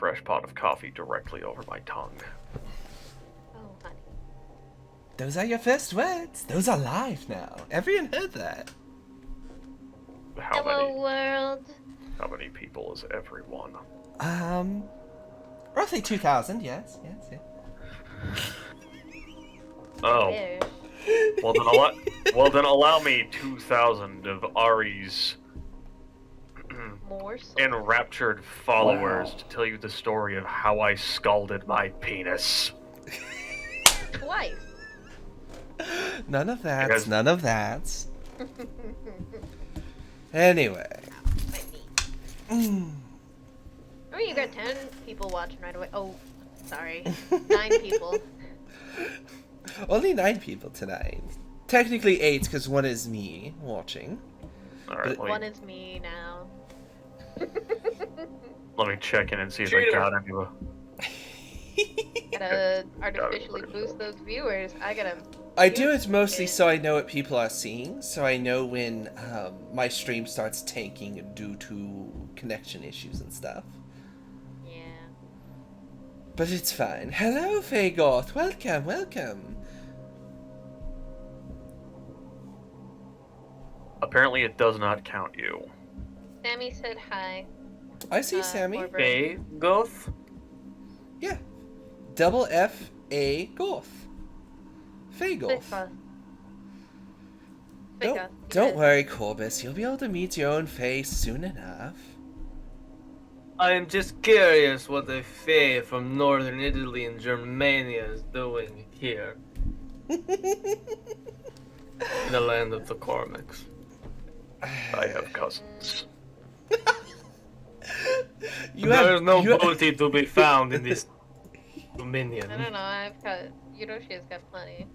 fresh pot of coffee directly over my tongue. Oh, honey. Those are your first words. Those are live now. Everyone heard that. Hello, world. How many people is everyone? Roughly 2,000. Yes. Oh. There. Well then allow me 2,000 of Ari's More so. enraptured followers to tell you the story of how I scalded my penis. Twice. None of that. Because- None of that. Anyway. Oh, you got 10 people watching right away. Oh, sorry. 9 people. Only 9 people tonight. Technically 8, because one is me watching. Alright, One is me now. let me check in and see if I got any of Gotta artificially boost those viewers. I do it mostly so I know what people are seeing, so I know when my stream starts tanking due to connection issues and stuff. Yeah. But it's fine. Hello, Fagoth. Welcome. Apparently it does not count you. Sammy said hi. I see Sammy. Corbus. Hey, Goth? Yeah. Double F-A Goth. Fagoth. Don't worry, Corbus. You'll be able to meet your own face soon enough. I am just curious what a fae from northern Italy and Germania is doing here. In the land of the Cormacs. I have cousins. There is no booty to be found in this dominion. I don't know, I've got... Eudocia's got plenty.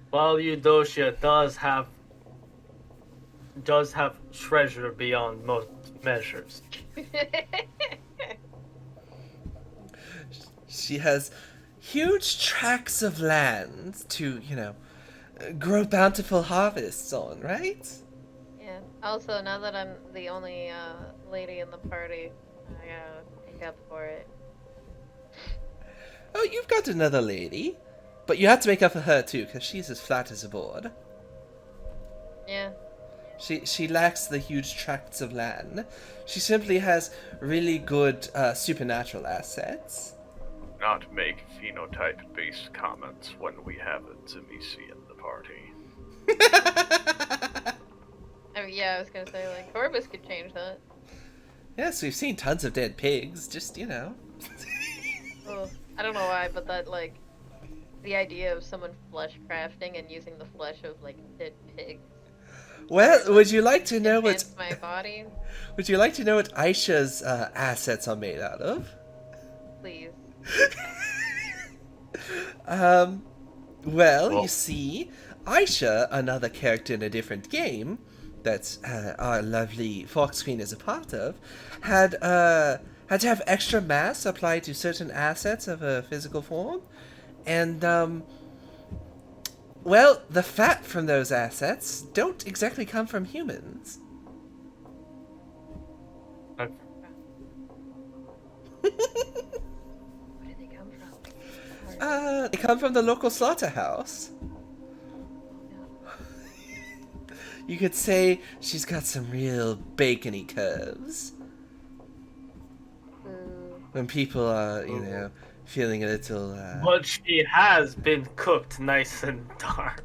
While Eudocia does have treasure beyond most measures. She has huge tracts of land to, grow bountiful harvests on, right? Yeah. Also, now that I'm the only lady in the party, I gotta make up for it. Oh, you've got another lady. But you have to make up for her too, because she's as flat as a board. Yeah. She lacks the huge tracts of land. She simply has really good supernatural assets. Not make phenotype-based comments when we have a Tzimisce in the party. I mean, yeah, I was gonna say, like, Corbus could change that. Yes, we've seen tons of dead pigs, just, Oh, I don't know why, but that, like, the idea of someone flesh crafting and using the flesh of, like, dead pigs. Well, would you like to know what... my body? Would you like to know what Aisha's assets are made out of? Please. Well, you see, Aisha, another character in a different game that our lovely Fox Queen is a part of, had to have extra mass applied to certain assets of a physical form, and well, the fat from those assets don't exactly come from humans. Where do they come from? They come from the local slaughterhouse. You could say she's got some real bacony curves. When people are, feeling a little, But she has been cooked nice and dark.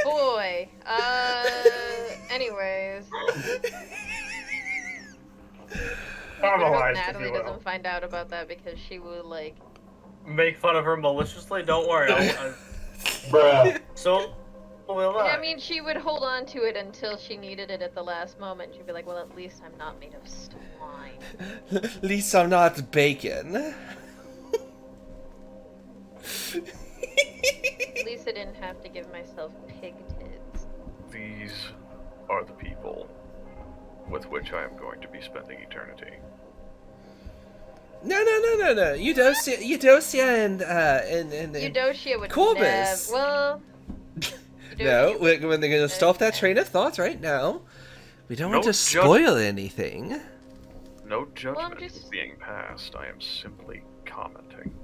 Boy. Anyways. I hope Natalie doesn't find out about that because she would, like... Make fun of her maliciously? Don't worry. Bruh. So, will I? I mean, she would hold on to it until she needed it at the last moment. She'd be like, well, at least I'm not made of swine. at least I'm not bacon. At least I didn't have to give myself pig tits. These are the people with which I am going to be spending eternity. No. Eudocia and Eudocia would Corbus. Well... No, we're going to stop that train of thought right now. We don't No want to judge- spoil anything. No judgment just- is being passed. I am simply commenting.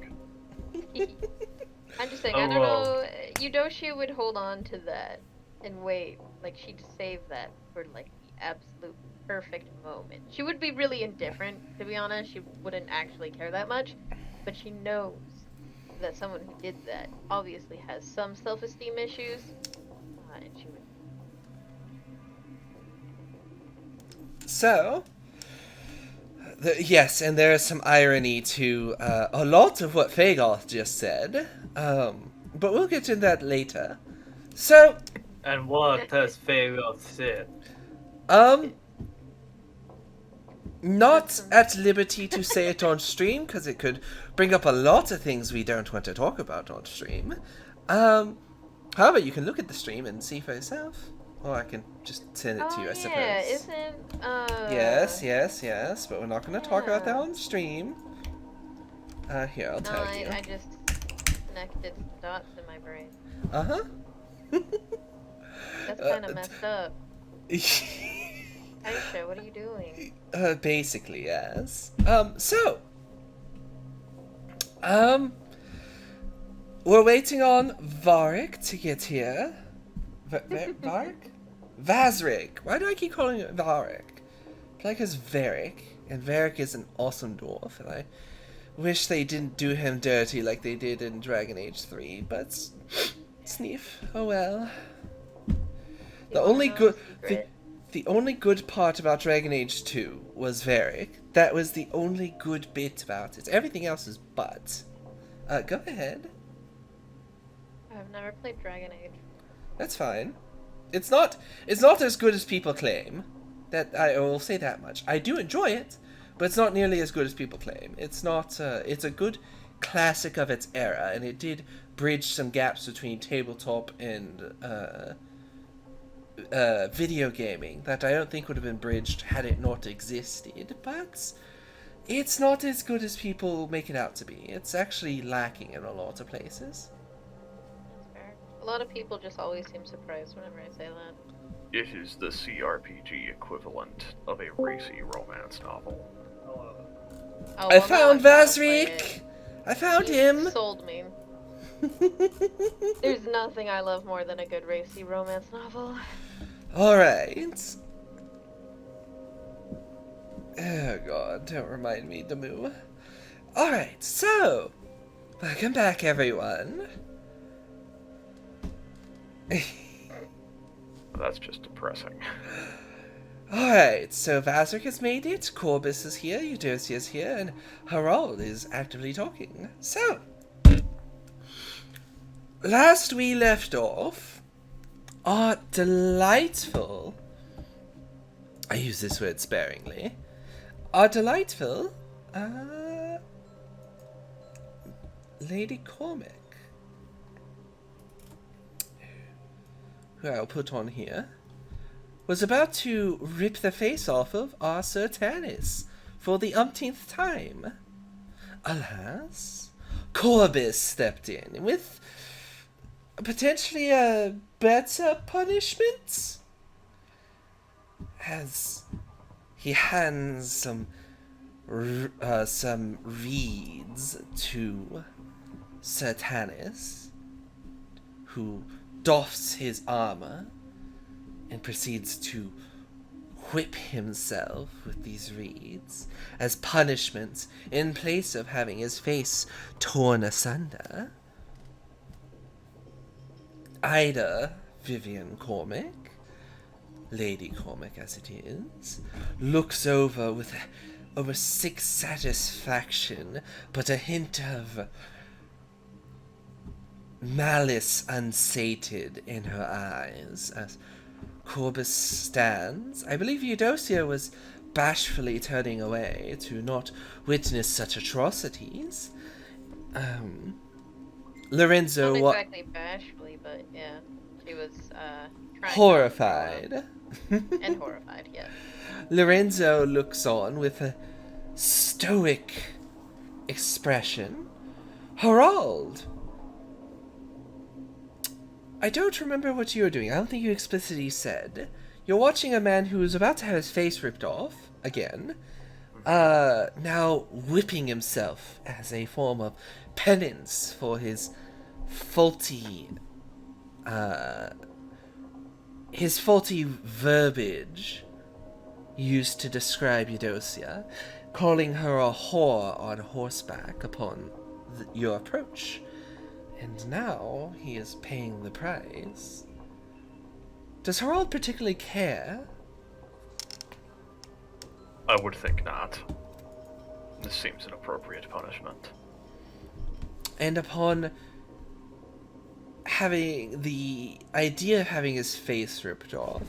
I'm just saying, A I don't roll. know. Eudocia would hold on to that and wait. Like, she'd save that for, like, the absolute perfect moment. She would be really indifferent, to be honest. She wouldn't actually care that much. But she knows that someone who did that obviously has some self-esteem issues. And she would. So, yes, and there is some irony to a lot of what Fagoth just said. But we'll get to that later. So, And what has Fagoth said? not at liberty to say it on stream, because it could bring up a lot of things we don't want to talk about on stream. However, you can look at the stream and see for yourself. Or I can just send it to you, I suppose. Yeah, isn't, Yes, but we're not going to talk about that Yeah. on stream. Here, I'll No, tag you. I just connected dots in my brain. Uh-huh. That's kind of messed up. Aisha, what are you doing? Basically, yes. We're waiting on Varric to get here. Varric? Vazric. Why do I keep calling it Varric? Like it's Varric, and Varric is an awesome dwarf, and I wish they didn't do him dirty like they did in Dragon Age 3, but sniff. Oh well. The only good the only good part about Dragon Age 2 was Varric. That was the only good bit about it. Everything else is but. Go ahead. I've never played Dragon Age. That's fine. It's not as good as people claim. That I will say that much. I do enjoy it, but it's not nearly as good as people claim. It's not it's a good classic of its era, and it did bridge some gaps between tabletop and video gaming that I don't think would have been bridged had it not existed, but it's not as good as people make it out to be. It's actually lacking in a lot of places. That's fair. A lot of people just always seem surprised whenever I say that. It is the CRPG equivalent of a racy romance novel. Oh, I well, now found I'm gonna play Vazric! it. I found You him! sold me. There's nothing I love more than a good racy romance novel. Alright. Oh god, don't remind me, Damu. Alright, so, welcome back everyone. That's just depressing. Alright, so Vazric has made it, Corbus is here, Eudocia is here, and Harald is actively talking. So, last we left off, our delightful, I use this word sparingly, our delightful, Lady Cormac, who I'll put on here, was about to rip the face off of our Sir Tanis for the umpteenth time. Alas, Corbus stepped in with potentially a better punishment, as he hands some reeds to Sir Tanis, who doffs his armor and proceeds to whip himself with these reeds as punishment in place of having his face torn asunder. Ida Vivian Cormac, Lady Cormac as it is, looks over with sick satisfaction, but a hint of malice unsated in her eyes as Corbus stands. I believe Eudocia was bashfully turning away to not witness such atrocities. Lorenzo, Not exactly bashfully, but yeah, she was trying horrified. and horrified. Yes. Lorenzo looks on with a stoic expression. Harald, I don't remember what you were doing. I don't think you explicitly said. you're watching a man who is about to have his face ripped off again, now whipping himself as a form of penance for his faulty verbiage used to describe Eudocia, calling her a whore on horseback upon your approach. And now he is paying the price. Does Harald particularly care? I would think not. This seems an appropriate punishment. And upon having the idea of having his face ripped off,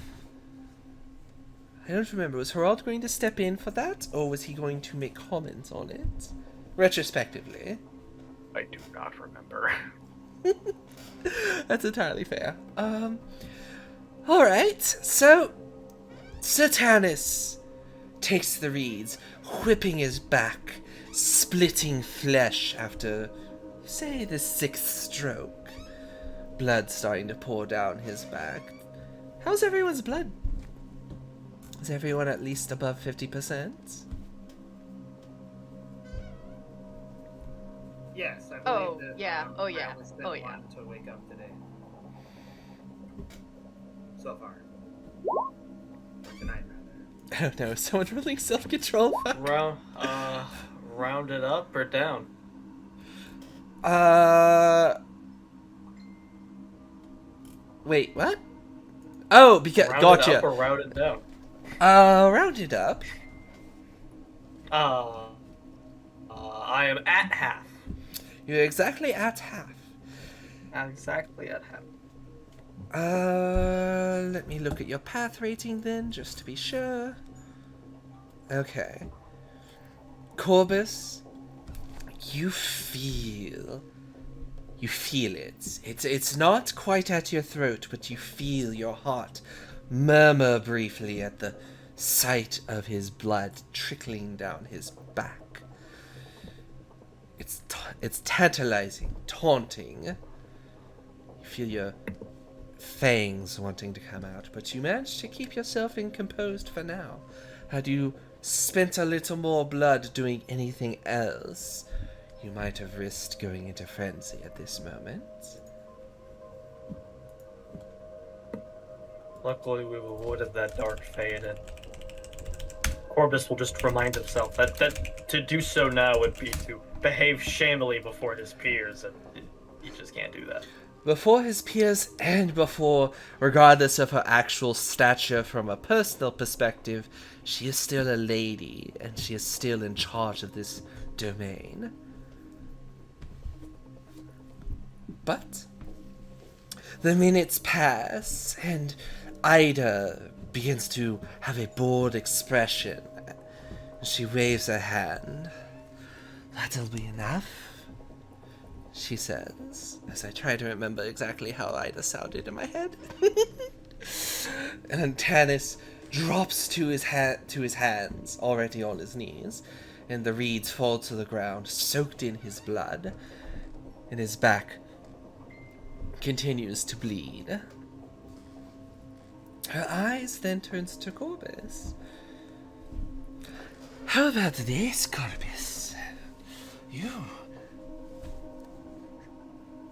I don't remember, was Harald going to step in for that, or was he going to make comments on it? Retrospectively. I do not remember. That's entirely fair. Alright, so Tzimisce takes the reeds, whipping his back, splitting flesh after, say, the 6th stroke. Blood starting to pour down his back. How's everyone's blood? Is everyone at least above 50%? Yes, I believe Oh, that. yeah. Oh, yeah. Harald has been Oh, yeah. one to wake up today. So far. Tonight, rather. I don't know, is someone really self-control? Round it up or down? Wait, what? Oh, because Round gotcha. it up or round it down? Round it up. I am at half. You're exactly at half. Exactly at half. Let me look at your path rating then, just to be sure. Okay. Corbus, you feel it. It's not quite at your throat, but you feel your heart murmur briefly at the sight of his blood trickling down his back. It's tantalizing, taunting. You feel your fangs wanting to come out, but you manage to keep yourself composed for now. Had you spent a little more blood doing anything else, you might have risked going into frenzy at this moment. Luckily, we've avoided that dark fade, and Corbus will just remind himself that to do so now would be to behave shamily before his peers, and you just can't do that. Before his peers and before, regardless of her actual stature from a personal perspective, she is still a lady, and she is still in charge of this domain. But the minutes pass, and Ida begins to have a bored expression. She waves her hand. "That'll be enough," she says, as I try to remember exactly how Ida sounded in my head. And Tanis drops to his hands, already on his knees, and the reeds fall to the ground, soaked in his blood, and his back continues to bleed. Her eyes then turns to Corbus. "How about this, Corbus?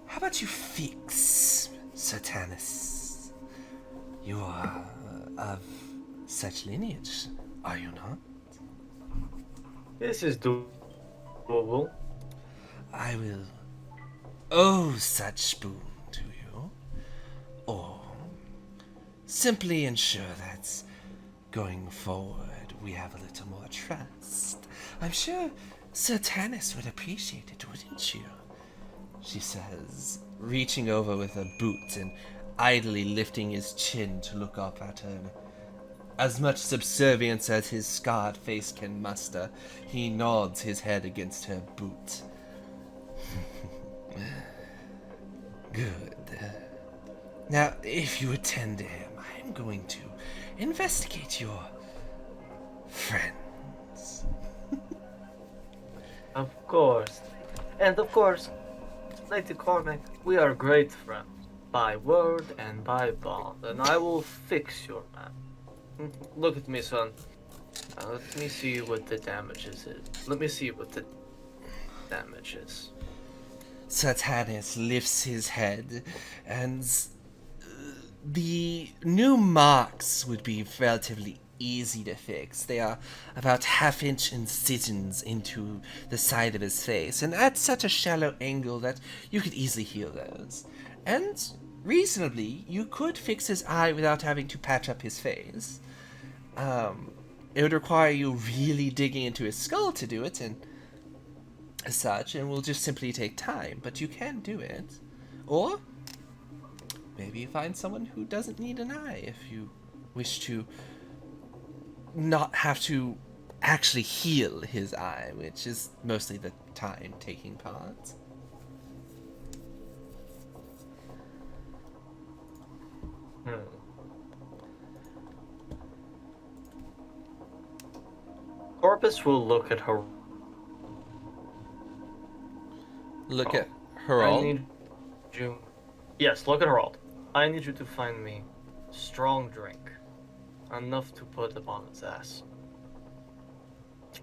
How about you fix Tzimisce? You are of such lineage, are you not? This is doable. I will owe such boon to you, or simply ensure that going forward we have a little more trust. I'm sure Tzimisce would appreciate it, wouldn't you?" she says, reaching over with her boot and idly lifting his chin to look up at her. As much subservience as his scarred face can muster, he nods his head against her boot. Good. Now, if you attend to him, I'm going to investigate your friends. Of course. And of course, Lady Cormac, we are great friends, by word and by bond, and I will fix your man. Look at me, son. Let me see what the damage is. Let me see what the damage is. Sir Tannis lifts his head, and the new marks would be relatively easy to fix. They are about half-inch incisions into the side of his face, and at such a shallow angle that you could easily heal those. And reasonably, you could fix his eye without having to patch up his face. It would require you really digging into his skull to do it, and as such, and will just simply take time, but you can do it. Or maybe you find someone who doesn't need an eye if you wish to not have to actually heal his eye, which is mostly the time-taking part. Corbus will look at her. Look at I Harald. need you. Yes, look at Harald. I need you to find me strong drink, enough to put upon his ass.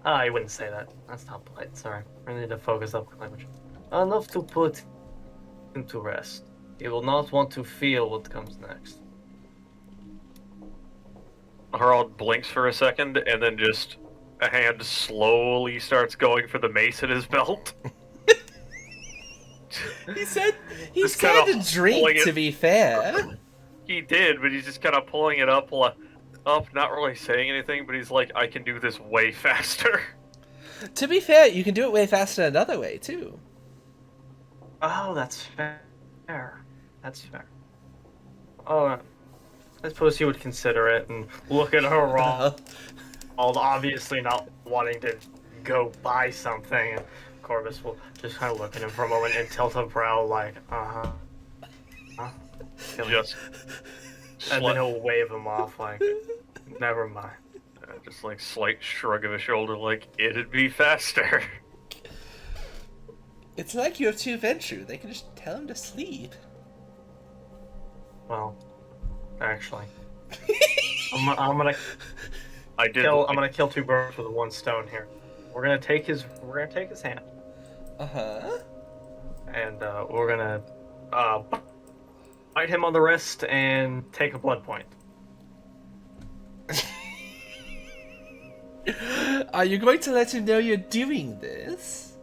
I wouldn't say that. That's not polite. Sorry. I need to focus up on language. Enough to put him to rest. He will not want to feel what comes next. Harald blinks for a second, and then just a hand slowly starts going for the mace in his belt. He said Just kinda a drink, pulling it- to be fair. He did, but he's just kind of pulling it up, not really saying anything, but he's like, I can do this way faster. To be fair, you can do it way faster another way, too. Oh, that's fair. That's fair. Oh, I suppose he would consider it and look at Harald, obviously not wanting to go buy something. And Corbus will just kind of look at him for a moment and tilt a brow like, Just and then he'll wave him off like, never mind. just like slight shrug of a shoulder, like, it'd be faster. It's like you have two Ventrue. They can just tell him to sleep. Well, actually, I'm gonna I did. I'm gonna kill two birds with one stone here. We're gonna take his hand, Uh-huh. and we're gonna bite him on the wrist and take a blood point. Are you going to let him know you're doing this?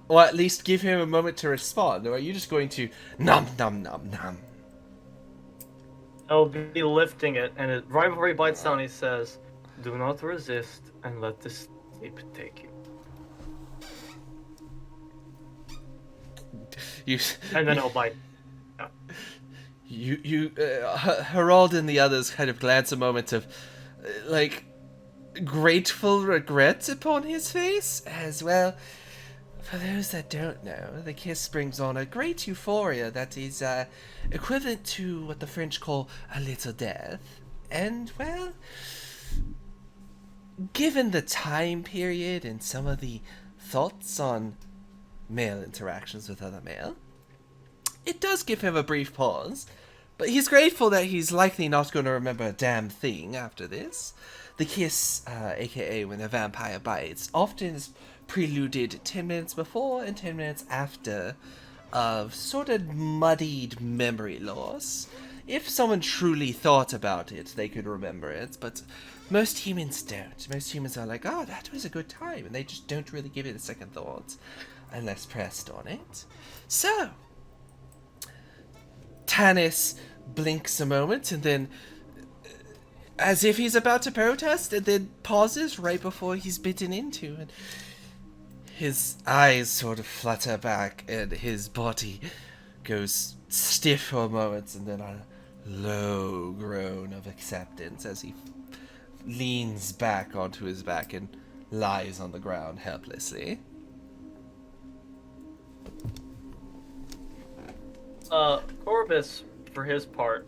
Or at least give him a moment to respond? Or are you just going to nom nom nom nom? I'll be lifting it, and right before he bites down, he says, "Do not resist, and let the sleep take you." You And then he'll bite. Harald and the others kind of glance a moment of, like, grateful regret upon his face, as well. For those that don't know, the kiss brings on a great euphoria that is equivalent to what the French call a little death. And, well, given the time period and some of the thoughts on male interactions with other male, it does give him a brief pause. But he's grateful that he's likely not going to remember a damn thing after this. The kiss, aka when a vampire bites, often is preluded 10 minutes before and 10 minutes after of sort of muddied memory loss. If someone truly thought about it, they could remember it, but most humans don't. Most humans are like, oh, that was a good time, and they just don't really give it a second thought unless pressed on it. So, Tannis blinks a moment and then, as if he's about to protest, and then pauses right before he's bitten into, and his eyes sort of flutter back, and his body goes stiff for a moment, and then a low groan of acceptance as he leans back onto his back and lies on the ground helplessly. Corbus, for his part,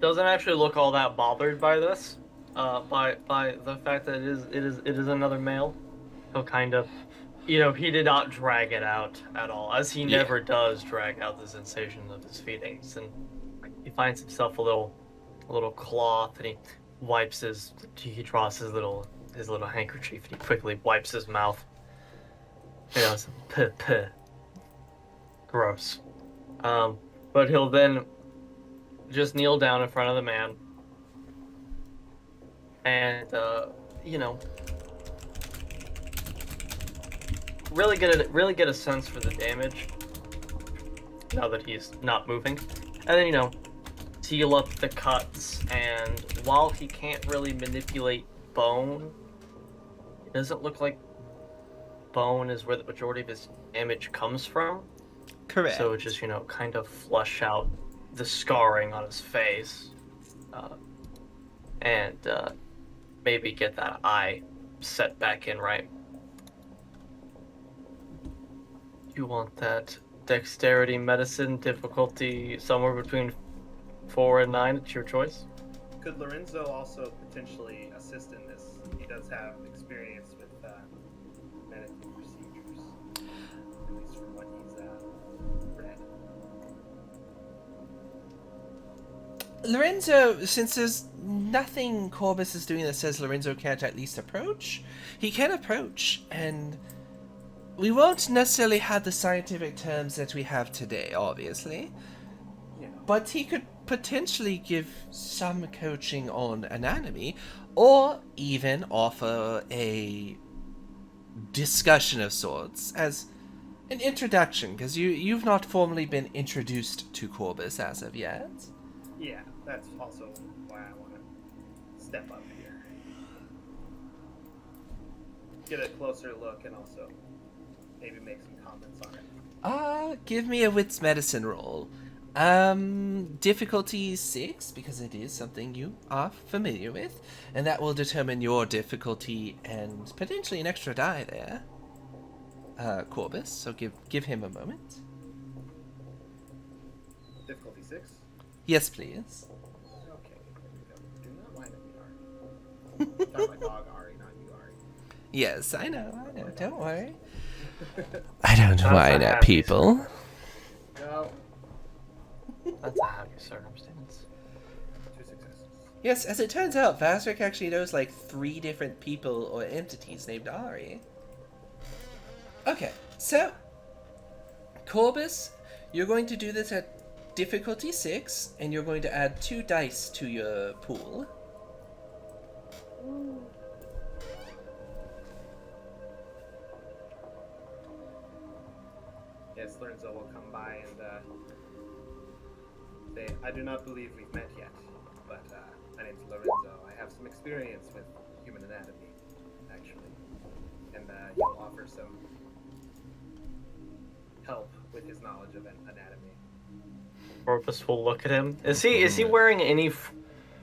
doesn't actually look all that bothered by this, by the fact that it is another male. He'll kind of, he did not drag it out at all, as he never does drag out the sensation of his feelings, and he finds himself a little cloth, and he he draws his little handkerchief and he quickly wipes his mouth. You know, it's puh. Gross. But he'll then just kneel down in front of the man and, you know, really get a sense for the damage now that he's not moving. And then, you know, seal up the cuts, and while he can't really manipulate bone, it doesn't look like bone is where the majority of his damage comes from. Correct. So just, you know, kind of flush out the scarring on his face, and maybe get that eye set back in right. You want that dexterity medicine difficulty somewhere between 4 and 9, it's your choice. Could Lorenzo also potentially assist in this? He does have experience with medical procedures, at least from what he's read. Lorenzo, since there's nothing Corbus is doing that says Lorenzo can't at least approach, he can approach, and we won't necessarily have the scientific terms that we have today, obviously. Yeah. But he could potentially give some coaching on anatomy, or even offer a discussion of sorts as an introduction, because you've not formally been introduced to Corbus as of yet. Yeah, that's also why I want to step up here. Get a closer look and also maybe make some comments on it. Give me a wits medicine roll. Difficulty 6, because it is something you are familiar with, and that will determine your difficulty and potentially an extra die there. Corbus, so give him a moment. Difficulty 6? Yes, please. Okay, here we go. Do not whine at me, Ari. Talk my dog, Ari, not you, Ari. Yes, I know, don't worry. I don't That's whine a at happy people. No. That's a happy circumstance. 2 successes. Yes, as it turns out, Vasric actually knows like 3 different people or entities named Ari. Okay, so Corbus, you're going to do this at difficulty 6, and you're going to add 2 dice to your pool. Yes, Lorenzo will come by and say, I do not believe we've met yet, but my name's Lorenzo. I have some experience with human anatomy, actually. And he'll offer some help with his knowledge of anatomy. Corbus will look at him. Is he wearing any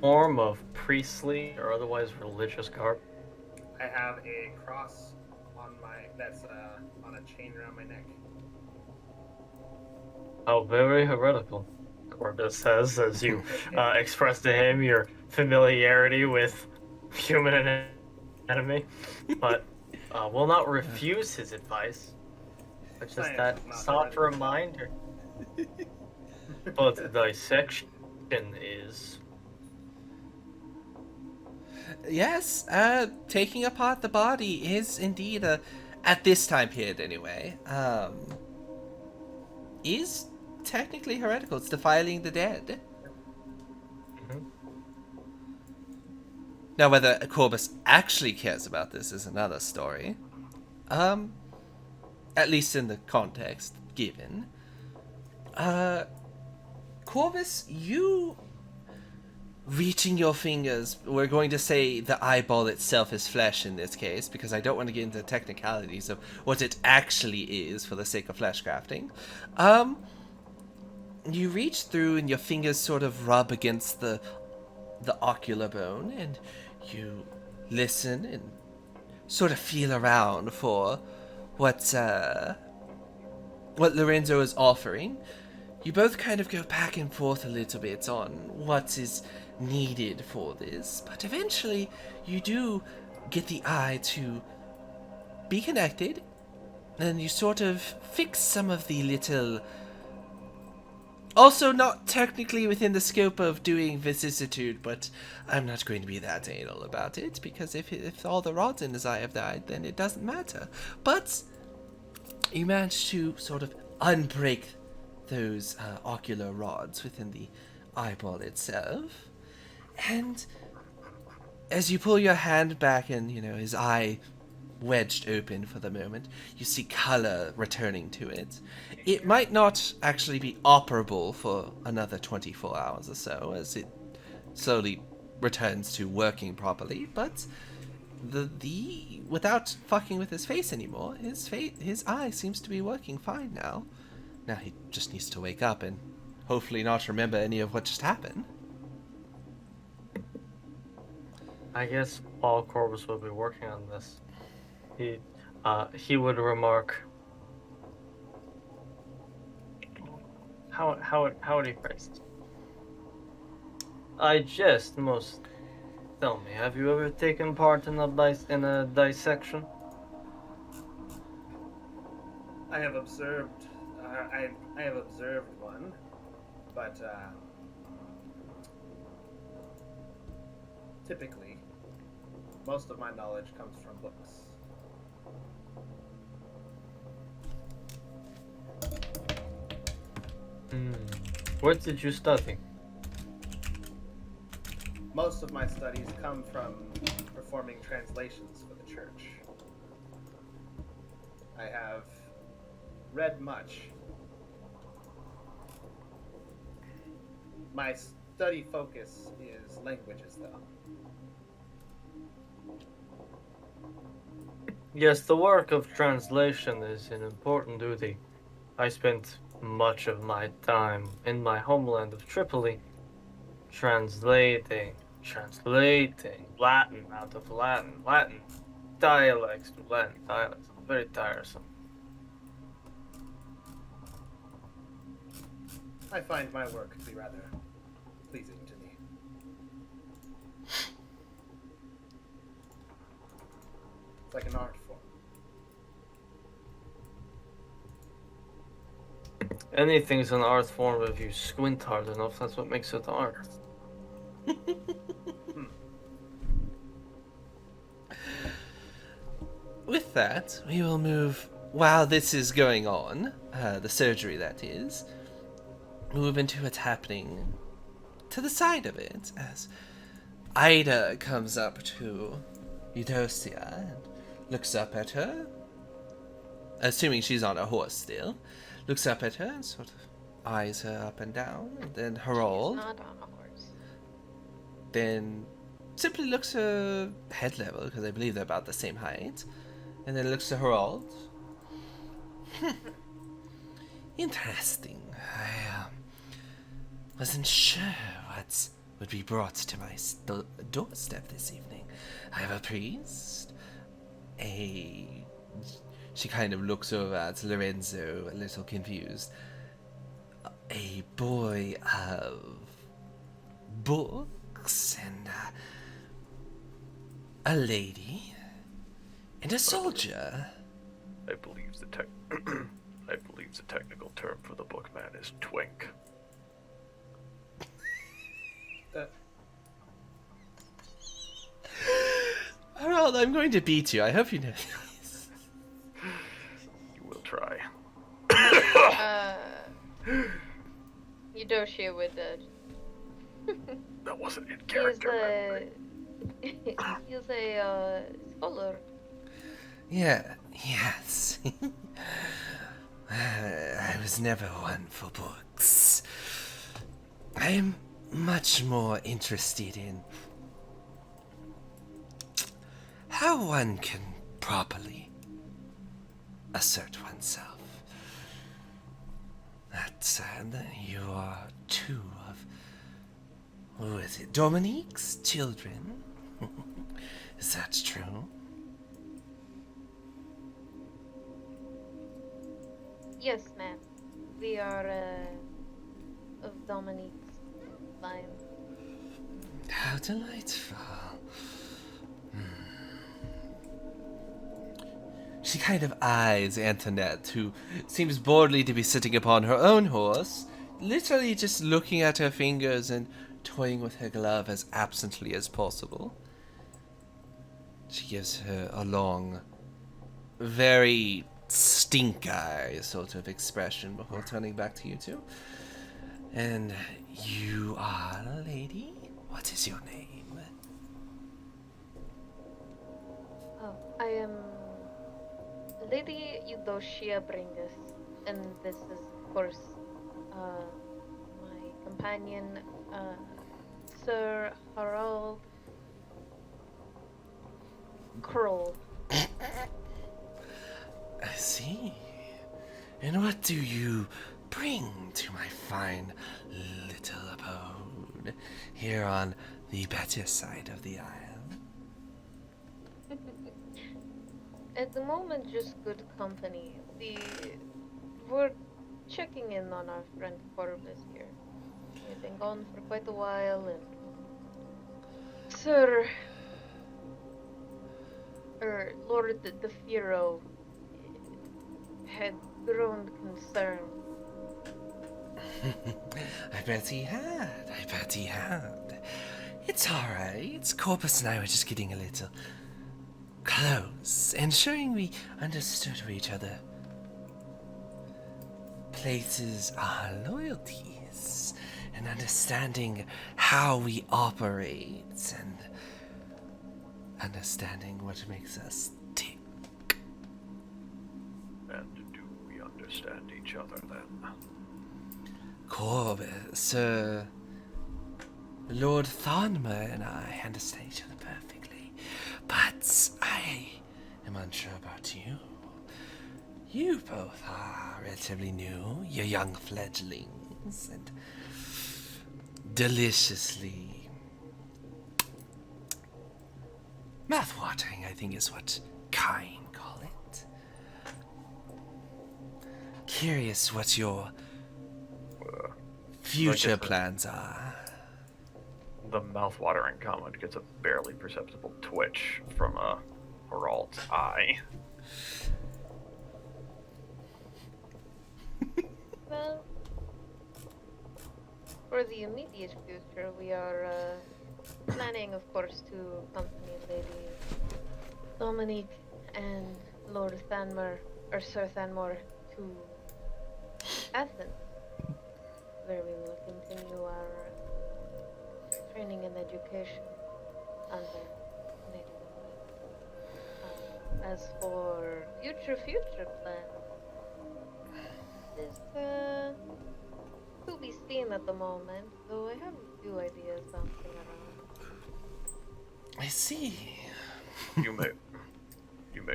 form of priestly or otherwise religious garb? I have a cross on that's on a chain around my neck. How very heretical, Corbus says, as you express to him your familiarity with human anatomy, but will not refuse his advice. But just Science that is not soft heretical. reminder. But dissection is. Yes, taking apart the body is indeed at this time period anyway, is technically heretical. It's defiling the dead. Mhm. Now, whether Corbus actually cares about this is another story. At least in the context given. Corbus, you reaching your fingers, we're going to say the eyeball itself is flesh in this case, because I don't want to get into technicalities of what it actually is for the sake of flesh crafting. You reach through and your fingers sort of rub against the ocular bone, and you listen and sort of feel around for what Lorenzo is offering. You both kind of go back and forth a little bit on what is needed for this, but eventually you do get the eye to be connected, and you sort of fix some of the little Also, not technically within the scope of doing vicissitude, but I'm not going to be that anal about it, because if all the rods in his eye have died, then it doesn't matter. But you managed to sort of unbreak those ocular rods within the eyeball itself, and as you pull your hand back and, his eye wedged open for the moment, you see color returning to it. It might not actually be operable for another 24 hours or so, as it slowly returns to working properly, but the without fucking with his face anymore, his eye seems to be working fine now. Now he just needs to wake up and hopefully not remember any of what just happened. I guess while Corbus will be working on this, he would remark. How would he phrase it? I jest most. Tell me, have you ever taken part in a dissection? I have observed. I have observed one, but typically, most of my knowledge comes from books. What did you study? Most of my studies come from performing translations for the church. I have read much. My study focus is languages, though. Yes, the work of translation is an important duty. I spent much of my time in my homeland of Tripoli translating Latin out of Latin dialects to Latin dialects. Very tiresome. I find my work to be rather pleasing to me. It's like an art form. Anything's an art form if you squint hard enough. That's what makes it art. With that, we will move, while this is going on, the surgery that is, move into what's happening to the side of it, as Ida comes up to Eudocia and looks up at her, assuming she's on a horse still, looks up at her and sort of eyes her up and down, and then Harald, Not on a horse. then simply looks her head level, because I believe they're about the same height, and then looks to Harald. Interesting. I wasn't sure what would be brought to my doorstep this evening. I have a priest, she kind of looks over at Lorenzo, a little confused. A boy of books, and a lady, and a soldier. I believe the technical term for the bookman is twink. Harald, I'm going to beat you. I hope you know this. You will try. Eudocia would That wasn't in use character. use a scholar. Yeah, yes. I was never one for books. I am much more interested in how one can properly assert oneself. That you are two of, who is it, Dominique's children? Is that true? Yes, ma'am. We are of Dominique's line. How delightful. She kind of eyes Antoinette, who seems boredly to be sitting upon her own horse, literally just looking at her fingers and toying with her glove as absently as possible. She gives her a long, very stink eye sort of expression before turning back to you two. And you are a lady? What is your name? Oh, I am Lady Eudocia Bringus, and this is, of course, my companion, Sir Harald Kroll. I see. And what do you bring to my fine little abode here on the better side of the isle? At the moment, just good company. We're checking in on our friend Corbus here. We've been gone for quite a while, and Sir, Lord the Firo had grown concerned. I bet he had. It's alright. Corbus and I were just getting a little close, ensuring we understood where each other places our loyalties, and understanding how we operate, and understanding what makes us tick. And do we understand each other then? Corbus, Lord Tharnmer and I understand each other perfectly, but I am unsure about you. You both are relatively new. You're young fledglings, and deliciously mouth-watering, I think is what kind call it. Curious what your future plans are. The mouth-watering comment gets a barely perceptible twitch from Harald's eye. Well, for the immediate future, we are planning, of course, to accompany Lady Dominique and Lord Thanmor, or Sir Thanmor, to Athens, where we will continue our training and education under Lady Dominique. As for future plans, is to be seen at the moment, though I have a few ideas bouncing around. I see. You may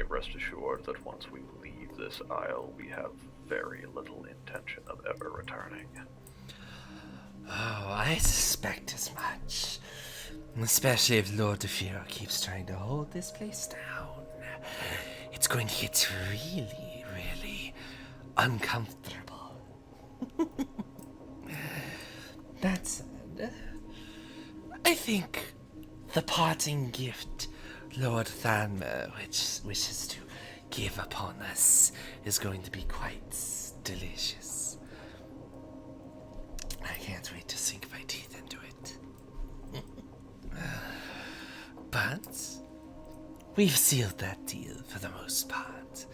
rest assured that once we leave this isle, we have very little intention of ever returning. Oh, I suspect as much. Especially if Lord DeFiro keeps trying to hold this place down. It's going to get really, really uncomfortable. That said, I think the parting gift Lord Thanmer wishes to give upon us is going to be quite delicious. I can't wait to sink my teeth into it. But we've sealed that deal for the most part.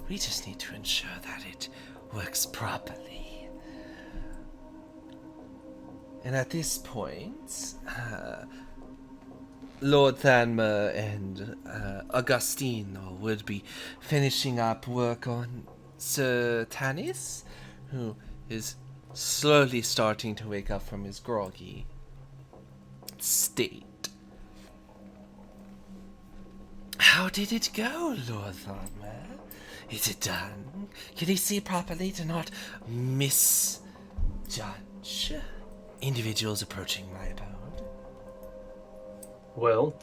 We just need to ensure that it works properly. And at this point, Lord Thanmer and Augustino would be finishing up work on Sir Tanis, who is slowly starting to wake up from his groggy state. How did it go, Lord Thanmer? Is it done? Can he see properly to not misjudge individuals approaching my abode? Well,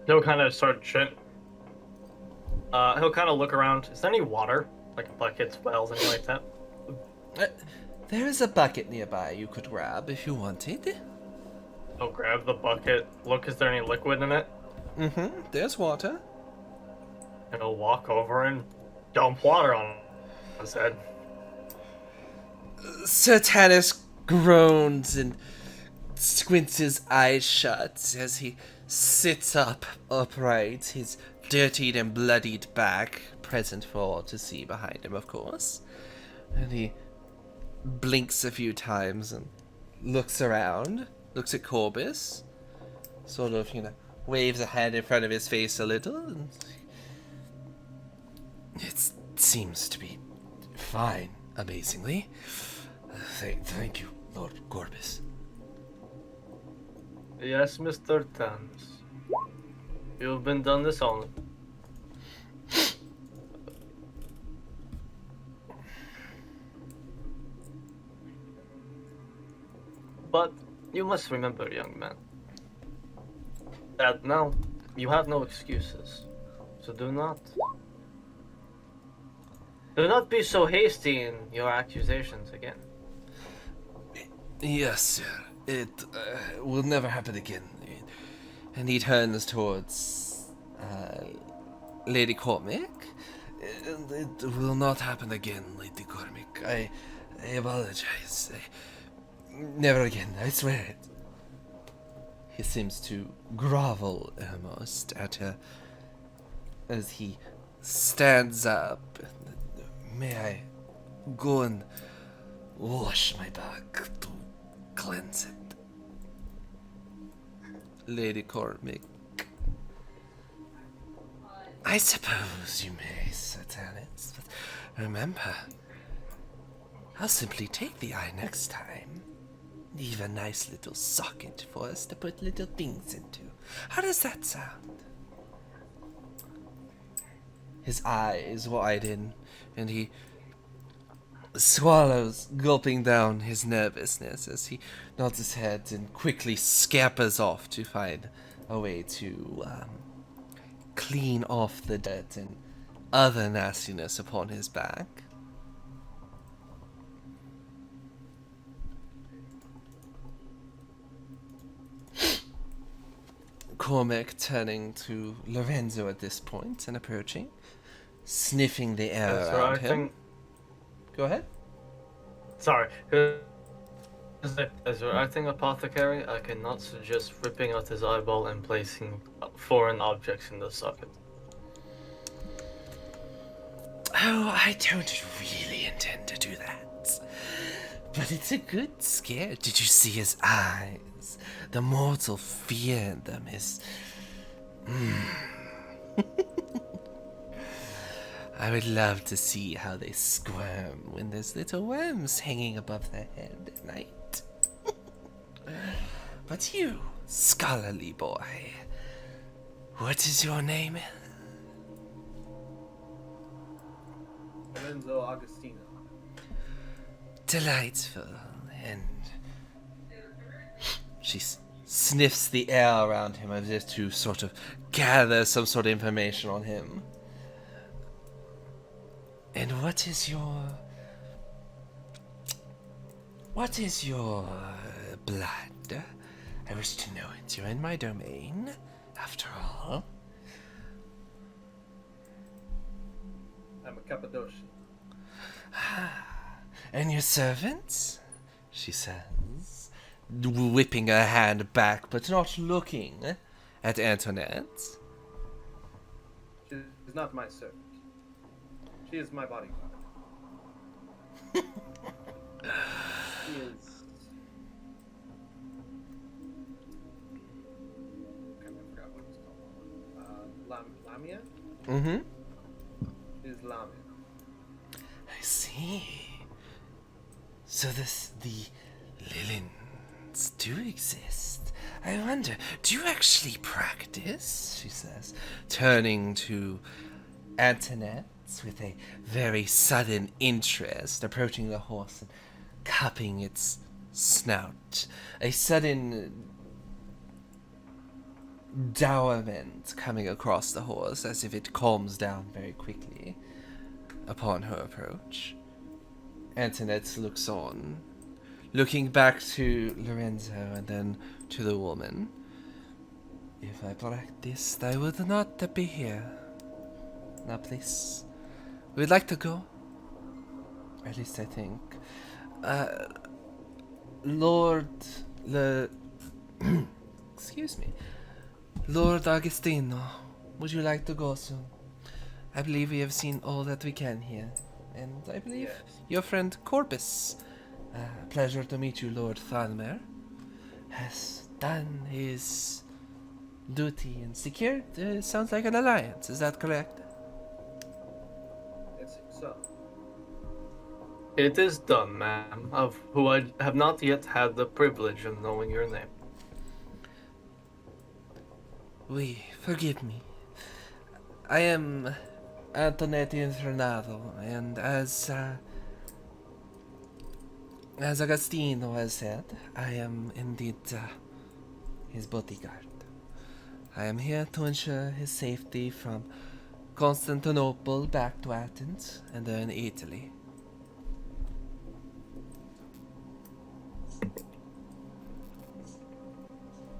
he'll kind of start he'll kind of look around. Is there any water? Like buckets, wells, anything like that? There is a bucket nearby you could grab if you wanted. He'll grab the bucket. Look, is there any liquid in it? Mm-hmm. There's water. And he'll walk over and dump water on his head. Sir Tanis groans and squints his eyes shut as he sits up upright, his dirtied and bloodied back present for all to see behind him, of course. And he blinks a few times and looks around, looks at Corbus, sort of, waves a hand in front of his face a little, and it seems to be fine, amazingly. Thank you, Lord Corbus. Yes, Mr. Thames. You've been done this honor. But you must remember, young man, that now you have no excuses. So do not be so hasty in your accusations again. Yes, sir. It will never happen again. And he turns towards Lady Cormac. It will not happen again, Lady Cormac. I apologize. Never again, I swear it. He seems to grovel almost at her as he stands up. May I go and wash my back to cleanse it? Lady Cormac. I suppose you may, Sir Tanis, but remember, I'll simply take the eye next time. Leave a nice little socket for us to put little things into. How does that sound? His eyes widen, and he swallows, gulping down his nervousness as he nods his head and quickly scampers off to find a way to clean off the dirt and other nastiness upon his back. Cormac turning to Lorenzo at this point and approaching, sniffing the air around him. Go ahead. Sorry. As your acting apothecary, I cannot suggest ripping out his eyeball and placing foreign objects in the socket. Oh, I don't really intend to do that. But it's a good scare. Did you see his eyes? The mortal fear in them is... I would love to see how they squirm when there's little worms hanging above their head at night. But you, scholarly boy, what is your name? Lorenzo Augustino. Delightful, and she sniffs the air around him as if to sort of gather some sort of information on him. And what is your blood? I wish to know it. You're in my domain, after all. I'm a Cappadocian. And your servants? She says, whipping her hand back, but not looking at Antoinette. She is not my servant. She is my bodyguard. She is... I forgot what it's called. Lamia? Mm-hmm. She is Lamia. I see. So the Lilians do exist. I wonder, do you actually practice? She says, turning to Antoinette with a very sudden interest, approaching the horse and cupping its snout. A sudden dowerment coming across the horse as if it calms down very quickly upon her approach. Antoinette looks on, looking back to Lorenzo and then to the woman. If I practiced, I would not be here. Now, please, we'd like to go. At least I think. Lord excuse me. Lord Agostino, would you like to go soon? I believe we have seen all that we can here. And I believe your friend Corbus, pleasure to meet you, Lord Thalmer, has done his duty and secured, sounds like an alliance, is that correct? It's so. It is done, ma'am, of who I have not yet had the privilege of knowing your name. Forgive me. I am Antonetti Infernado, and as Agostino has said, I am indeed his bodyguard. I am here to ensure his safety from Constantinople back to Athens and then Italy.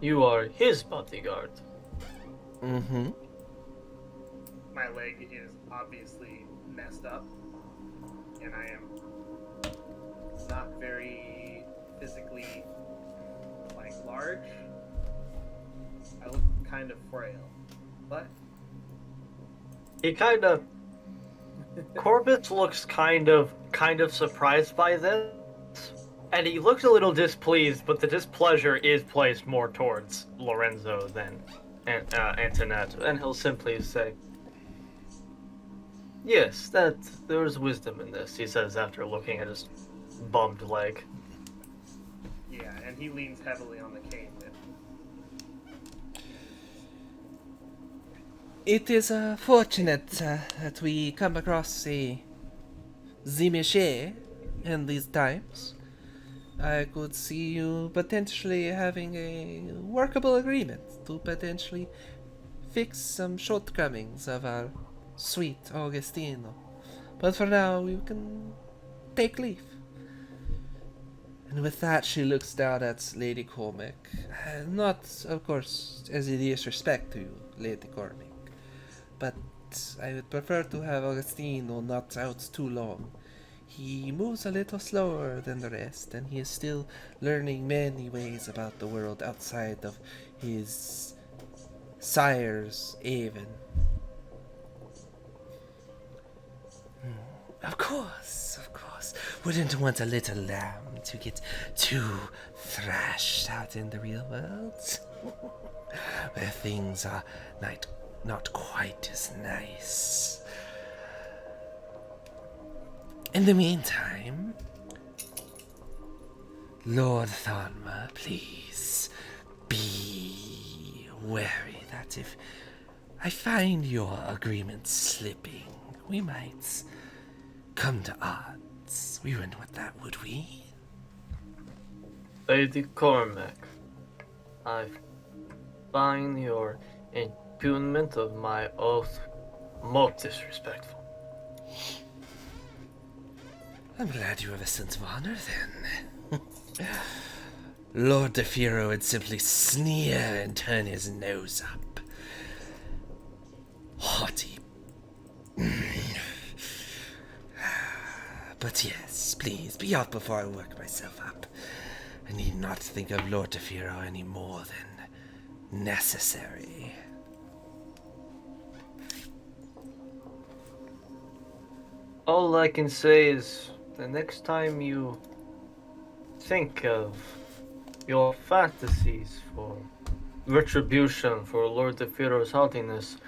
You are his bodyguard. Mm-hmm. My leg is obviously messed up, and I am not very physically, large. I look kind of frail, but He Corbus looks kind of surprised by this, and he looks a little displeased, but the displeasure is placed more towards Lorenzo than Antoinette, and he'll simply say, "Yes, that there is wisdom in this," he says after looking at his bummed leg. yeah, and he leans heavily on the cane. It is fortunate that we come across a Tzimisce in these times. I could see you potentially having a workable agreement to potentially fix some shortcomings of our sweet Augustino. But for now, we can take leave. And with that, she looks down at Lady Cormac. Not, of course, as a disrespect to you, Lady Cormac. But I would prefer to have Augustino not out too long. He moves a little slower than the rest, and he is still learning many ways about the world outside of his sire's haven. Of course. Wouldn't want a little lamb to get too thrashed out in the real world, where things are not quite as nice. In the meantime, Lord Thalmer, please be wary that if I find your agreement slipping, we might come to odds. We wouldn't want that, would we? Lady Cormac, I find your impugnment of my oath most disrespectful. I'm glad you have a sense of honor, then. Lord DeFiro would simply sneer and turn his nose up. Haughty. But yes, please, be off before I work myself up. I need not think of Lord DeFiro any more than necessary. All I can say is, the next time you think of your fantasies for retribution for Lord DeFiro's haughtiness,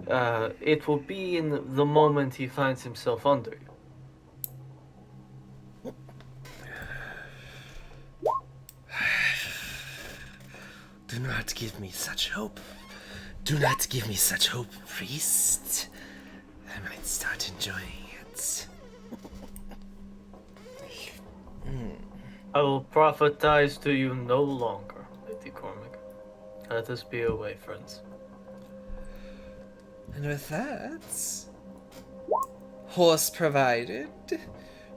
it will be in the moment he finds himself under you. Do not give me such hope. Do not give me such hope, priest. I might start enjoying it. I will prophesize to you no longer, Lady Cormac. Let us be away, friends. And with that, horse provided.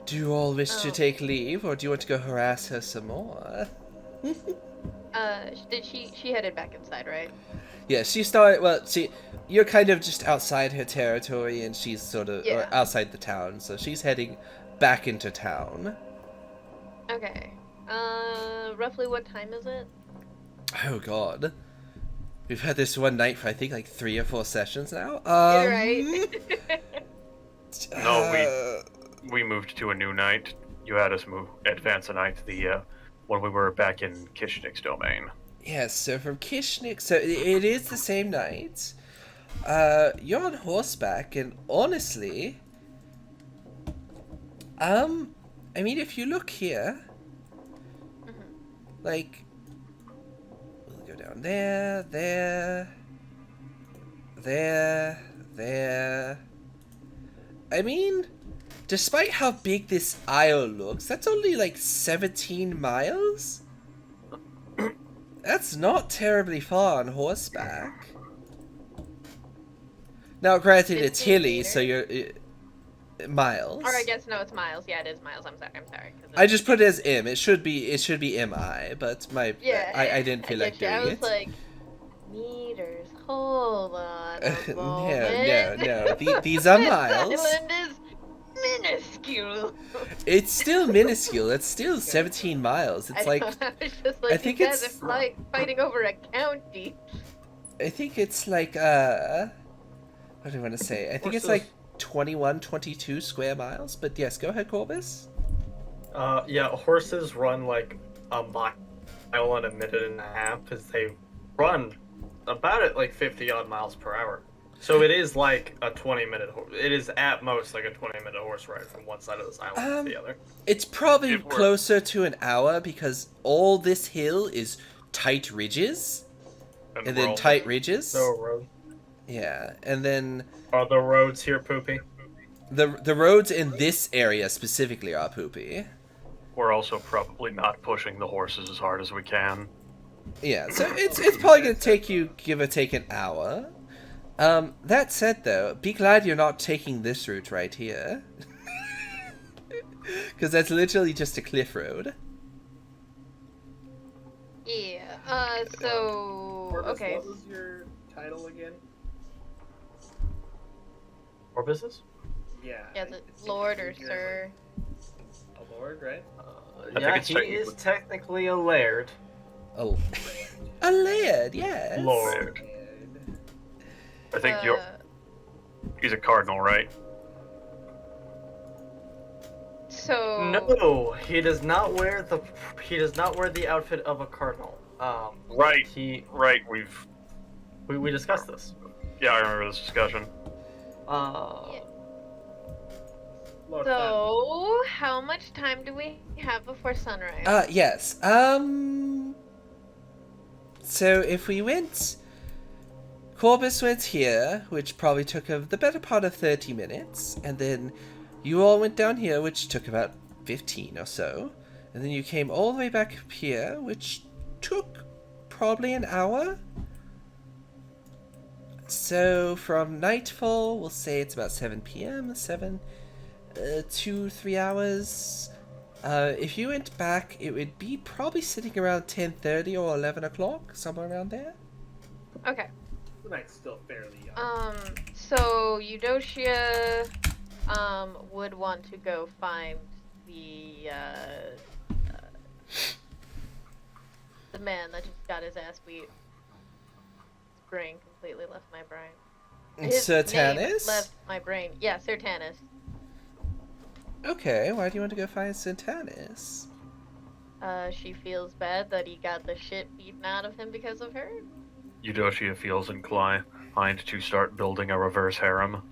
Do you all wish to take leave, or do you want to go harass her some more? She headed back inside, right? Yeah, she started. Well, you're kind of just outside her territory, and she's sort of or outside the town, so she's heading back into town. Okay. Roughly what time is it? Oh god. We've had this one night for I think like 3 or 4 sessions now. You're right. No, we moved to a new night. You had us advance a night the when we were back in Kishnik's domain. Yes, so from Kishnik, so it is the same night. You're on horseback, and honestly, I mean, if you look here, like, we'll go down there, there. I mean, despite how big this isle looks, that's only like 17 miles? That's not terribly far on horseback. Now, granted, it's 15 hilly, meters? so you're... miles. Or I guess no, it's miles. Yeah, it is miles. I'm sorry. 'Cause I just put it as M. It should be MI, but Yeah. I didn't feel like get you. doing I it. was like, meters. Hold on a No, moment. no. These are This miles. island is minuscule. It's still minuscule. It's still 17 miles. It's like... I was just like, I think you guys it's- are like fighting over a county. I think it's like, what do I want to say? I think it's Horses. like 21, 22 square miles. But yes, go ahead, Corbus. Yeah, horses run like a mile in a minute and a half because they run about at like 50 odd miles per hour. So it is like a 20-minute. It is at most like a 20-minute horse ride from one side of this island to the other. It's probably It works. closer to an hour because all this hill is tight ridges. And we're then all- tight ridges. So road. Yeah, and then Are the roads here poopy? the roads in this area specifically are poopy. We're also probably not pushing the horses as hard as we can. Yeah, so it's probably gonna take you give or take an hour. That said though, be glad you're not taking this route right here. Because that's literally just a cliff road. Yeah. So Corbus, okay. What was your title again? Or business? Yeah. Yeah, I the think Lord you or get, Sir. like, a lord, right? think Yeah, it's he technically- is technically a laird. Oh, a laird, yes. Lord. And I think he's a cardinal, right? So No, he does not wear the outfit of a cardinal. Right. Right. We discussed this. Yeah, I remember this discussion. Yeah. Lord So how much time do we have before sunrise? Yes. So if we went... Corbus went here, which probably took the better part of 30 minutes, and then you all went down here, which took about 15 or so, and then you came all the way back up here, which took probably an hour. So from nightfall, we'll say it's about 7 p.m., 2-3 hours. If you went back, it would be probably sitting around 10:30 or 11 o'clock, somewhere around there. Okay. the night's still fairly young. So Eudocia, would want to go find the man that just got his ass beat. His brain completely left my brain. His Sir name Tanis? left my brain. Yeah, Sir Tanis. Okay, why do you want to go find Sir Tanis? She feels bad that he got the shit beaten out of him because of her. Eudocia feels inclined to start building a reverse harem.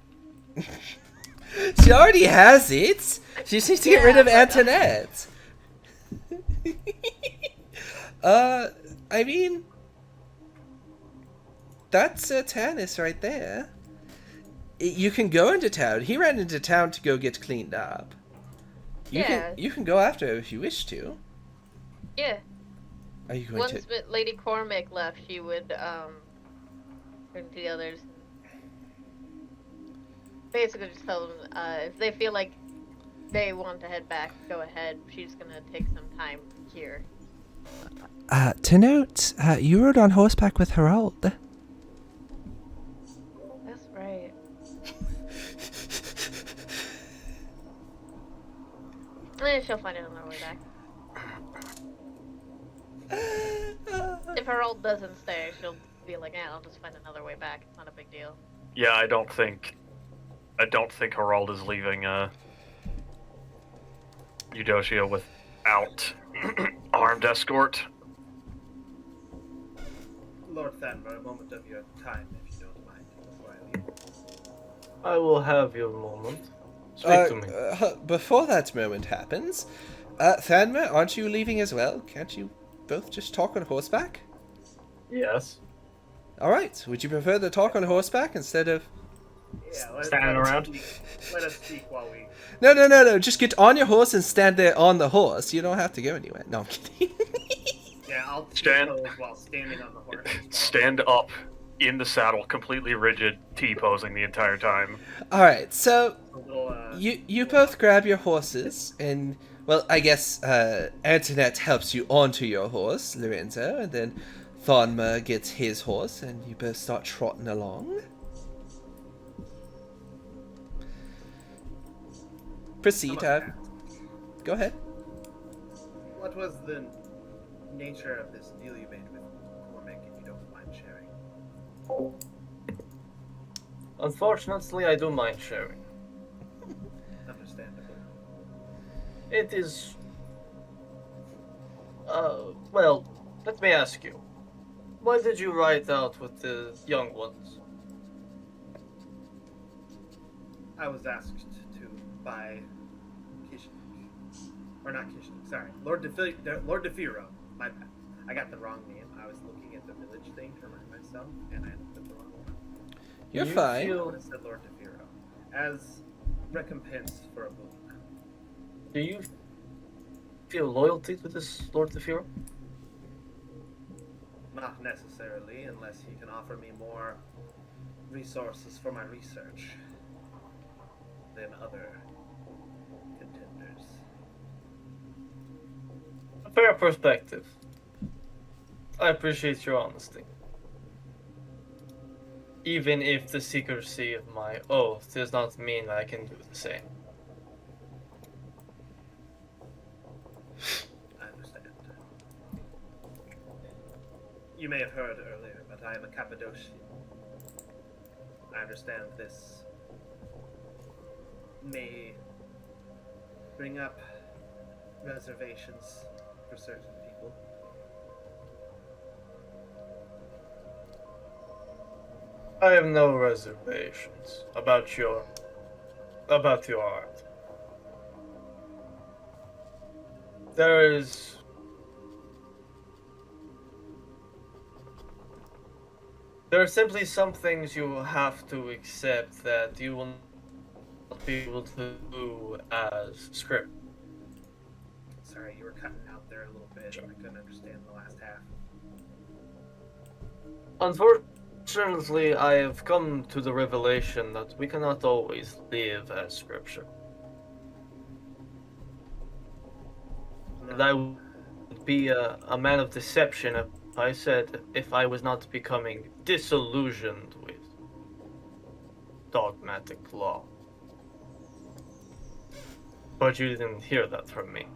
She already has it! She just needs to get rid of Antoinette! I mean... That's Tanis right there. You can go into town. He ran into town to go get cleaned up. You can go after her if you wish to. Yeah. Are you going Once Lady Cormac left, she would turn to the others. Basically, just tell them if they feel like they want to head back, go ahead. She's gonna take some time here. To note, you rode on horseback with Harald. That's right. She'll find it on our way back. if Harald doesn't stay, she'll be like, "Yeah, I'll just find another way back. It's not a big deal." Yeah, I don't think Harald is leaving Eudocia without armed escort. Lord Thanmer, a moment of your time, if you don't mind, before I leave. I will have your moment. Speak to me. Before that moment happens, Thanmer, aren't you leaving as well? Can't you both just talk on horseback? Yes. Alright, would you prefer to talk on horseback instead of... Yeah, Standing around? Let us speak while we... No, just get on your horse and stand there on the horse. You don't have to go anywhere. No, I'm kidding. Yeah, I'll Stand- pose while standing on the horse. Stand up in the saddle, completely rigid, T-posing the entire time. Alright, so A little, you both grab your horses and... Well, I guess Antoinette helps you onto your horse, Lorenzo, and then Thonma gets his horse, and you both start trotting along. Proceed. Go ahead. What was the nature of this deal you made with Cormac, if you don't mind sharing? Unfortunately, I do mind sharing. Understandable. It is... well, let me ask you. Why did you ride out with the young ones? I was asked to by Kishnik. Or not Kishnik, sorry. Lord DeFiro. My bad. I got the wrong name. I was looking at the village thing to remind myself, and I ended up with the wrong one. You're You fine. feel- I would have said Lord DeFiro. As recompense for a boon. Do you feel loyalty to this Lord Thefiro? Not necessarily, unless he can offer me more resources for my research than other contenders. A fair perspective. I appreciate your honesty. Even if the secrecy of my oath does not mean that I can do the same. I understand. You may have heard earlier, but I am a Cappadocian. I understand this may bring up reservations for certain people. I have no reservations about your art. There are simply some things you have to accept that you will not be able to do as script. Sorry, you were cutting out there a little bit. I couldn't understand the last half. Unfortunately, I have come to the revelation that we cannot always live as scripture. And I would be a man of deception if I was not becoming disillusioned with dogmatic law. But you didn't hear that from me.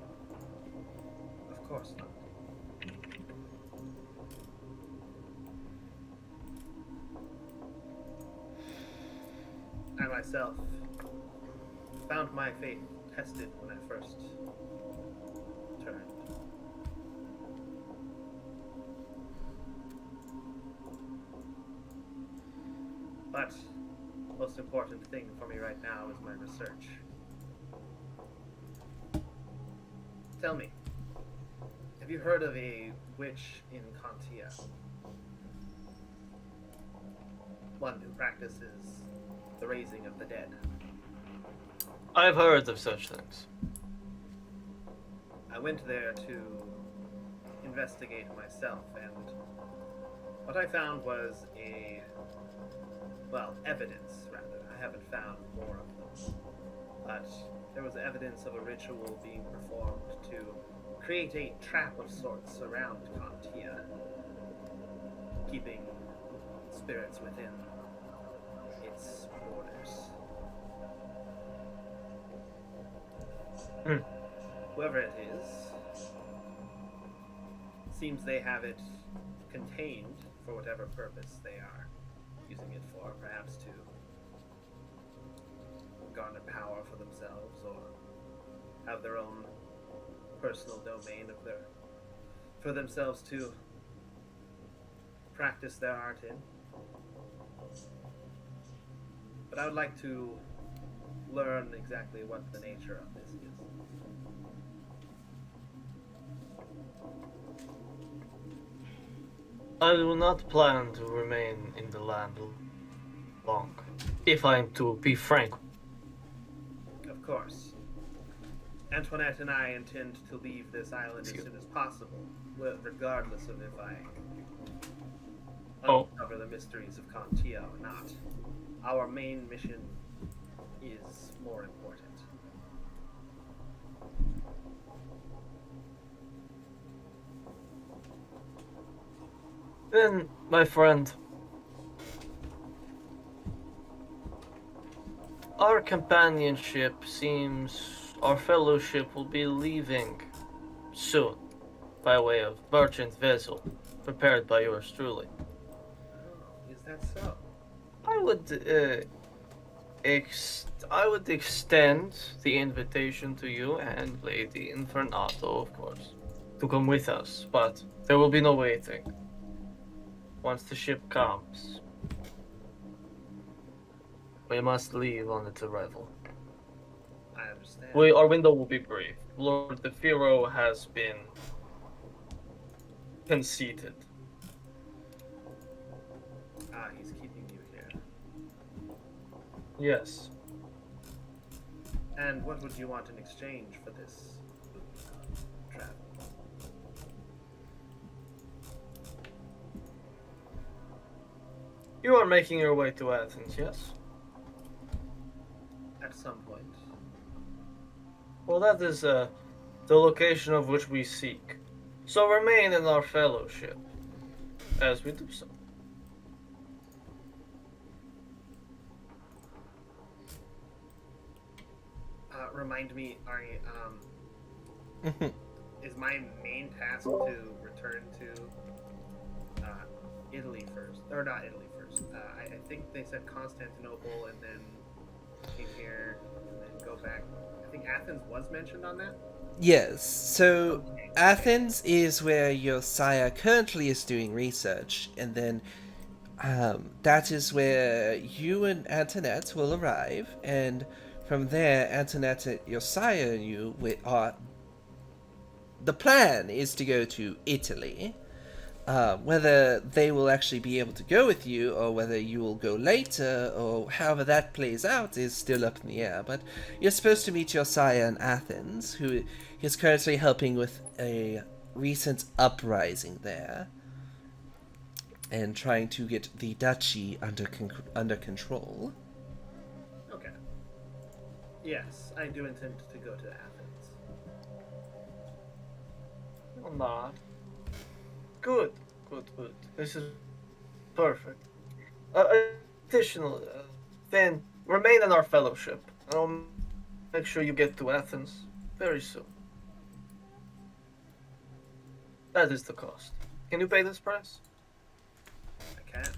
Of course not. I myself found my faith tested when I first turned. But the most important thing for me right now is my research. Tell me, have you heard of a witch in Contia? One who practices the raising of the dead. I've heard of such things. I went there to investigate myself, and what I found was evidence, rather. I haven't found more of them. But there was evidence of a ritual being performed to create a trap of sorts around Contia, keeping spirits within its borders. Whoever it is, seems they have it contained for whatever purpose they are using it for, perhaps to garner power for themselves or have their own personal domain for themselves to practice their art in. But I would like to learn exactly what the nature of this is. I do not plan to remain in the land long, if I am to be frank. Of course. Antoinette and I intend to leave this island as soon as possible, regardless of if I uncover the mysteries of Contia or not. Our main mission is more important. Then, my friend, our companionship seems our fellowship will be leaving soon by way of merchant vessel prepared by yours truly. Oh, is that so? I would extend the invitation to you and Lady Infernato, of course, to come with us, but there will be no waiting. Once the ship comes, we must leave on its arrival. I understand. Our window will be brief. Lord the Pharaoh has been conceited. He's keeping you here. Yes. And what would you want in exchange for this travel? You are making your way to Athens, yes? At some point. Well, that is the location of which we seek. So remain in our fellowship as we do so. Remind me, is my main task to return to Italy first? Or not Italy first. I think they said Constantinople and then came here and then go back. I think Athens was mentioned on that? Yes, so Okay. Athens is where your sire currently is doing research, and then that is where you and Antoinette will arrive, and from there, Antoinette, your sire, and you are. The plan is to go to Italy. Whether they will actually be able to go with you, or whether you will go later, or however that plays out, is still up in the air. But you're supposed to meet your sire in Athens, who is currently helping with a recent uprising there, and trying to get the duchy under control. Okay. Yes, I do intend to go to Athens. Or not. Good. This is perfect. Additional, then remain in our fellowship. I'll make sure you get to Athens very soon. That is the cost. Can you pay this price? I can.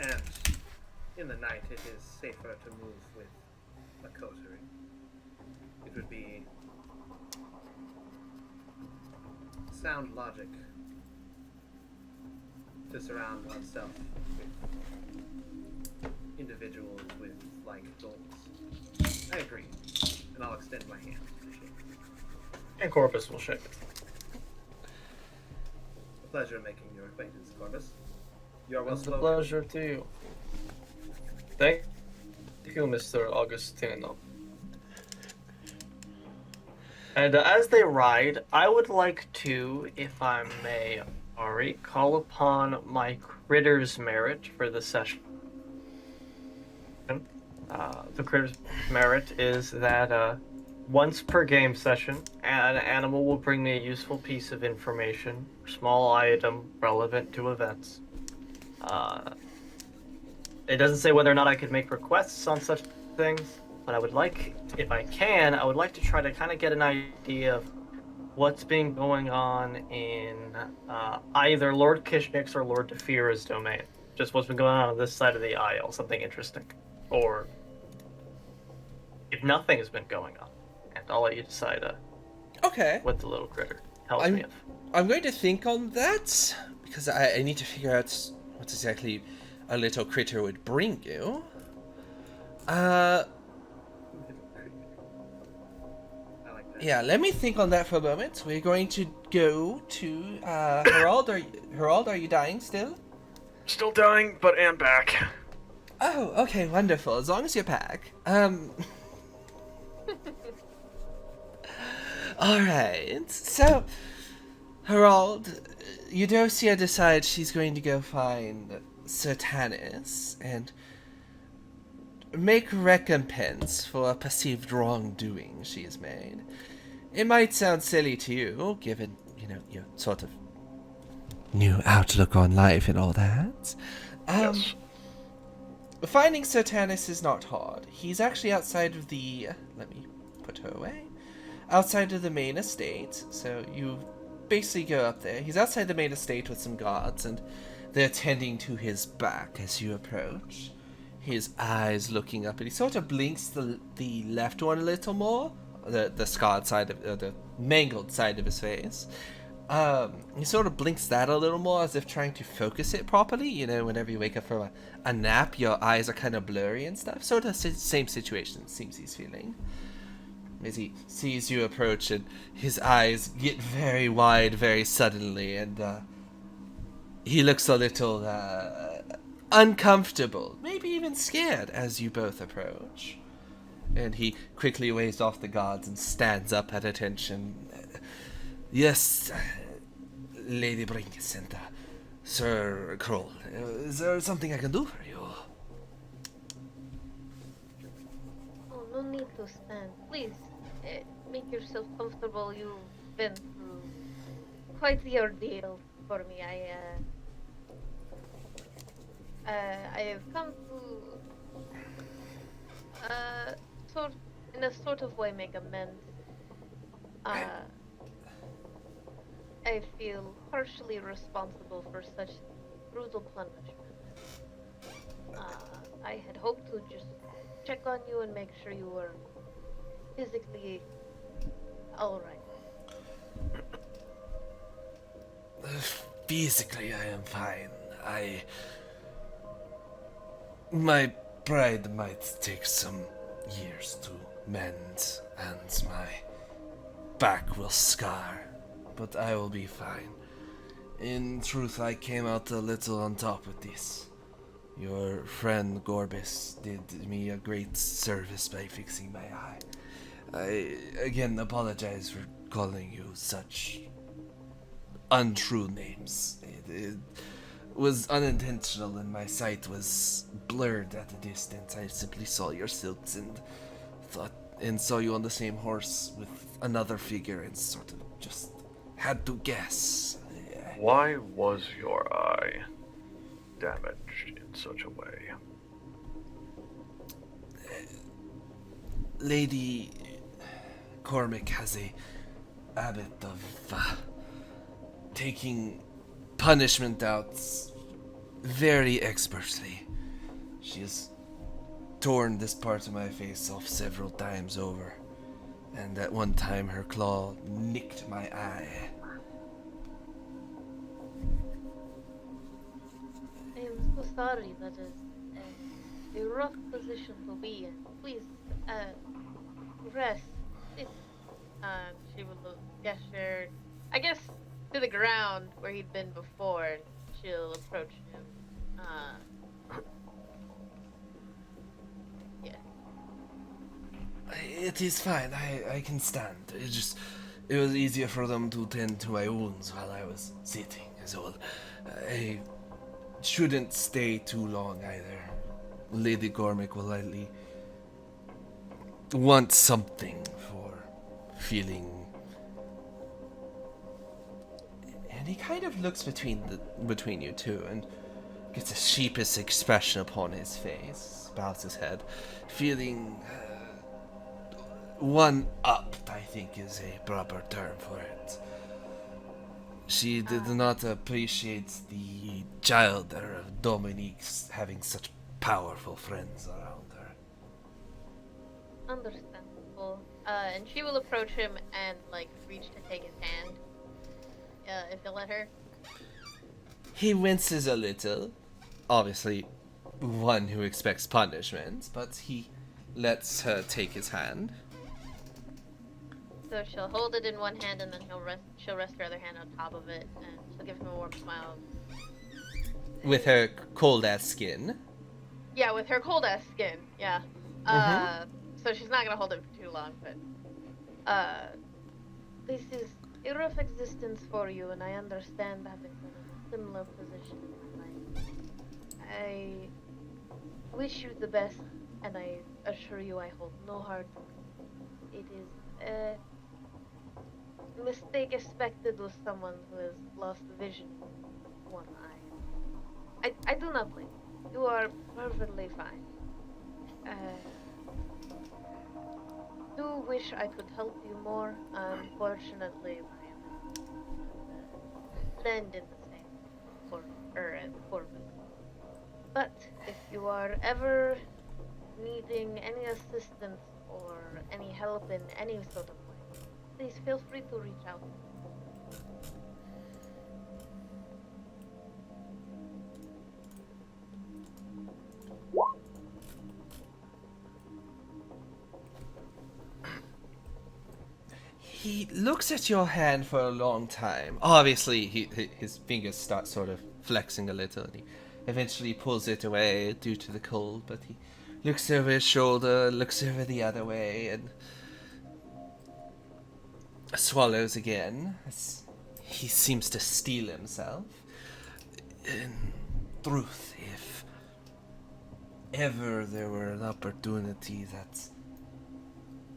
And in the night, it is safer to move with a coterie. It would be sound logic to surround oneself with individuals with like goals. I agree, and I'll extend my hand to shake. And Corbus will shake it. A pleasure making your acquaintance, Corbus. You are well It's a spoken. pleasure to you. Thank you, Mr. Augustino. And as they ride, I would like to, if I may, Ari, call upon my critter's merit for the session. The critter's merit is that once per game session, an animal will bring me a useful piece of information, small item relevant to events. It doesn't say whether or not I could make requests on such things, but I would like, if I can, I would like to try to kind of get an idea of what's been going on in either Lord Kishnik's or Lord Defira's domain. Just what's been going on this side of the aisle, something interesting. Or if nothing has been going on. And I'll let you decide Okay. what the little critter tells I'm- me of. I'm going to think on that, because I need to figure out what exactly a little critter would bring you. I like that. Yeah, let me think on that for a moment. We're going to go to Harald. Harald, are you dying still? Still dying, but am back. Oh, okay, wonderful. As long as you're back. Alright, so Harald, Eudocia decides she's going to go find Tzimisce and make recompense for a perceived wrongdoing she has made. It might sound silly to you, given, your sort of new outlook on life and all that. Yes. Finding Tzimisce is not hard. He's actually outside of the... let me put her away. Outside of the main estate, so you basically go up there. He's outside the main estate with some guards, and they're tending to his back as you approach. His eyes looking up, and he sort of blinks the left one a little more, the scarred side of the mangled side of his face. He sort of blinks that a little more, as if trying to focus it properly. Whenever you wake up from a nap, your eyes are kind of blurry and stuff. Sort of same situation it seems he's feeling. As he sees you approach, and his eyes get very wide very suddenly, and he looks a little uncomfortable, maybe even scared, as you both approach. And he quickly waves off the guards and stands up at attention. Yes, Lady Brinks and Sir Kroll, is there something I can do for you? Oh, no need to stand. Please, make yourself comfortable. You've been through quite the ordeal for me. I have come to, in a sort of way, make amends. I feel partially responsible for such brutal punishment. I had hoped to just check on you and make sure you were physically alright. Physically, I am fine. My pride might take some years to mend, and my back will scar, but I will be fine. In truth, I came out a little on top with this. Your friend Corbus did me a great service by fixing my eye. I again apologize for calling you such untrue names. It was unintentional, and my sight was blurred at a distance. I simply saw your silks and saw you on the same horse with another figure, and sort of just had to guess. Why was your eye damaged in such a way? Lady Cormac has a habit of taking punishment out very expertly. She has torn this part of my face off several times over, and at one time her claw nicked my eye. I am so sorry. That is a rough position to be in. Please, rest. Sit. She will gesture, I guess, to the ground where he'd been before, and she'll approach him. Yeah. It is fine. I can stand. It was easier for them to tend to my wounds while I was sitting, is all. I shouldn't stay too long either. Lady Cormac will likely want something for feeling. And he kind of looks between you two and gets a sheepish expression upon his face, bows his head, feeling one-upped, I think, is a proper term for it. She did not appreciate the child of Dominique's having such powerful friends around her. Understandable. And she will approach him and, like, reach to take his hand. If you'll let her. He winces a little, obviously one who expects punishment, but he lets her take his hand. So she'll hold it in one hand, and then she'll rest her other hand on top of it, and she'll give him a warm smile. With her cold-ass skin. Yeah, with her cold-ass skin, yeah. So she's not gonna hold it for too long, but... This is a rough existence for you, and I understand having been in a similar position in my life. I wish you the best, and I assure you I hold no hard feelings. It is a mistake expected with someone who has lost vision in one eye. I do not blame you. You are perfectly fine. Do wish I could help you more. Unfortunately, I am blend in the same Corbus. But if you are ever needing any assistance or any help in any sort of way, please feel free to reach out. He looks at your hand for a long time. Obviously, his fingers start sort of flexing a little, and he eventually pulls it away due to the cold, but he looks over his shoulder, looks over the other way, and swallows again. He seems to steel himself. In truth, if ever there were an opportunity that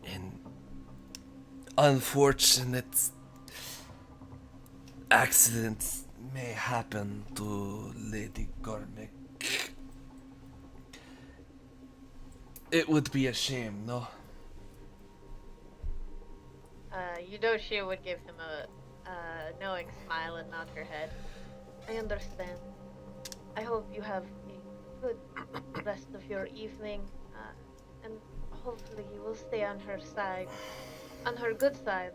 in unfortunate accidents may happen to Lady Gormick, it would be a shame, no? Eudocia would give him a knowing smile and nod her head. I understand. I hope you have a good rest of your evening, and hopefully you will stay on her side. On her good side.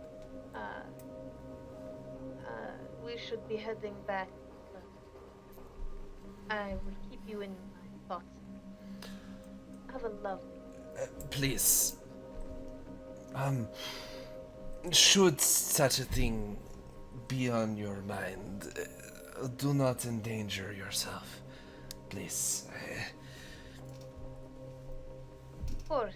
We should be heading back, but I will keep you in my thoughts. Have a lovely please. Should such a thing be on your mind, do not endanger yourself. Please. Of course.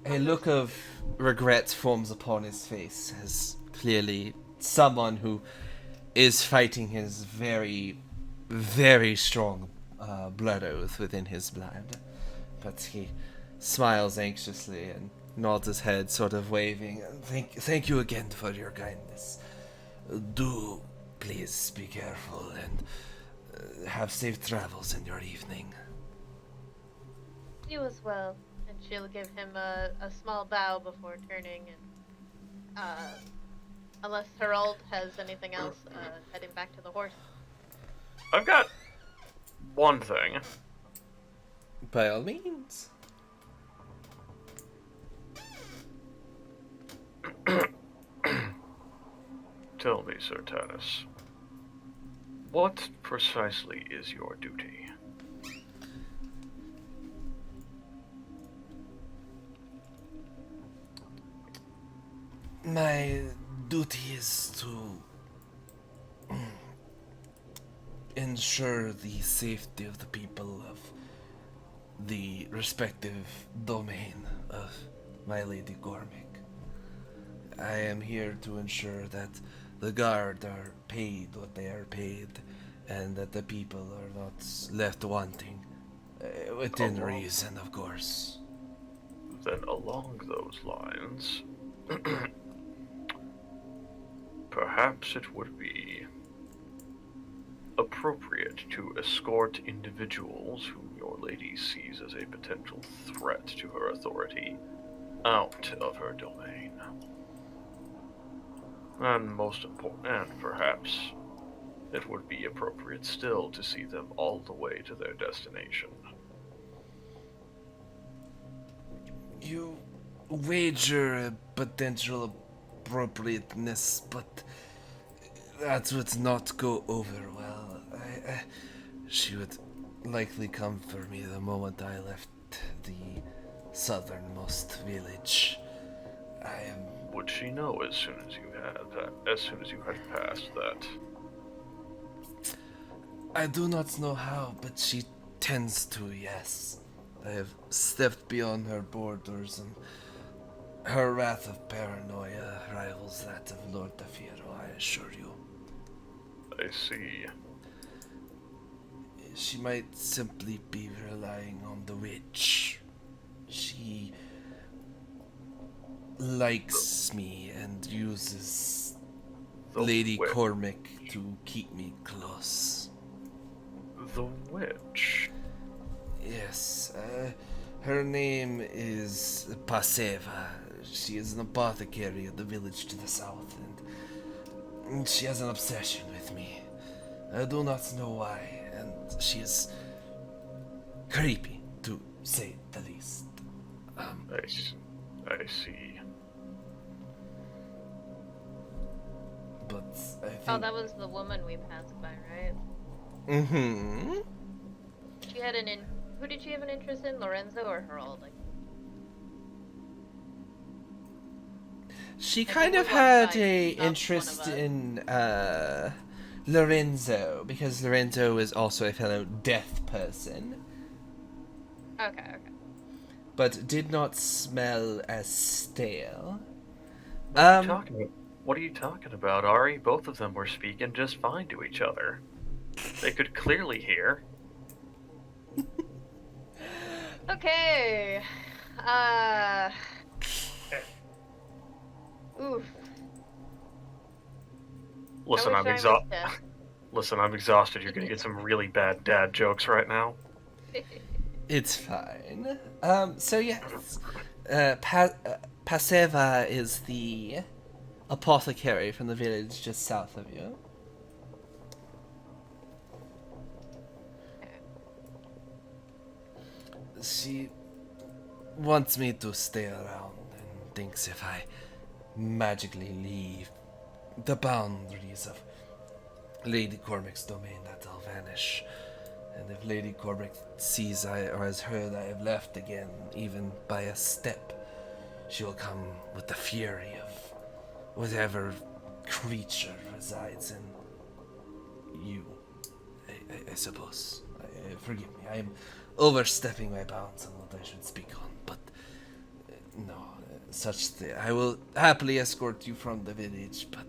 A look of regret forms upon his face, as clearly someone who is fighting his very, very strong blood oath within his blood. But he smiles anxiously and nods his head, sort of waving. Thank you again for your kindness. Do please be careful and have safe travels in your evening. You as well. And she'll give him a small bow before turning, and unless Harald has anything else, heading back to the horse. I've got one thing. By all means. Tell me, Sir Tanis, what precisely is your duty? My duty is to ensure the safety of the people of the respective domain of my Lady Gormick. I am here to ensure that the guard are paid what they are paid, and that the people are not left wanting, within reason, of course. Then along those lines, perhaps it would be appropriate to escort individuals whom your lady sees as a potential threat to her authority out of her domain. And most important, and perhaps it would be appropriate still to see them all the way to their destination. You wager a potential appropriateness, but that would not go over well. She would likely come for me the moment I left the southernmost village. Would she know as soon as you had passed that? I do not know how, but she tends to, yes. I have stepped beyond her borders, and her wrath of paranoia rivals that of Lord Defiero, I assure you. I see. She might simply be relying on the witch. She likes me and uses The Lady witch. Cormac to keep me close. The witch. Yes, her name is Paseva. She is an apothecary at the village to the south, and she has an obsession with me. I do not know why, and she is creepy, to say the least. I see. But I think... Oh, that was the woman we passed by, right? Mm-hmm. She had who did she have an interest in, Lorenzo or Harald? Like, She I kind think of we walked had by a and stopped interest one of us. in Lorenzo, because Lorenzo is also a fellow death person, okay. but did not smell as stale. What are you talking about, Ari? Both of them were speaking just fine to each other. They could clearly hear. Okay. Oof. Listen, I I'm wish I exhausted. was Listen, I'm exhausted. You're gonna get some really bad dad jokes right now. deaf. It's fine. So yes, Paseva is the apothecary from the village just south of you. She wants me to stay around and thinks if I magically leave the boundaries of Lady Cormac's domain that I'll vanish. And if Lady Cormac sees or has heard I have left again, even by a step, she will come with the fury of whatever creature resides in you, I suppose. Forgive me, I am overstepping my bounds on what I should speak on, but no, I will happily escort you from the village, but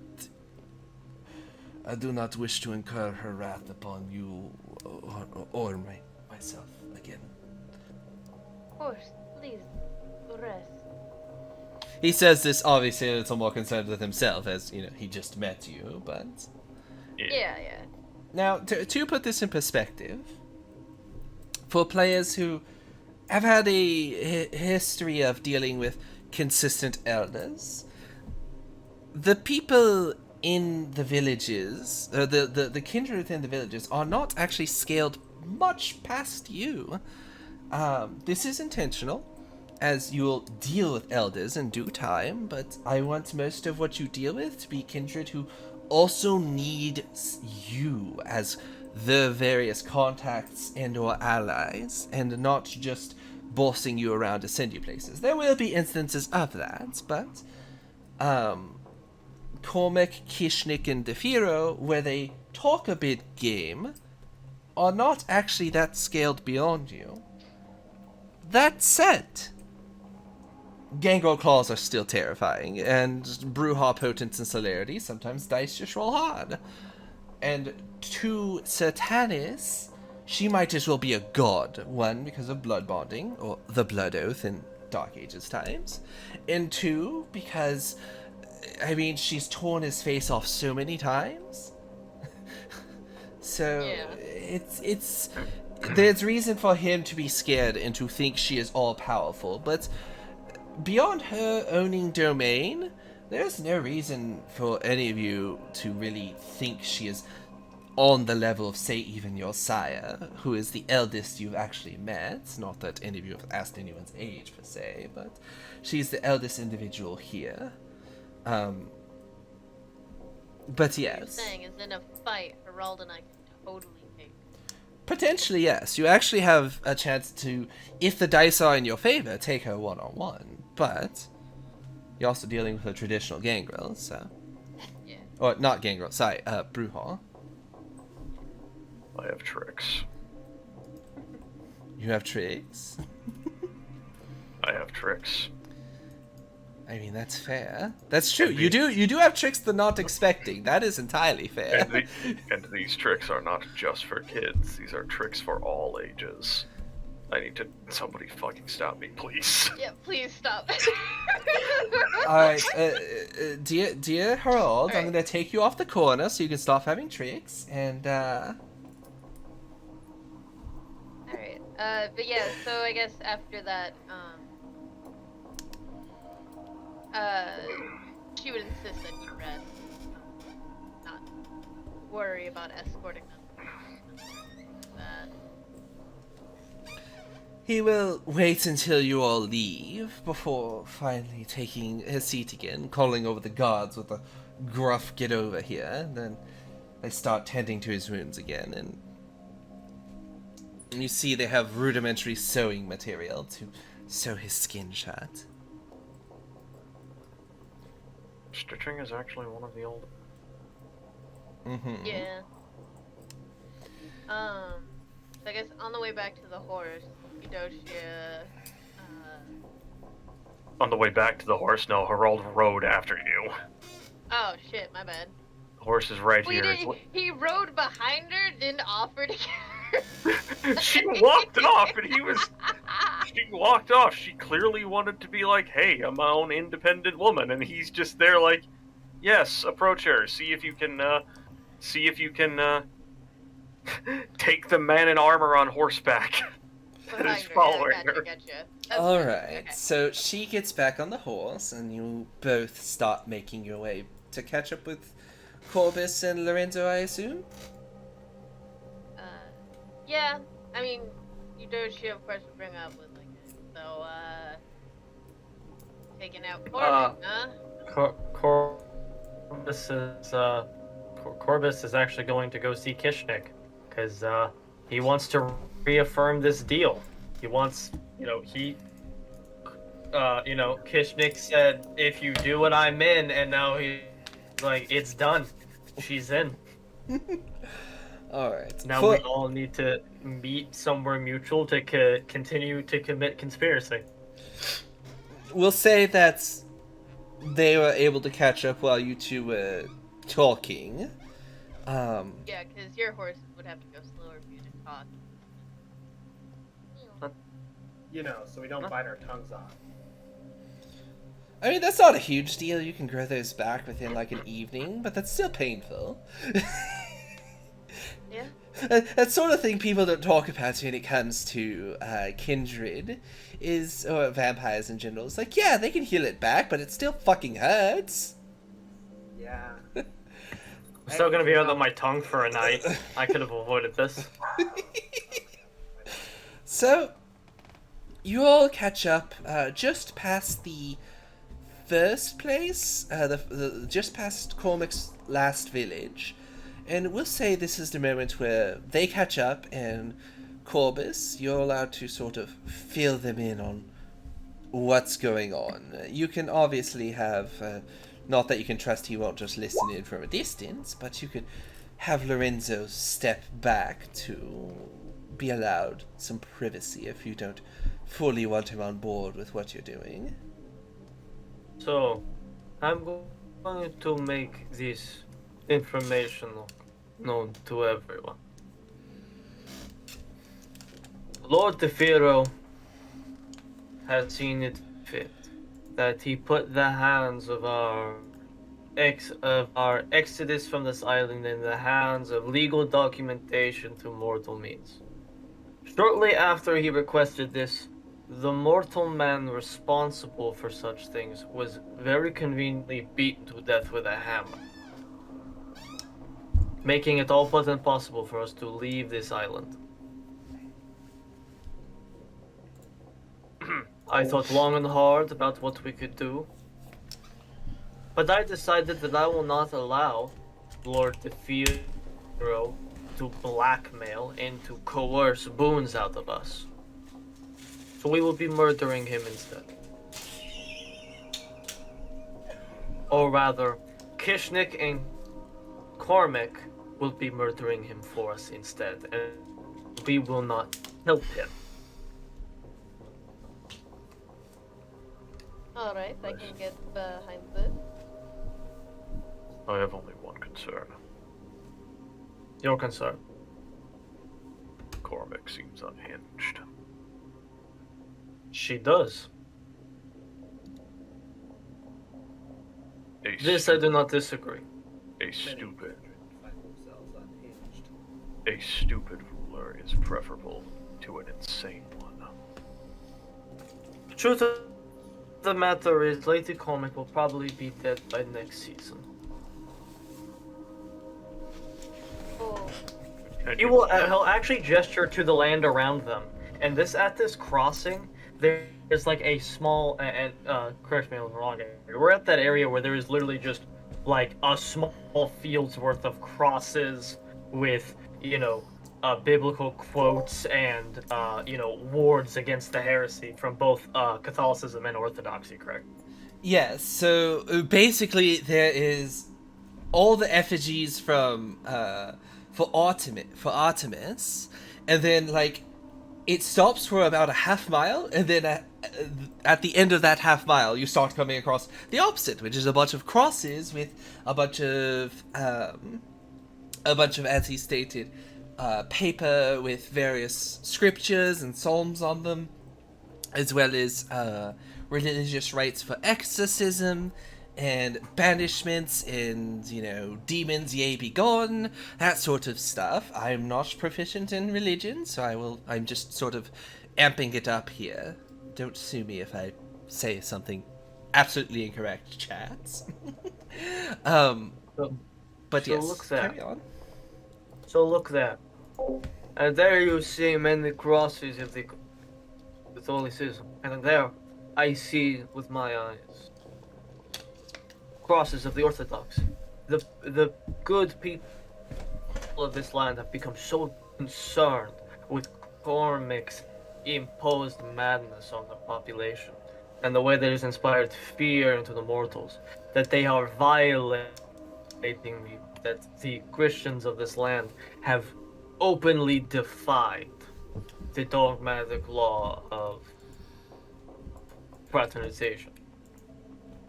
I do not wish to incur her wrath upon you or myself again. Of course, please, rest. He says this obviously a little more concerned with himself, as, you know, he just met you, but... Yeah. Now, to put this in perspective, for players who have had a history of dealing with consistent elders, the people in the villages, the kindred within the villages, are not actually scaled much past you. This is intentional, as you'll deal with elders in due time, but I want most of what you deal with to be kindred who also need you as the various contacts and or allies, and not just bossing you around to send you places. There will be instances of that, but Cormac, Kishnik, and Defiro, where they talk a bit game, are not actually that scaled beyond you. That said, Gangrel Claws are still terrifying, and Brewhaw Potence and Celerity, sometimes dice just roll hard. And to Satanis, she might as well be a god. One, because of blood bonding, or the blood oath in Dark Ages times. And two, because, I mean, she's torn his face off so many times. So, Yeah. there's reason for him to be scared and to think she is all-powerful, but beyond her owning domain, there's no reason for any of you to really think she is on the level of, say, even your sire, who is the eldest you've actually met. Not that any of you have asked anyone's age, per se, but she's the eldest individual here. But yes. What you're saying is in a fight, Harald and I can totally take. Potentially, yes. You actually have a chance to, if the dice are in your favor, take her one-on-one. But you're also dealing with a traditional gangrel, so... Yeah. Or, not gangrel, sorry, Bruhal. I have tricks. You have tricks? I have tricks. I mean, that's fair. That's true. You do have tricks they're not expecting. That is entirely fair. And these tricks are not just for kids. These are tricks for all ages. I need to... Somebody fucking stop me, please. Yeah, please stop. Alright, dear Harald, I'm Alright. gonna take you off the corner so you can stop having tricks, and, Alright, but yeah, so I guess after that, she would insist that you rest, not worry about escorting them. he will wait until you all leave before finally taking his seat again, calling over the guards with a gruff "get over here," and then they start tending to his wounds again, and you see they have rudimentary sewing material to sew his skin shut. Stitching is actually one of the old... Mm-hmm. Yeah. So I guess on the way back to the horse, Eudocia, On the way back to the horse, no, Harald rode after you. oh shit, my bad. The horse is right Wait, here. he rode behind her, didn't offer to carry. She walked off, and he was... She walked off. She clearly wanted to be like, hey, I'm my own independent woman, and he's just there like, yes, approach her. See if you can take the man in armor on horseback that is following her. Gotcha. Alright, so she gets back on the horse, and you both start making your way to catch up with Corbus and Lorenzo, I assume? Yeah, I mean, Eudocia, of course, will bring up with like, so, taking out Corbus, huh? Corbus is actually going to go see Kishnik, because he wants to reaffirm this deal. He wants, Kishnik said, if you do it, I'm in, and now he's like, it's done. She's in. Alright. Now we all need to meet somewhere mutual to continue to commit conspiracy. We'll say that they were able to catch up while you two were talking. Yeah, because your horse would have to go slower for you to talk. So we don't bite our tongues off. I mean, that's not a huge deal. You can grow those back within like an evening, but that's still painful. Yeah. That sort of thing people don't talk about when it comes to kindred or vampires in general. It's like, yeah, they can heal it back, but it still fucking hurts. Yeah. I'm still gonna be out on my tongue for a night. I could have avoided this. So, you all catch up just past the first place, just past Cormac's last village. And we'll say this is the moment where they catch up, and Corbus, you're allowed to sort of fill them in on what's going on. You can obviously have, not that you can trust he won't just listen in from a distance, but you could have Lorenzo step back to be allowed some privacy if you don't fully want him on board with what you're doing. So, I'm going to make this information known to everyone. Lord Tefiro has seen it fit that he put the hands of our exodus from this island in the hands of legal documentation through mortal means. Shortly after he requested this, the mortal man responsible for such things was very conveniently beaten to death with a hammer, making it all but impossible for us to leave this island. I thought long and hard about what we could do, but I decided that I will not allow Lord DeFiro to blackmail and to coerce boons out of us. So we will be murdering him instead. Or rather, Kishnik and Cormac will be murdering him for us instead, and we will not help him. Alright, I can get behind this. I have only one concern. Your concern. Cormac seems unhinged. She does. This I do not disagree. A stupid find themselves unhinged. A stupid ruler is preferable to an insane one. The truth of the matter is, Lady Cormac will probably be dead by next season. Oh, And He'll actually gesture to the land around them, and at this crossing, there's like a small, correct me if I'm wrong, we're at that area where there is literally just like a small field's worth of crosses with, biblical quotes and, wards against the heresy from both Catholicism and Orthodoxy, correct? Yes, so basically there is all the effigies from for Artemis, and then like it stops for about a half mile, and then at the end of that half mile you start coming across the opposite, which is a bunch of crosses with a bunch of as he stated, paper with various scriptures and psalms on them, as well as religious rites for exorcism and banishments and, demons yea be gone, that sort of stuff. I'm not proficient in religion, so I'm just sort of amping it up here. Don't sue me if I say something absolutely incorrect, chats. But So yes, look there. carry on. So look there. And there you see many crosses of the Catholicism. And there I see with my eyes crosses of the Orthodox. The good people of this land have become so concerned with Cormac's imposed madness on the population and the way that it's inspired fear into the mortals, that they are violating that the Christians of this land have openly defied the dogmatic law of fraternization.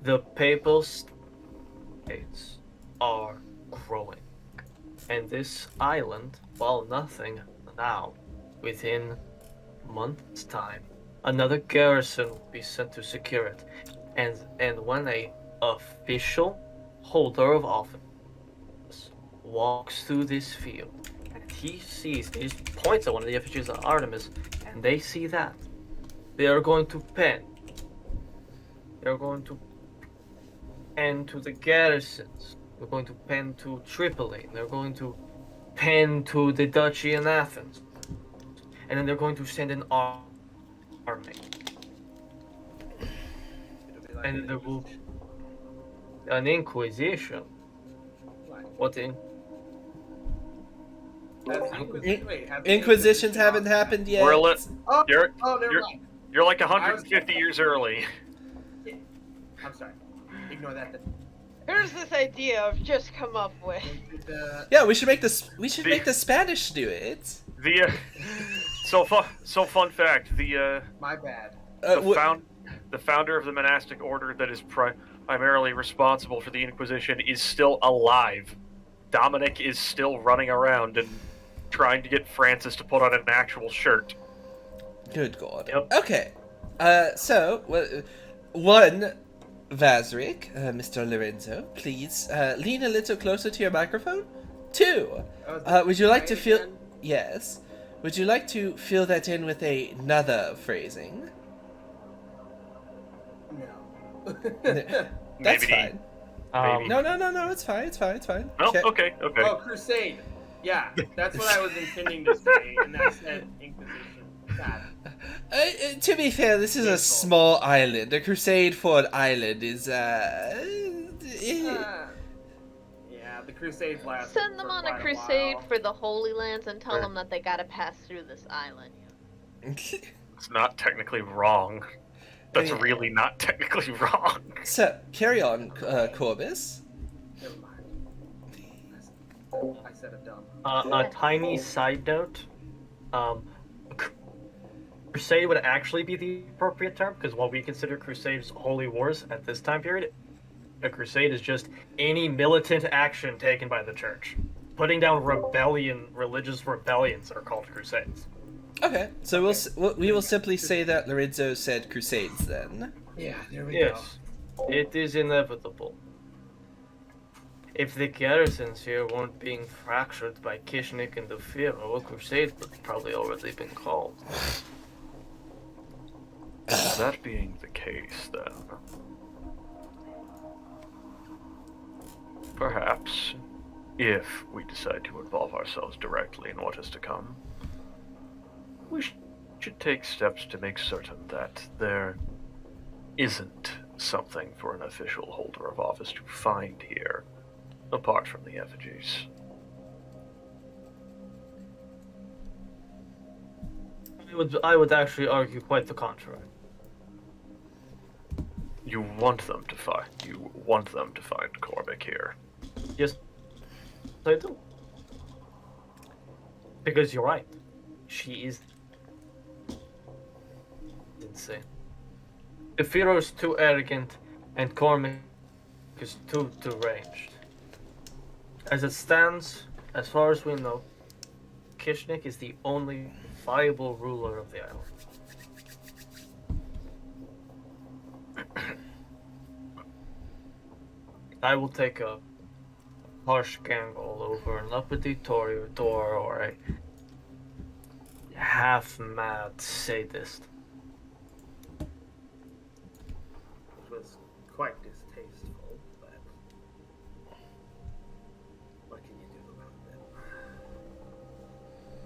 The papal states are growing, and this island, while nothing now, within months' time, another garrison will be sent to secure it, and when a official holder of office walks through this field, and he points at one of the effigies of Artemis, and they see that, they are going to pen to the garrisons. They're going to pen to Tripoli. They're going to pen to the Duchy of Athens. And then they're going to send an army. It'll be like And an there will inquisition. an inquisition. Like, What in? has the wait, have the Inquisitions Inquisition haven't not- happened yet. We're li- Oh, You're- never you're- mind. You're like I was 150 years early. I'm sorry. Ignore that. Then. here's this idea I've just come up with. Yeah, we should make this. We should make the Spanish do it. The fun fact: the My bad. the founder of the monastic order that is primarily responsible for the Inquisition is still alive. Dominic is still running around and trying to get Francis to put on an actual shirt. Good God. Yep. Okay. One, Vazrik, Mr. Lorenzo, please lean a little closer to your microphone. Two, would you like to fill? Yes. Would you like to fill that in with another phrasing? No. That's Maybe. fine. Maybe. No, it's fine, it's fine, it's fine. No, Okay. okay. Oh, Crusade. Yeah, that's what I was intending to say, and I said Inquisition. God. To be fair, this is a small island. A crusade for an island is, Yeah, the Crusade lasted. Send them for on a quite crusade while. for the Holy Lands and tell Sure. them that they gotta pass through this island. It's not technically wrong. That's Yeah. really not technically wrong. So, carry on, Corbus. Never mind. I said it dumb. A tiny side note. Crusade would actually be the appropriate term, because what we consider crusades holy wars at this time period, a crusade is just any militant action taken by the church. Putting down religious rebellions are called crusades. Okay, so we will simply say that Lorenzo said crusades then. Yeah, there we Yes, it is inevitable. If the garrisons here weren't being fractured by Kishnik and the Pharaoh, a crusade would probably already been called. That being the case, then, perhaps, if we decide to involve ourselves directly in what is to come, we should take steps to make certain that there isn't something for an official holder of office to find here, apart from the effigies. I would actually argue quite the contrary. You want them to find Corbic here. Yes, I do. Because you're right. She is insane. The Pharaoh is too arrogant, and Cormac is too deranged. As it stands, as far as we know, Kishnik is the only viable ruler of the island. I will take a harsh gamble over an uppity door or a half-mad sadist. It was quite distasteful, but what can you do about them?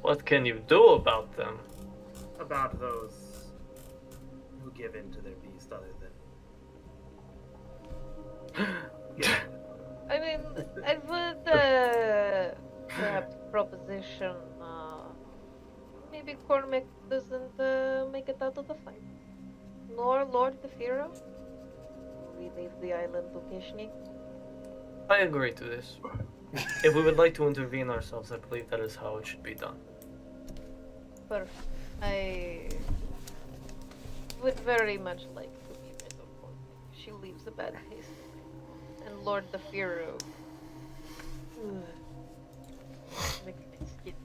What can you do about them? About those who give in to their beast other than... I mean, I would perhaps proposition maybe Cormac doesn't make it out of the fight. Nor Lord the Pharaoh. We leave the island to Kishnik. I agree to this. If we would like to intervene ourselves, I believe that is how it should be done. Perfect. I would very much like to be rid of Cormac. She leaves a bad taste. And Lord the Pharaoh. Makes my skin.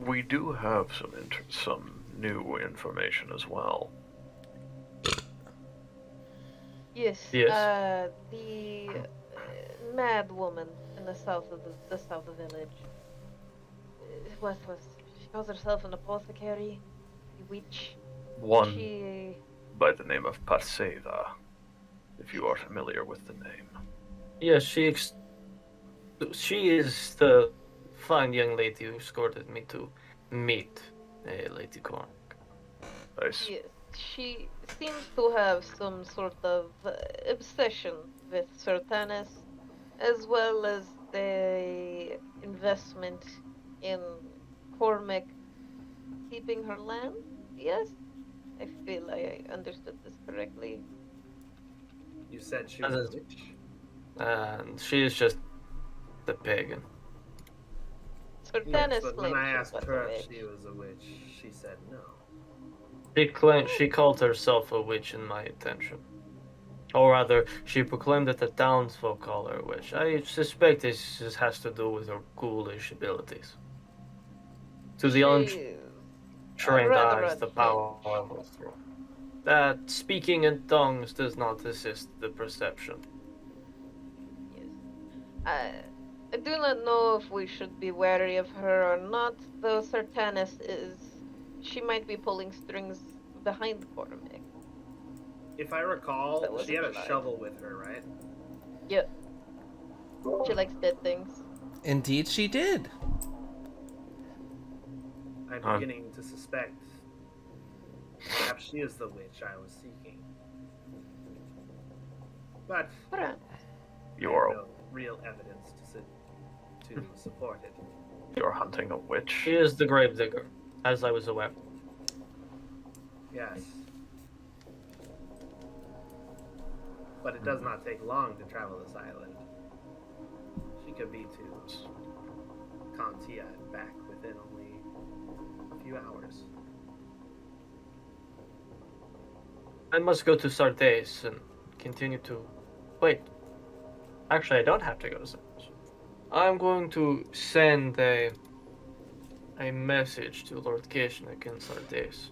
We do have some new information as well. Yes. Yes. The mad woman in the south of the village. What was she calls herself an apothecary, a witch. One She by the name of Parseva, if you are familiar with the name. Yes, she is the fine young lady who escorted me to meet Lady Cormac. Nice. yes, she seems to have some sort of obsession with Sertanis, as well as the investment in Cormac keeping her land. Yes, I feel I understood this correctly. You said she was a witch? And she is just the pagan. Sertanis Yes, but when claims I she asked was a her witch. if she was a witch, she said no. She called herself a witch in my attention. Or rather, she proclaimed that the townsfolk call her a witch. I suspect this just has to do with her ghoulish abilities. To the untrained rather eyes, the power will through. That speaking in tongues does not assist the perception. Yes. I do not know if we should be wary of her or not, though Sertanis is... She might be pulling strings behind Cormac. If I recall, That wasn't she had a mine. shovel with her, right? Yep. She likes dead things. Indeed, she did. I'm Huh. beginning to suspect perhaps she is the witch I was seeking. But What a... You I are have no real evidence to support it. you're hunting a witch. She is the gravedigger, as I was aware. Yes. But it does not take long to travel this island. She could be to Contia and back within only a few hours. I must go to Sardes and continue to... Wait. Actually, I don't have to go to Sardes. I'm going to send a message to Lord Kishnik in Sardes.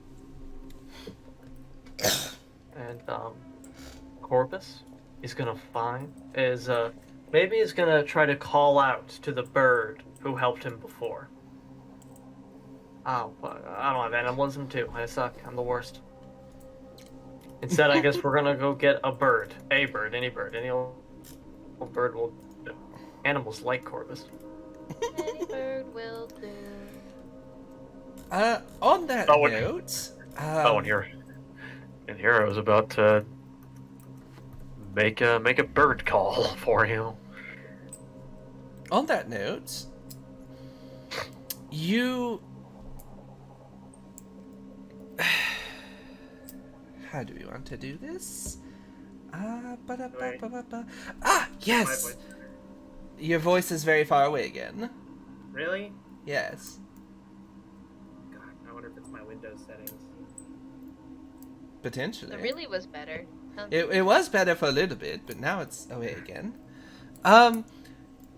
And, Corbus is gonna find is, maybe he's gonna try to call out to the bird who helped him before. Oh, but I don't have animalism too. I suck. I'm the worst. Instead, I guess we're gonna go get a bird. Any bird. Any old bird will do. Animals like Corbus. Any bird will do. On that Oh, and- note, and here I was about to make a bird call for you. on that note, you. How do we want to do this? Ba-da-ba-ba-ba-ba. Ah, My yes! voice. Your voice is very far away again. Really? Yes. God, I wonder if it's my Windows settings. Potentially. It really was better. It was better for a little bit, but now it's away again.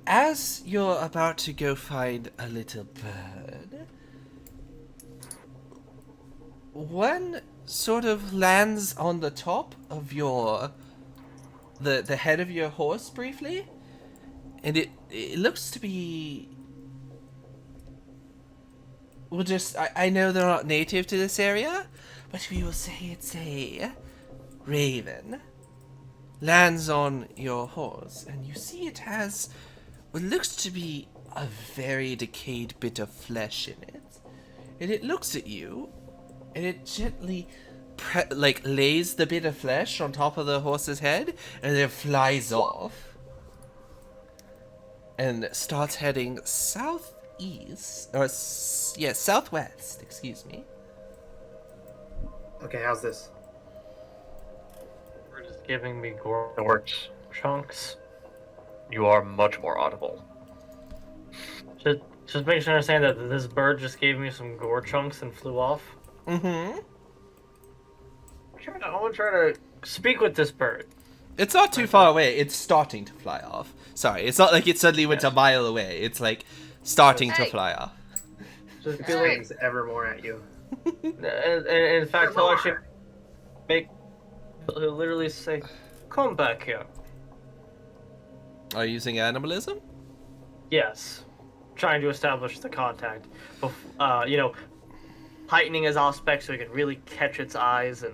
As you're about to go find a little bird, one sort of lands on the top of your the head of your horse briefly, and it looks to be, well, just I know they're not native to this area, but we will say it's a raven. Lands on your horse, and you see it has what looks to be a very decayed bit of flesh in it. And it looks at you, and it gently lays the bit of flesh on top of the horse's head, and then flies off and starts heading southeast, or southwest, excuse me. Okay, how's this? Bird is giving me gore It works. chunks. You are much more audible. Just make sure I understand that this bird just gave me some gore chunks and flew off. Mm-hmm. I want to try to speak with this bird. It's not too far away. It's starting to fly off. Sorry, it's not like it suddenly went a mile away. It's like starting to Hey. fly off. Just It be like, swings evermore at you. and in fact, he'll actually he'll literally say, "Come back here." Are you using animalism? Yes, trying to establish the contact. Heightening his aspect so he can really catch its eyes and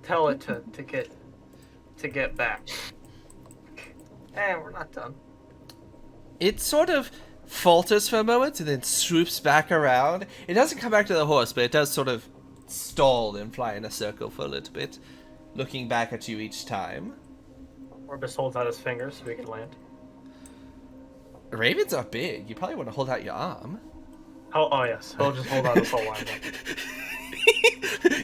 tell it to get back. We're not done. It sort of falters for a moment and then swoops back around. It doesn't come back to the horse, but it does sort of stall and fly in a circle for a little bit, looking back at you each time. Corbus holds out his fingers so he can land. Ravens are big. You probably want to hold out your arm. Oh yes, he'll just hold out his whole line.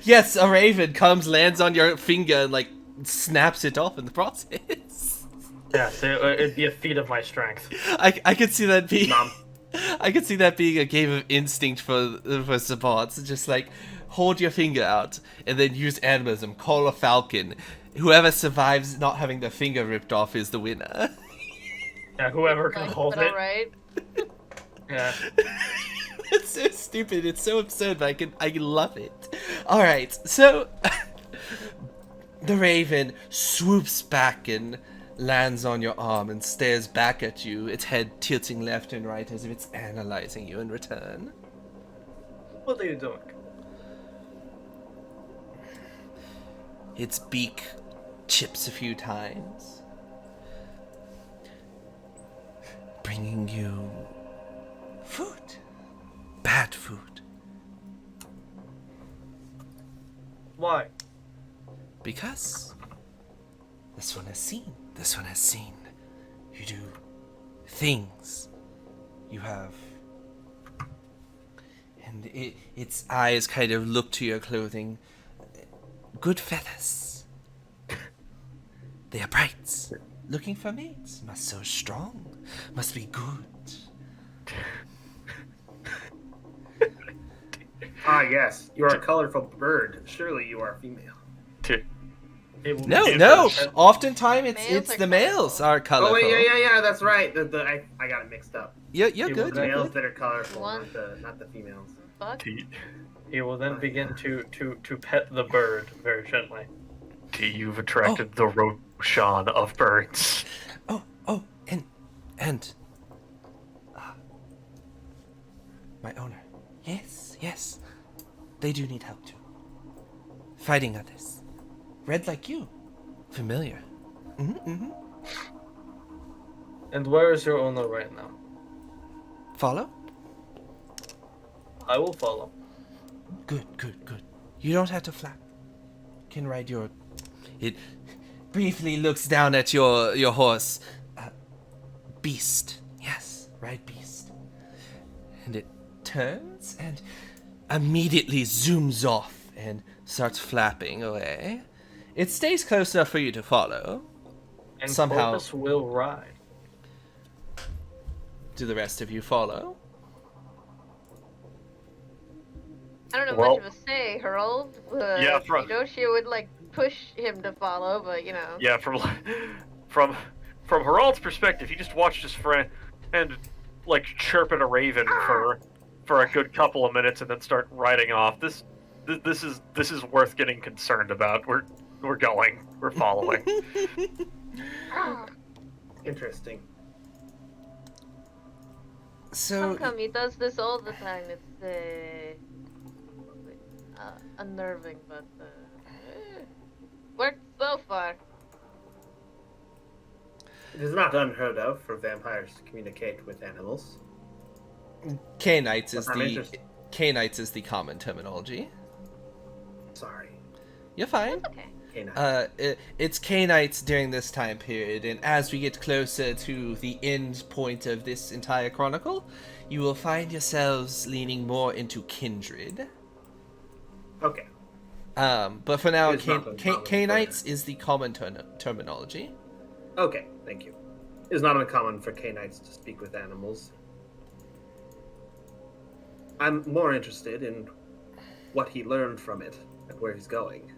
Yes, a raven comes, lands on your finger, and like snaps it off in the process. Yes, it'd be a feat of my strength. I could see that being. Nom. I could see that being a game of instinct for supports. Just like hold your finger out and then use animalism. Call a falcon. Whoever survives not having their finger ripped off is the winner. Yeah, whoever can Like, hold but it. alright. Yeah. It's so stupid. It's so absurd, but I love it. All right, so the raven swoops back and lands on your arm and stares back at you, its head tilting left and right as if it's analyzing you in return. What are you doing? Its beak ships a few times, bringing you food, bad food. Why? Because this one has seen. You do things. You have. And its eyes kind of look to your clothing. Good feathers. They are bright. Looking for mates. Must so strong. Must be good. Ah, yes. You are a colorful bird. Surely you are female. No. Oftentimes Males it's are the males colorful. are colorful. Oh, wait, yeah, that's right. I got it mixed up. You're It good. was The You're males good. that are colorful, One. not the females. Fuck. He will then begin to pet the bird very gently. You've attracted the Roshan of birds. Oh, and my owner. Yes. They do need help too. Fighting others. Red like you. Familiar. Mm-hmm. And where is your owner right now? Follow? I will follow. Good. You don't have to flap. Can ride your... It briefly looks down at your horse. Beast. Yes, ride beast. And it turns and immediately zooms off and starts flapping away. It stays close enough for you to follow. And Somehow- Corbus will ride. Do the rest of you follow? I don't know Well- much of a say, Harald. Yeah, Eudocia would like push him to follow, but you know. Yeah, from Harald's perspective, he just watched his friend and like chirp at a raven for a good couple of minutes and then start riding off. This is worth getting concerned about. We're going. We're following. Interesting. So, How come he does this all the time? It's unnerving, but worked so far. It is not unheard of for vampires to communicate with animals. Canites is I'm the interested. Canites is the common terminology. Sorry. You're fine. Okay. Canine. It's Canites during this time period, and as we get closer to the end point of this entire chronicle, you will find yourselves leaning more into kindred. Okay. But for now, It's not uncommon Canites for- is the common terminology. Okay, thank you. It is not uncommon for canites to speak with animals. I'm more interested in what he learned from it and where he's going.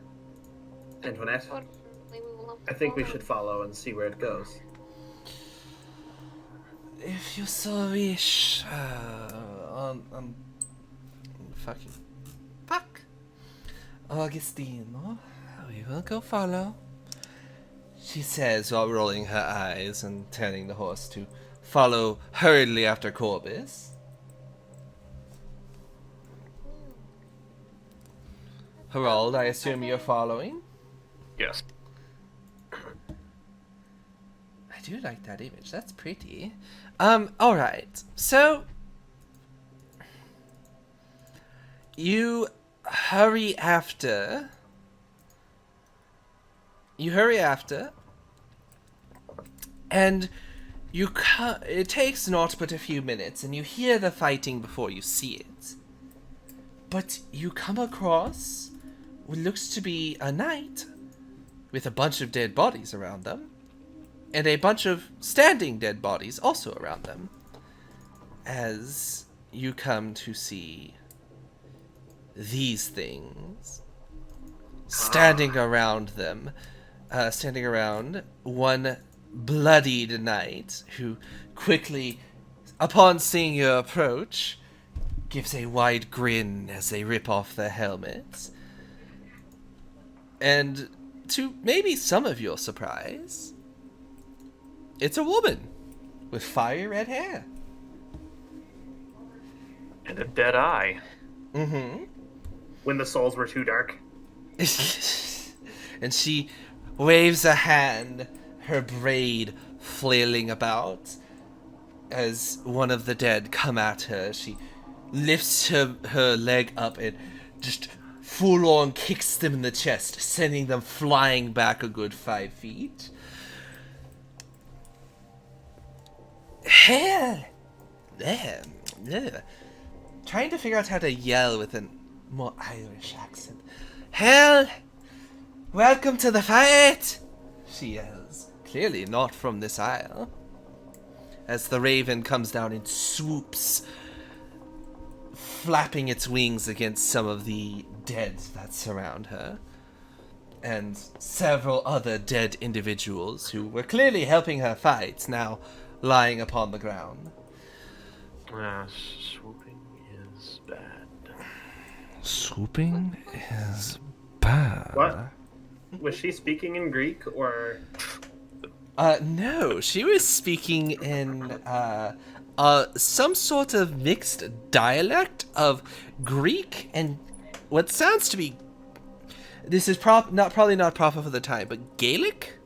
Antoinette, Unfortunately, we will have to I think we follow. should follow and see where it goes. If you so wish, fuck. Augustino, we will go follow. She says while rolling her eyes and turning the horse to follow hurriedly after Corbus. Harald, I assume you're following? Yes. I do like that image. That's pretty. Alright. So you hurry after. And it takes not but a few minutes, and you hear the fighting before you see it. But you come across what looks to be a knight with a bunch of dead bodies around them, and a bunch of standing dead bodies also around them, as you come to see these things standing around them, standing around one bloodied knight who quickly, upon seeing your approach, gives a wide grin as they rip off their helmets. And to maybe some of your surprise, it's a woman with fiery red hair. And a dead eye. Mm-hmm. When the souls were too dark. And she waves a hand, her braid flailing about. As one of the dead come at her, she lifts her leg up and just full on kicks them in the chest, sending them flying back a good 5 feet. Hell! Trying to figure out how to yell with a more Irish accent. Hell! Welcome to the fight! She yells, clearly not from this isle. As the raven comes down and swoops, flapping its wings against some of the dead that surround her, and several other dead individuals who were clearly helping her fight, now lying upon the ground. Swooping is bad. Swooping is bad. What? Was she speaking in Greek or? No, she was speaking in some sort of mixed dialect of Greek and what sounds to be. This is probably not proper for the time, but Gaelic.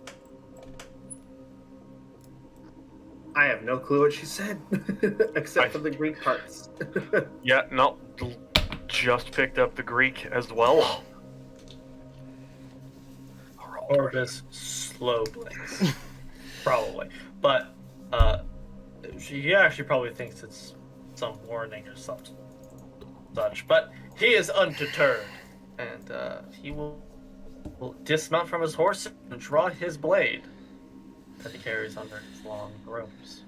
I have no clue what she said, except for the Greek parts. Yeah, no, just picked up the Greek as well. Corbus slow blinks. Probably. But she actually probably thinks it's some warning or something such. But he is undeterred. And he will dismount from his horse and draw his blade that he carries under his long robes.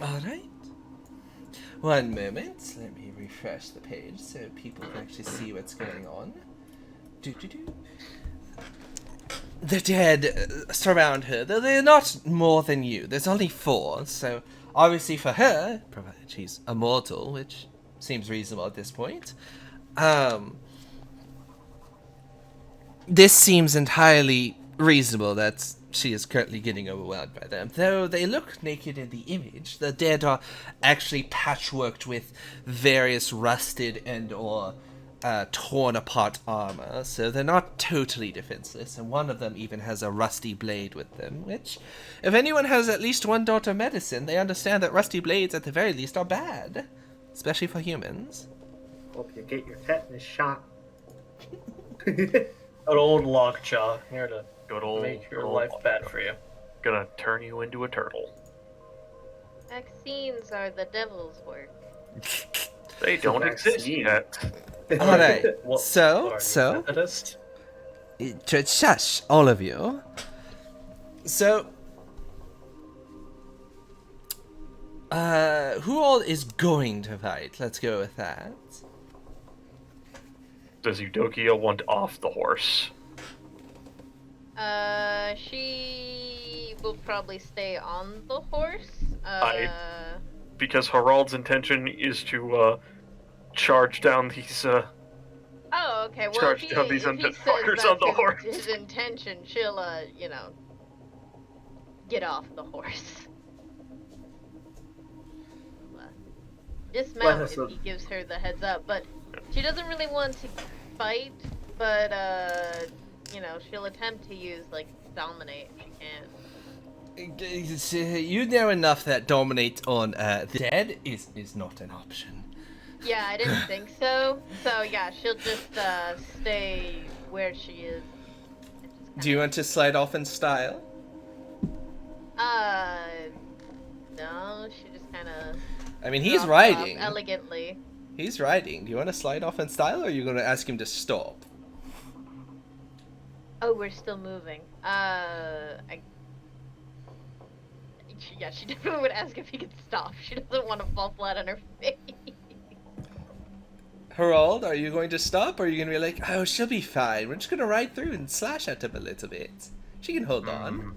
Alright. One moment. Let me refresh the page so people can actually see what's going on. The dead surround her, though they're not more than you. There's only 4, so obviously for her, provided she's immortal, which seems reasonable at this point, this seems entirely reasonable that she is currently getting overwhelmed by them. Though they look naked in the image, the dead are actually patchworked with various rusted and or torn apart armor, so they're not totally defenseless, and one of them even has a rusty blade with them, which, if anyone has at least one dot of medicine, they understand that rusty blades at the very least are bad, especially for humans. Hope you get your tetanus shot. Good old lockjaw, here to Good old. make your good life old- bad for you. Gonna turn you into a turtle. Vaccines are the devil's work. They don't exist vaccine. yet. Alright, What so, are you, Methodist? Shush, all of you. So, who all is going to fight? Let's go with that. Does Eudocia want off the horse? She will probably stay on the horse. Because Harald's intention is to charge down these. Oh, okay. Well, Charge if he, down these if he undead says fuckers that's on the his, horse. his intention, she'll, get off the horse. Dismount if he gives her the heads up, but she doesn't really want to fight, but, she'll attempt to use, dominate if she can. You know enough that dominate on the dead is not an option. Yeah, I didn't think so. So, yeah, she'll just, stay where she is. Do you want to slide off in style? No, she just kind of... I mean, he's riding. Elegantly. He's riding. Do you want to slide off in style, or are you going to ask him to stop? Oh, we're still moving. Yeah, she definitely would ask if he could stop. She doesn't want to fall flat on her face. Harald, are you going to stop, or are you going to be like, oh, she'll be fine. We're just going to ride through and slash at him a little bit. She can hold on.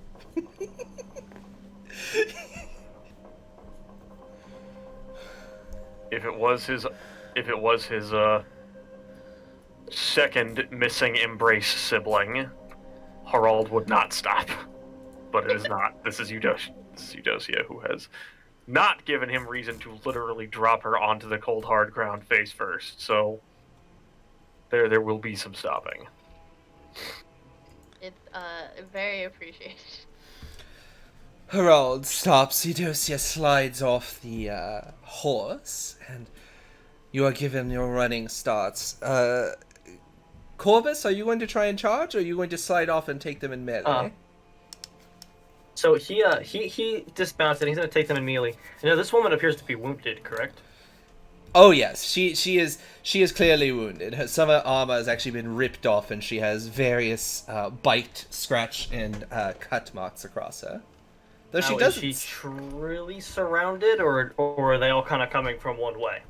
If it was his second missing embrace sibling, Harald would not stop. But it is not. This is Eudocia. This is Eudocia who has not given him reason to literally drop her onto the cold hard ground face first. So there will be some stopping. It's very appreciated. Harald stops. Eudocia slides off the horse, and you are given your running starts. Corbus, are you going to try and charge, or are you going to slide off and take them in melee? So he dismounts and he's going to take them in melee. You know, this woman appears to be wounded, correct? Oh yes, she is clearly wounded. Some of her armor has actually been ripped off, and she has various bite, scratch, and cut marks across her. Though she doesn't. Is she truly surrounded, or are they all kind of coming from one way?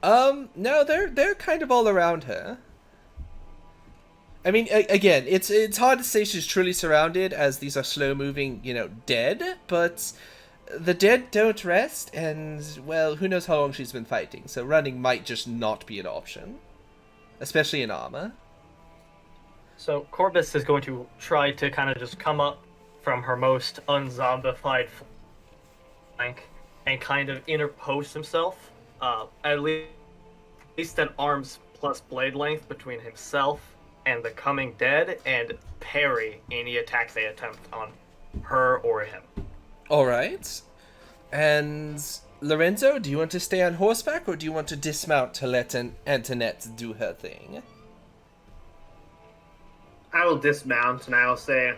No, they're kind of all around her. I mean, again, it's hard to say she's truly surrounded, as these are slow-moving, dead, but the dead don't rest, and, well, who knows how long she's been fighting, so running might just not be an option. Especially in armor. So Corbus is going to try to kind of just come up from her most unzombified flank and kind of interpose himself, at least an arms plus blade length between himself and the coming dead, and parry any attack they attempt on her or him. Alright. And Lorenzo, do you want to stay on horseback, or do you want to dismount to let Antoinette do her thing? I will dismount, and I will say,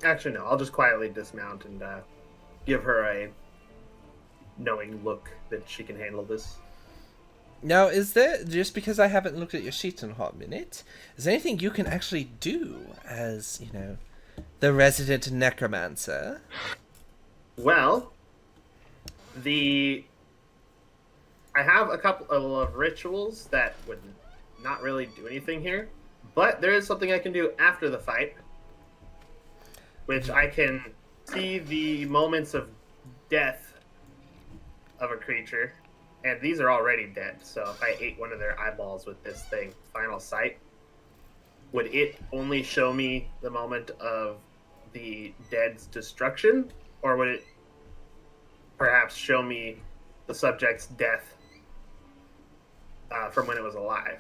actually, no, I'll just quietly dismount and give her a knowing look that she can handle this. Now, is there, just because I haven't looked at your sheet in a hot minute, is there anything you can actually do as, the resident necromancer? Well, I have a couple of rituals that would not really do anything here, but there is something I can do after the fight, which I can see the moments of death of a creature, and these are already dead, so if I ate one of their eyeballs with this thing, Final Sight, would it only show me the moment of the dead's destruction, or would it perhaps show me the subject's death from when it was alive?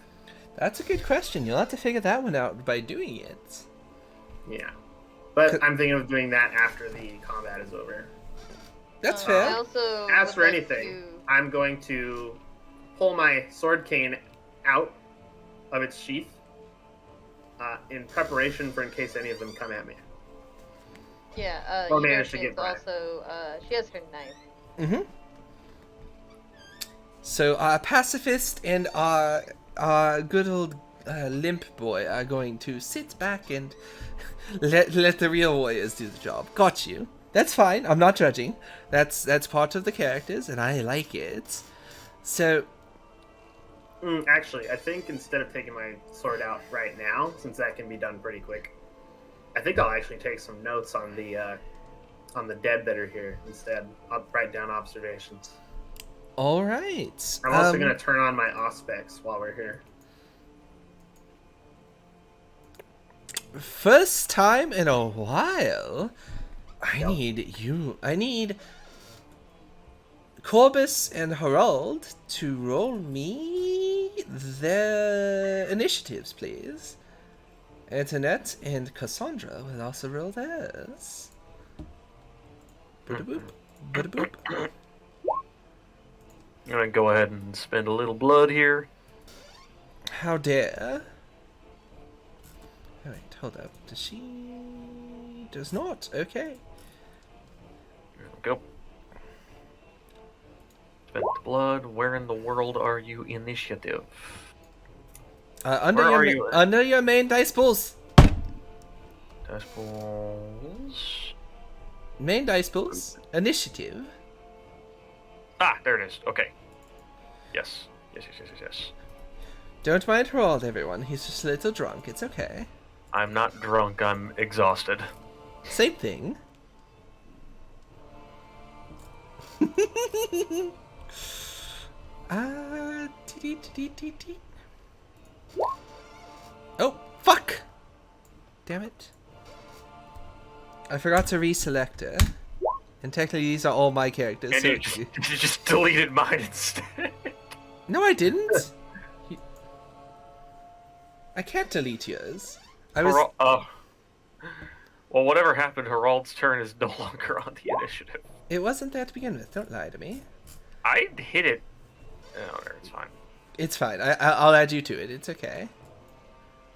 That's a good question. You'll have to figure that one out by doing it. Yeah. But I'm thinking of doing that after the combat is over. That's I fair. also As for would like anything, I'm going to pull my sword cane out of its sheath in preparation for in case any of them come at me. Yeah, Or manage to get by. also, she has her knife. Mm-hmm. So our pacifist and our good old limp boy are going to sit back and let the real warriors do the job. Got you. That's fine. I'm not judging. That's part of the characters, and I like it. So, Actually, I think instead of taking my sword out right now, since that can be done pretty quick, I think I'll actually take some notes on the dead that are here instead. I'll write down observations. all right. I'm also going to turn on my Auspex while we're here. First time in a while, I need Corbus and Harald to roll me their initiatives, please. Antoinette and Cassandra will also roll theirs. Boop, boop. I'm gonna go ahead and spend a little blood here. How dare. Oh, wait, hold up. Does she... Does not. Okay. There we go. Spent the blood. Where in the world are you initiative? Under your main dice pools. Dice pools. Main dice pools. Initiative. Ah, there it is. Okay. Yes. Yes. Don't mind Harald, everyone. He's just a little drunk. It's okay. I'm not drunk. I'm exhausted. Same thing. Oh, fuck! Damn it. I forgot to reselect it. And technically these are all my characters. And So you just deleted mine instead. no, I didn't. I can't delete yours. I was... Well, whatever happened, Harald's turn is no longer on the initiative. It wasn't there to begin with. Don't lie to me. I hit it. Oh, there, it's fine. It's fine. I'll add you to it. It's okay.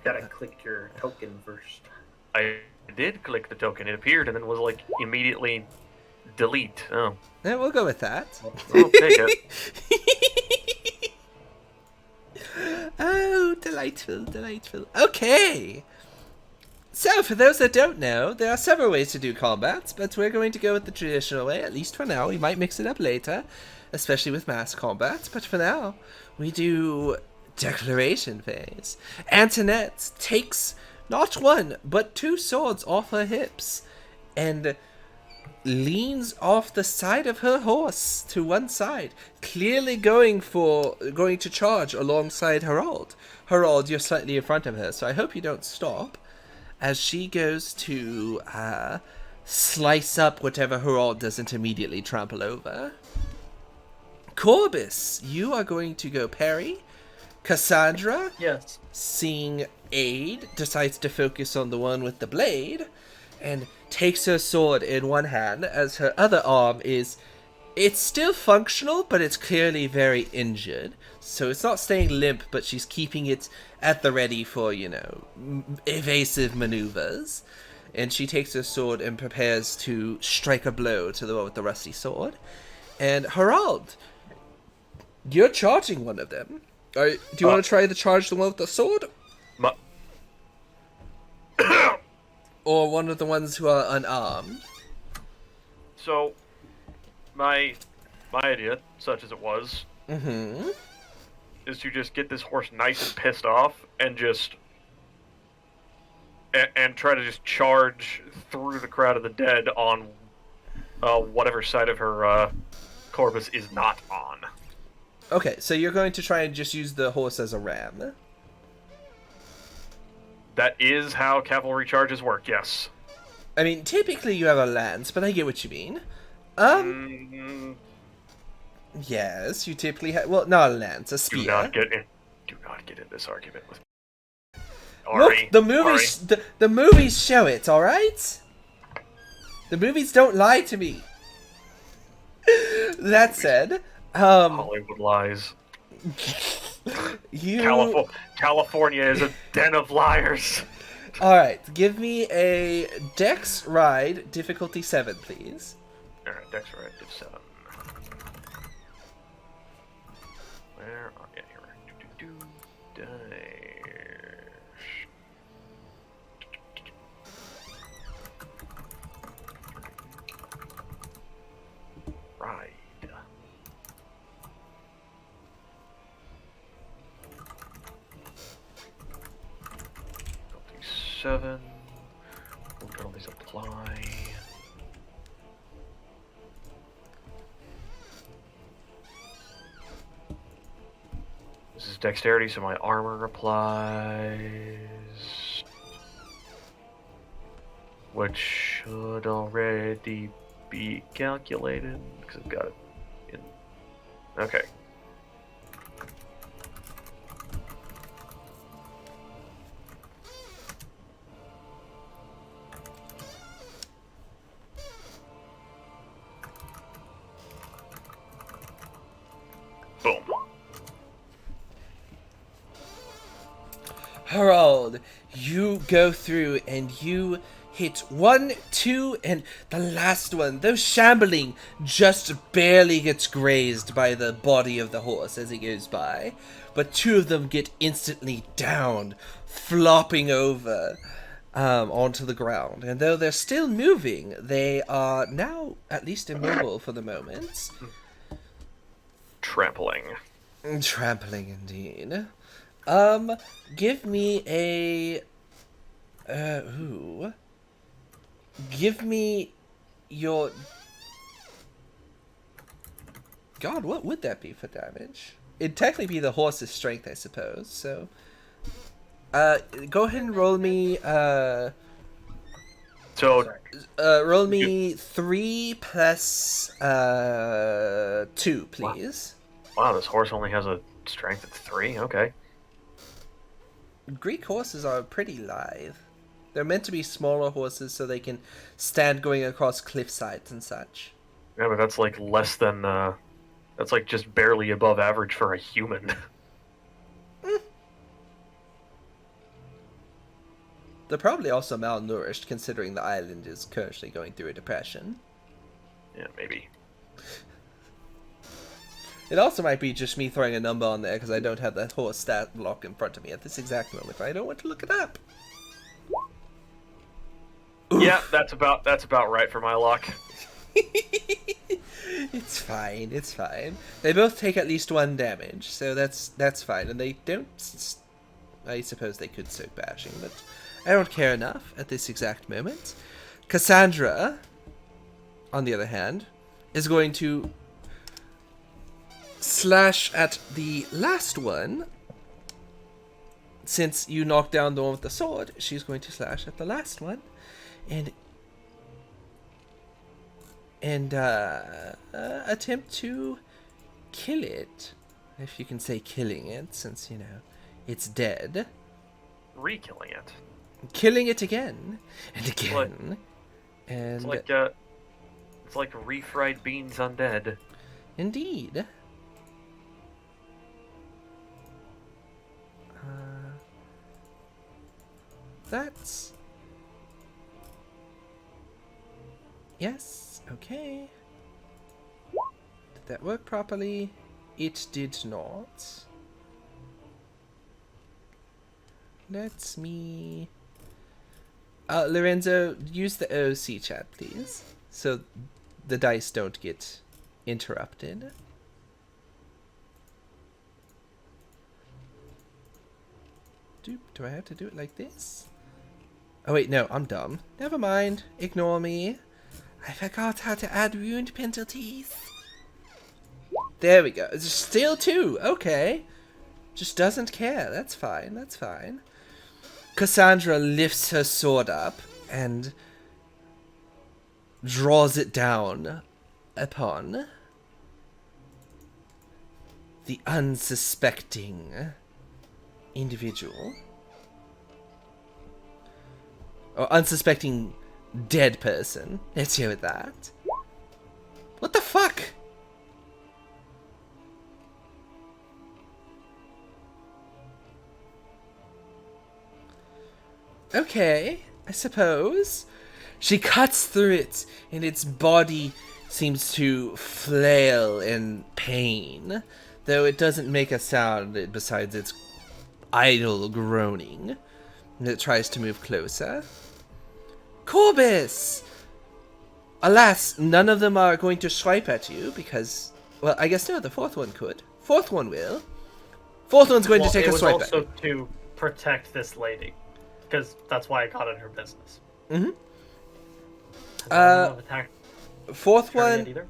Gotta click your token first. I did click the token. It appeared and then was like immediately delete. Oh, Yeah, we'll go with that. I'll take it. Oh, delightful, delightful. Okay. So, for those that don't know, there are several ways to do combats, but we're going to go with the traditional way, at least for now. We might mix it up later, especially with mass combats, but for now, we do declaration phase. Antoinette takes not one, but 2 swords off her hips, and leans off the side of her horse to one side, clearly going to charge alongside Harald. Harald, you're slightly in front of her, so I hope you don't stop, as she goes to slice up whatever Harald doesn't immediately trample over. Corbus, you are going to go parry. Cassandra, Yes. seeing aid, decides to focus on the one with the blade, and takes her sword in one hand as her other arm it's still functional, but it's clearly very injured. So it's not staying limp, but she's keeping it at the ready for, evasive maneuvers. And she takes her sword and prepares to strike a blow to the one with the rusty sword. And Harald, you're charging one of them. Do you want to try to charge the one with the sword? Or one of the ones who are unarmed? So, my idea, such as it was, is to just get this horse nice and pissed off and just and try to just charge through the crowd of the dead on whatever side of her Corbus is not on. Okay, so you're going to try and just use the horse as a ram. That is how cavalry charges work, yes. I mean, typically you have a lance, but I get what you mean. Yes, you typically have... Well, not a lance, a spear. Do not get in this argument with me. Ari, Look, the movies show it, alright? The movies don't lie to me. That said, Hollywood lies. you... California is a den of liars. Alright, give me a Dex Ride, difficulty 7, please. Alright, Dex Ride, diff 7. Where are you? Here. Dash. Ride. 7. What penalties apply? This is dexterity, so my armor applies. Which should already be calculated, because I've got it in. Okay. Boom. Harald, you go through and you hit 1, 2, and the last one, though shambling, just barely gets grazed by the body of the horse as it goes by. But 2 of them get instantly downed, flopping over onto the ground. And though they're still moving, they are now at least immobile for the moment. Trampling. Trampling indeed. Give me a... Give me your... God, what would that be for damage? It'd technically be the horse's strength, I suppose, so... Go ahead and roll me. So Sorry. Roll me 3 plus 2, please. wow, this horse only has a strength of 3. Okay. Greek horses are pretty lithe. They're meant to be smaller horses so they can stand going across cliff sides and such. Yeah, but that's like less than. That's like just barely above average for a human. They're probably also malnourished, considering the island is currently going through a depression. Yeah, maybe. It also might be just me throwing a number on there because I don't have that horse stat block in front of me at this exact moment. I don't want to look it up. Yeah, that's about right for my luck. It's fine. It's fine. They both take at least 1 damage, so that's fine. And they don't. I suppose they could soak bashing, but I don't care enough at this exact moment. Cassandra, on the other hand, is going to slash at the last one. Since you knocked down the one with the sword, she's going to slash at the last one, and attempt to kill it, if you can say killing it, since you know it's dead. Re-killing it. Killing it again and again, and It's like refried beans undead. indeed. That's... Yes, okay. Did that work properly? It did not. Let me... Lorenzo, use the OC chat, please. So the dice don't get interrupted. Do I have to do it like this? Oh wait, no, I'm dumb. Never mind. Ignore me. I forgot how to add wound penalties. There we go. It's still 2. Okay. Just doesn't care. That's fine. That's fine. Cassandra lifts her sword up and draws it down upon the unsuspecting individual. Or unsuspecting dead person. Let's go with that. What the fuck? Okay, I suppose. She cuts through it, and its body seems to flail in pain, though it doesn't make a sound besides its idle groaning. And it tries to move closer. Corbus! Alas, none of them are going to swipe at you because... Well, I guess no, the 4th one could. 4th one will. 4th one's going to take a swipe at you. you. Also to protect this lady, because that's why I got in her business. Mm-hmm. None of them have attacked 4th her yet one... either.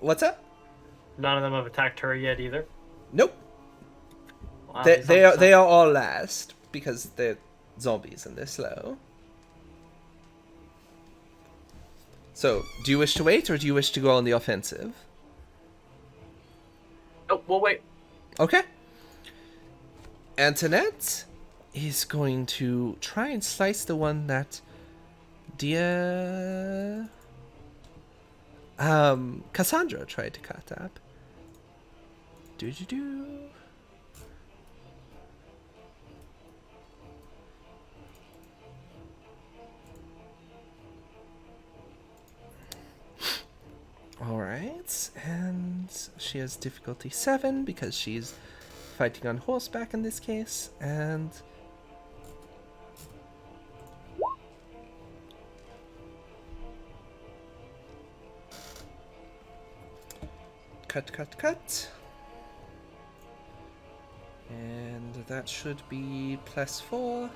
What's up? None of them have attacked her yet either. Nope. Wow, They are all last because they're zombies and they're slow. So, do you wish to wait or do you wish to go on the offensive? Oh, well, wait. Okay. Antoinette is going to try and slice the one that dear Cassandra tried to cut up. Do. Alright, and she has difficulty 7 because she's fighting on horseback in this case, and... Cut. And that should be +4.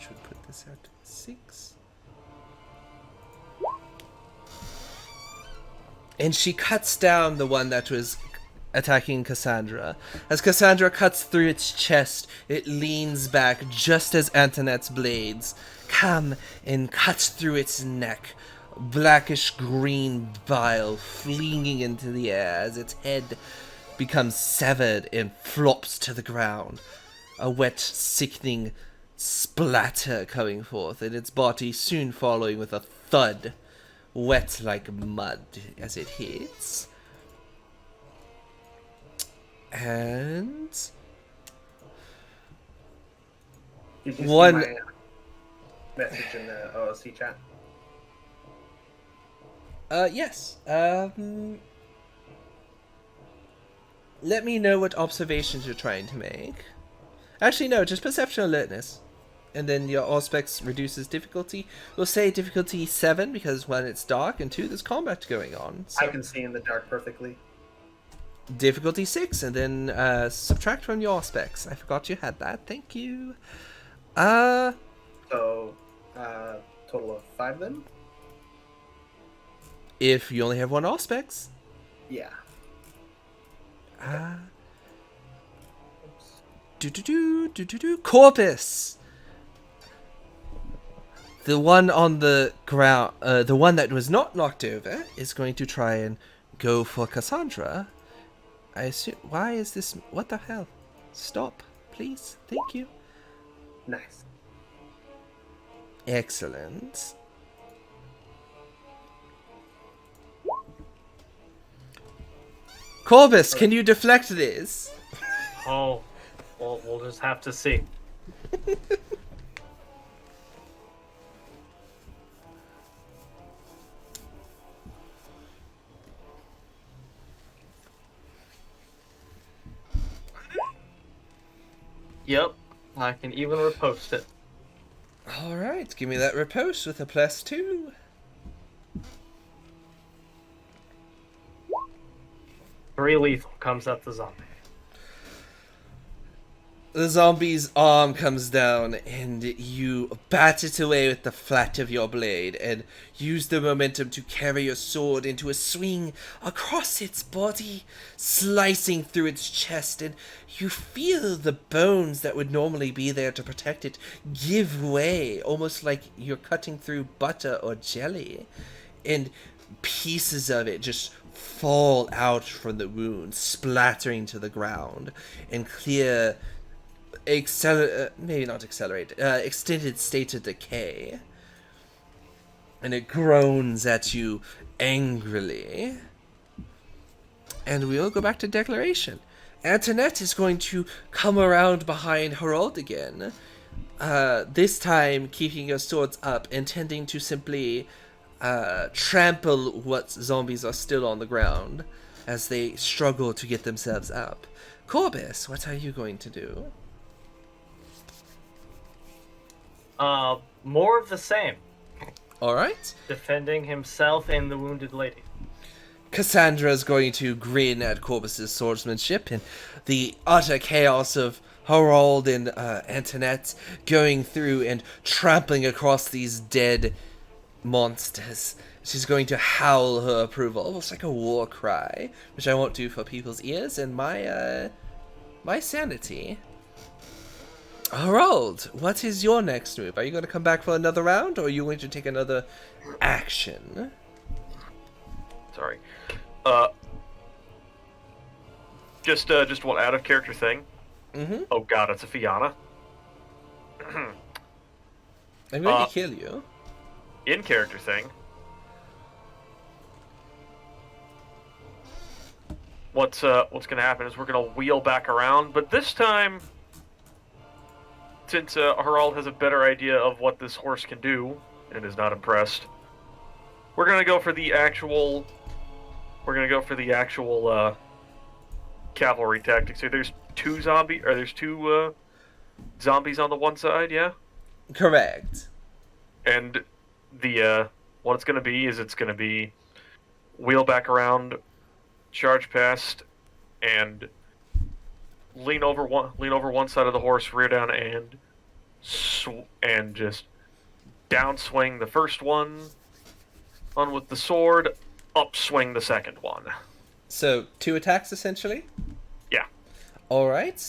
Should put this at 6. And she cuts down the one that was attacking Cassandra. As Cassandra cuts through its chest, it leans back just as Antoinette's blades come and cuts through its neck. Blackish green bile flinging into the air as its head becomes severed and flops to the ground. A wet, sickening splatter coming forth, and its body soon following with a thud, wet like mud as it hits. And Did you one. see my message in the OOC chat? Yes. Let me know what observations you're trying to make. Actually, no, just perception alertness. And then your Auspex reduces difficulty. We'll say difficulty 7 because 1, it's dark, and 2, there's combat going on. So I can see in the dark perfectly. difficulty 6, and then subtract from your Auspex. I forgot you had that. Thank you. So, total of 5 then? If you only have 1 Auspex. Yeah. Corbus! The one on the ground, the one that was not knocked over, is going to try and go for Cassandra. I assume. Why is this? What the hell? Stop, please. Thank you. Nice. Excellent. Corbus, can you deflect this? Oh, we'll just have to see. Yep, I can even repost it. Alright, give me that riposte with a +2. Three lethal comes at the zombie. The zombie's arm comes down and you bat it away with the flat of your blade and use the momentum to carry your sword into a swing across its body, slicing through its chest, and you feel the bones that would normally be there to protect it give way, almost like you're cutting through butter or jelly, and pieces of it just fall out from the wound, splattering to the ground, and clear extended state of decay. And it groans at you angrily. And we'll go back to declaration. Antoinette is going to come around behind Harald again. This time keeping your swords up, intending to simply trample what zombies are still on the ground as they struggle to get themselves up. Corbus, what are you going to do? More of the same. Alright. Defending himself and the wounded lady. Cassandra's going to grin at Corbus's swordsmanship and the utter chaos of Harald and Antoinette going through and trampling across these dead monsters. She's going to howl her approval, almost like a war cry, which I won't do for people's ears and my sanity. Harald, what is your next move? Are you going to come back for another round, or are you going to take another action? Sorry. Just one out of character thing. Mm-hmm. Oh god, it's a Fianna. I'm going to kill you. In character thing. What's gonna happen is we're gonna wheel back around, but this time, since Harald has a better idea of what this horse can do and is not impressed, we're gonna go for the actual. Cavalry tactics. So there's two zombies on the one side, yeah. Correct. And the what it's gonna be is wheel back around, charge past, and lean over one side of the horse, rear down, and just downswing the first one with the sword, upswing the second one. So 2 attacks essentially. Yeah. All right.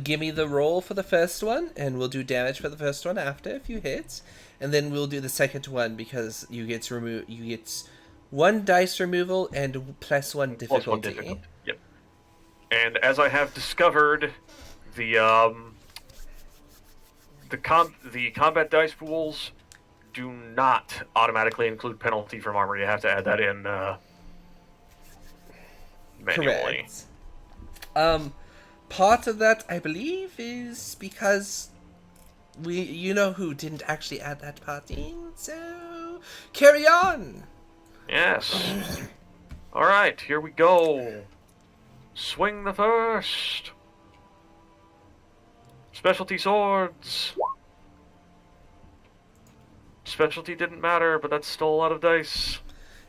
Give me the roll for the first one, and we'll do damage for the first one after if you hit, and then we'll do the second one because you get to you get 1 dice removal and +1 difficulty. Plus 1 difficulty. Yep. And as I have discovered, the combat dice pools do not automatically include penalty from armor. You have to add that in manually. Correct. Part of that, I believe, is because you know who didn't actually add that part in, so carry on. Yes. All right, here we go. Swing the first. Specialty swords. Specialty didn't matter, but that's still a lot of dice.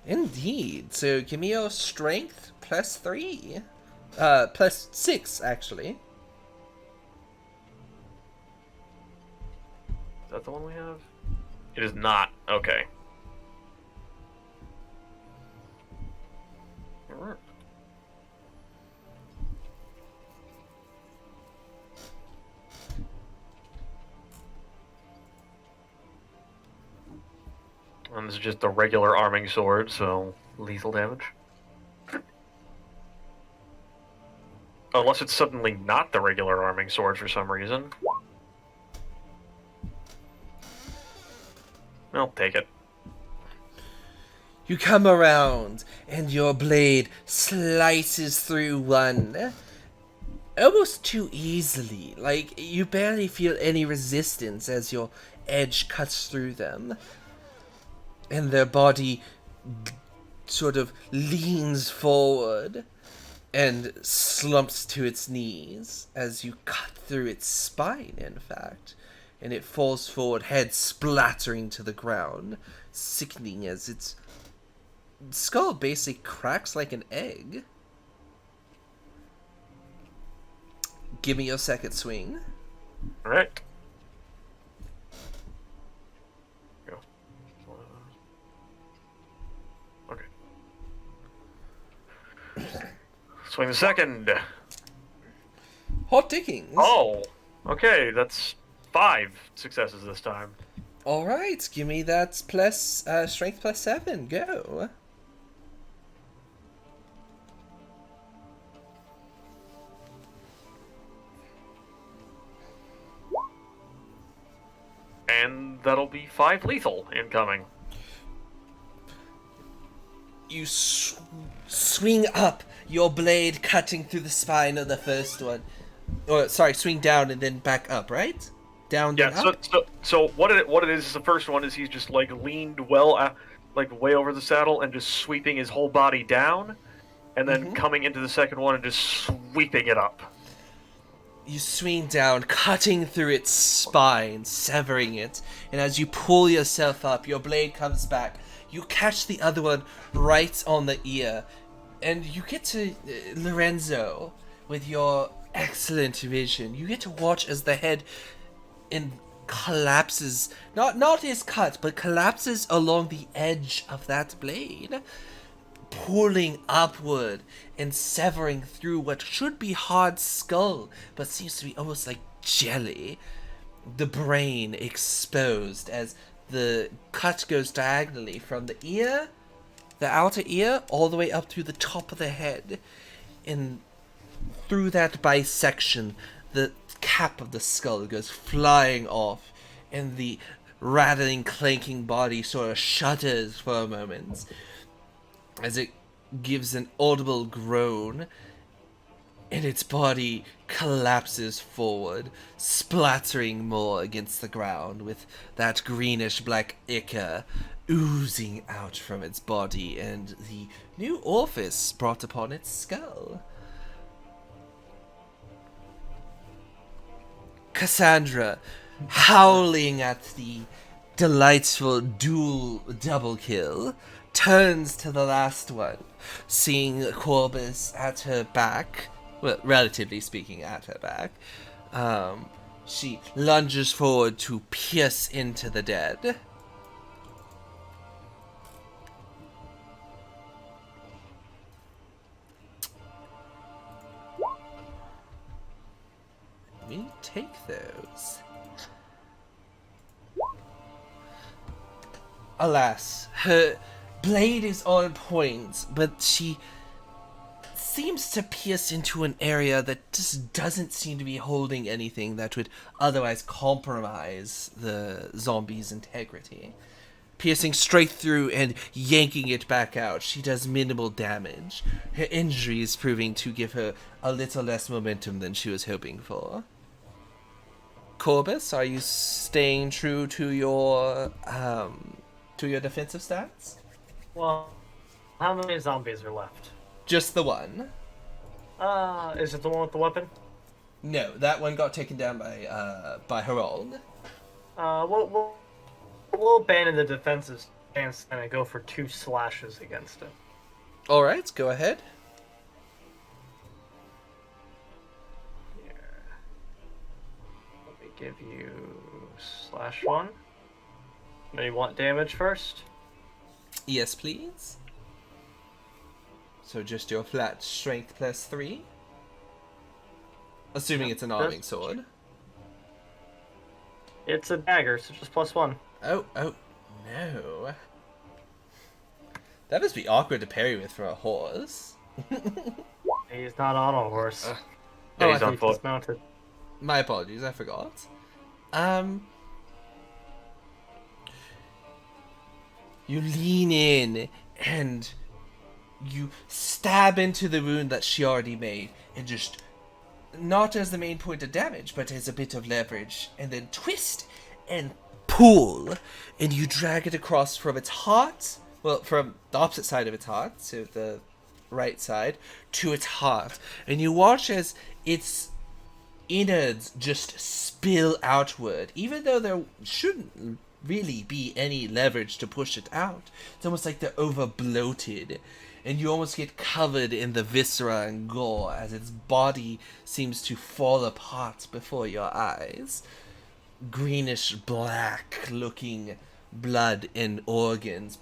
Indeed. So give me your strength +3. +6, actually. Is that the one we have? It is not. Okay. Alright. And this is just a regular arming sword, so lethal damage. Unless it's suddenly not the regular arming sword for some reason. I'll take it. You come around, and your blade slices through one. Almost too easily. Like, you barely feel any resistance as your edge cuts through them. And their body sort of leans forward and slumps to its knees as you cut through its spine, in fact. And it falls forward, head splattering to the ground, sickening as its skull basically cracks like an egg. Give me your second swing. Alright. Go. Okay. Swing the second. Hot dickings. Oh! Okay, that's 5 successes this time. Alright, give me that plus strength +7. Go. And that'll be 5 lethal incoming. You swing up, your blade cutting through the spine of the first one. Or, sorry, swing down and then back up, right? Down, then Yeah, up? so what it is the first one is he's just like leaned well like way over the saddle and just sweeping his whole body down, and then coming into the second one and just sweeping it up. You swing down, cutting through its spine, severing it, and as you pull yourself up, your blade comes back. You catch the other one right on the ear, and you get to Lorenzo with your excellent vision. You get to watch as the head collapses, not his cut, but collapses along the edge of that blade, pulling upward and severing through what should be hard skull, but seems to be almost like jelly. The brain exposed as the cut goes diagonally from the ear, the outer ear, all the way up through the top of the head. And through that bisection, the cap of the skull goes flying off, and the rattling, clanking body sort of shudders for a moment as it gives an audible groan, and its body collapses forward, splattering more against the ground with that greenish-black ichor oozing out from its body and the new orifice brought upon its skull. Cassandra, howling at the delightful double kill, turns to the last one, seeing Corbus at her back, well, relatively speaking at her back. She lunges forward to pierce into the dead. take those. Alas, her blade is on point, but she seems to pierce into an area that just doesn't seem to be holding anything that would otherwise compromise the zombie's integrity. Piercing straight through and yanking it back out, she does minimal damage. Her injury is proving to give her a little less momentum than she was hoping for. Corbus, are you staying true to your defensive stats? Well, how many zombies are left? Just the one. Is it the one with the weapon? No, that one got taken down by Harald. We'll abandon the defensive stance and go for 2 slashes against it. All right, go ahead. Here. Let me give you /1. Do you want damage first? Yes, please. So just your flat strength +3. Assuming it's an arming sword. It's a dagger, so just +1. Oh, no. That must be awkward to parry with for a horse. He's not on a horse. Yeah, I he's on think foot. he's mounted. My apologies, I forgot. You lean in and you stab into the wound that she already made, and just, not as the main point of damage, but as a bit of leverage, and then twist and pull, and you drag it across from its heart, well, from the opposite side of its heart, so the right side, to its heart, and you watch as its innards just spill outward, even though there shouldn't really be any leverage to push it out. It's almost like they're over bloated, and you almost get covered in the viscera and gore as its body seems to fall apart before your eyes. Greenish black looking blood and organs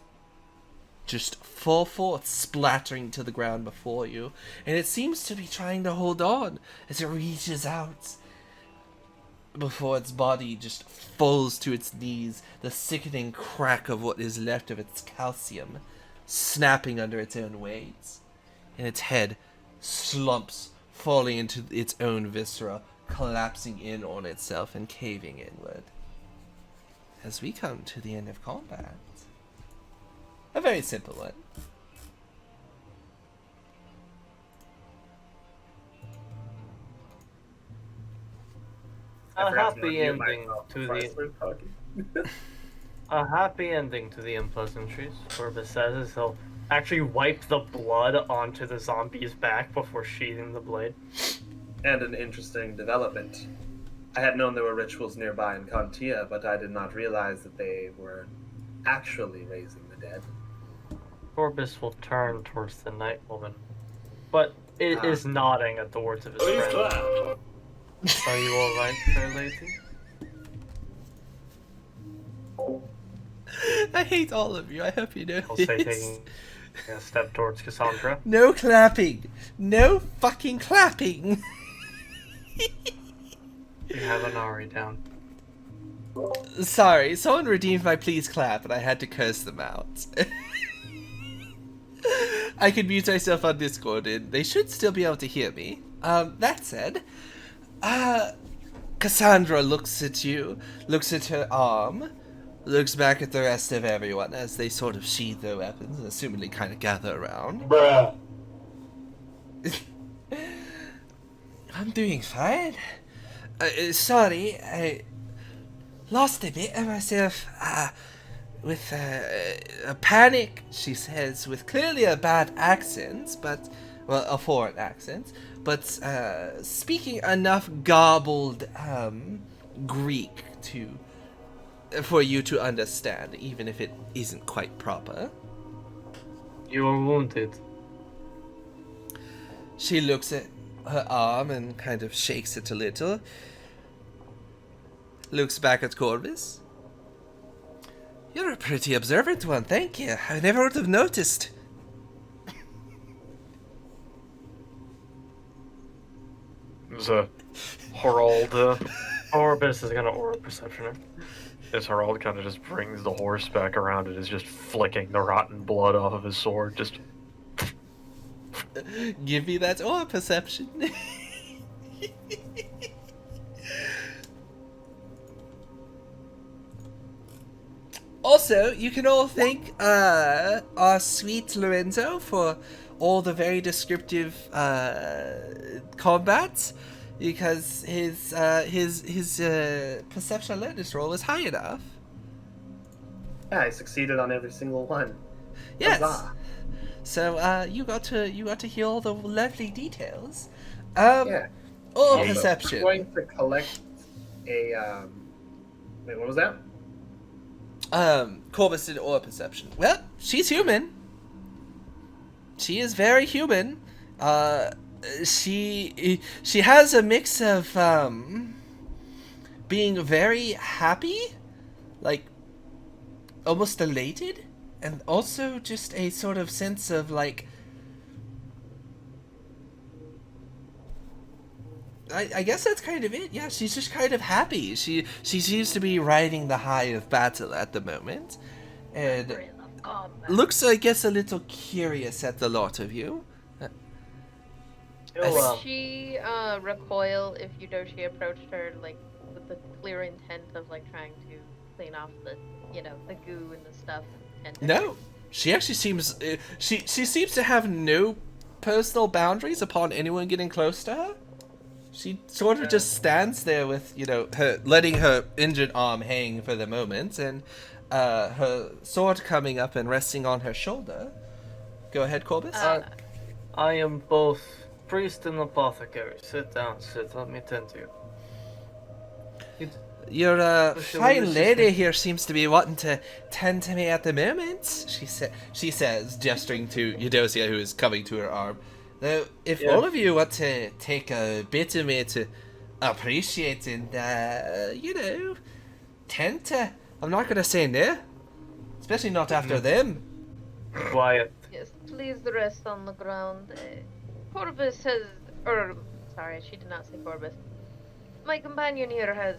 just fall forth, splattering to the ground before you, and it seems to be trying to hold on as it reaches out before its body just falls to its knees, the sickening crack of what is left of its calcium snapping under its own weight, and its head slumps, falling into its own viscera, collapsing in on itself and caving inward. As we come to the end of combat. A very simple one. I A forgot happy unmute ending myself to before I the started talking. a happy ending to the unpleasantries. Corbus says as he'll actually wipe the blood onto the zombie's back before sheathing the blade. And an interesting development. I had known there were rituals nearby in Contia, but I did not realize that they were actually raising the dead. Corbus will turn towards the night woman, but it is nodding at the words of his Please friend. clap. Are you alright, fair lady? I hate all of you. I hope you know I'll say this. taking a step towards Cassandra. No clapping. No fucking clapping. You have an Ari down. Sorry, someone redeemed my please clap and I had to curse them out. I could mute myself on Discord and they should still be able to hear me. That said, Cassandra looks at you, looks at her arm, looks back at the rest of everyone as they sort of sheathe their weapons and assumedly kind of gather around. Bruh. I'm doing fine. Sorry, I lost a bit of myself with a panic, she says, with clearly a bad accent, but, well, a foreign accent, but speaking enough garbled Greek for you to understand, even if it isn't quite proper. You are wounded. She looks at her arm and kind of shakes it a little. Looks back at Corbus. You're a pretty observant one, thank you. I never would have noticed. It was a Harald Corbus is gonna aura perception it. As Harald kind of just brings the horse back around and is just flicking the rotten blood off of his sword. Just Give me that aura perception. Also, you can all thank our sweet Lorenzo for all the very descriptive combats, because his perception alertness roll is high enough. Yeah, I succeeded on every single one. Yes. Huzzah. So you got to hear all the lovely details. Yeah. Or Also, perception. I'm going to collect a wait, what was that? Corbus did aura perception. Well, she's human. She is very human. She has a mix of being very happy, like almost elated, and also just a sort of sense of like, I guess that's kind of it. Yeah, she's just kind of happy. She seems to be riding the high of battle at the moment, and looks, I guess, a little curious at the lot of you. Would she recoil if Eudocia approached her, like, with the clear intent of, like, trying to clean off the, the goo and the stuff? No, she actually seems she seems to have no personal boundaries upon anyone getting close to her. She sort of just stands there with, her letting her injured arm hang for the moment, and her sword coming up and resting on her shoulder. Go ahead, Corbus. I am both priest and apothecary. Sit down, sit. Let me tend to you. Your fine lady here seems to be wanting to tend to me at the moment, she says, gesturing to Eudocia, who is coming to her arm. Now, if all of you want to take a bit of me to appreciate and, tend to, I'm not going to say no. Especially not after them. Quiet. Yes, please rest on the ground. Corbus has, sorry, she did not say Corbus. My companion here has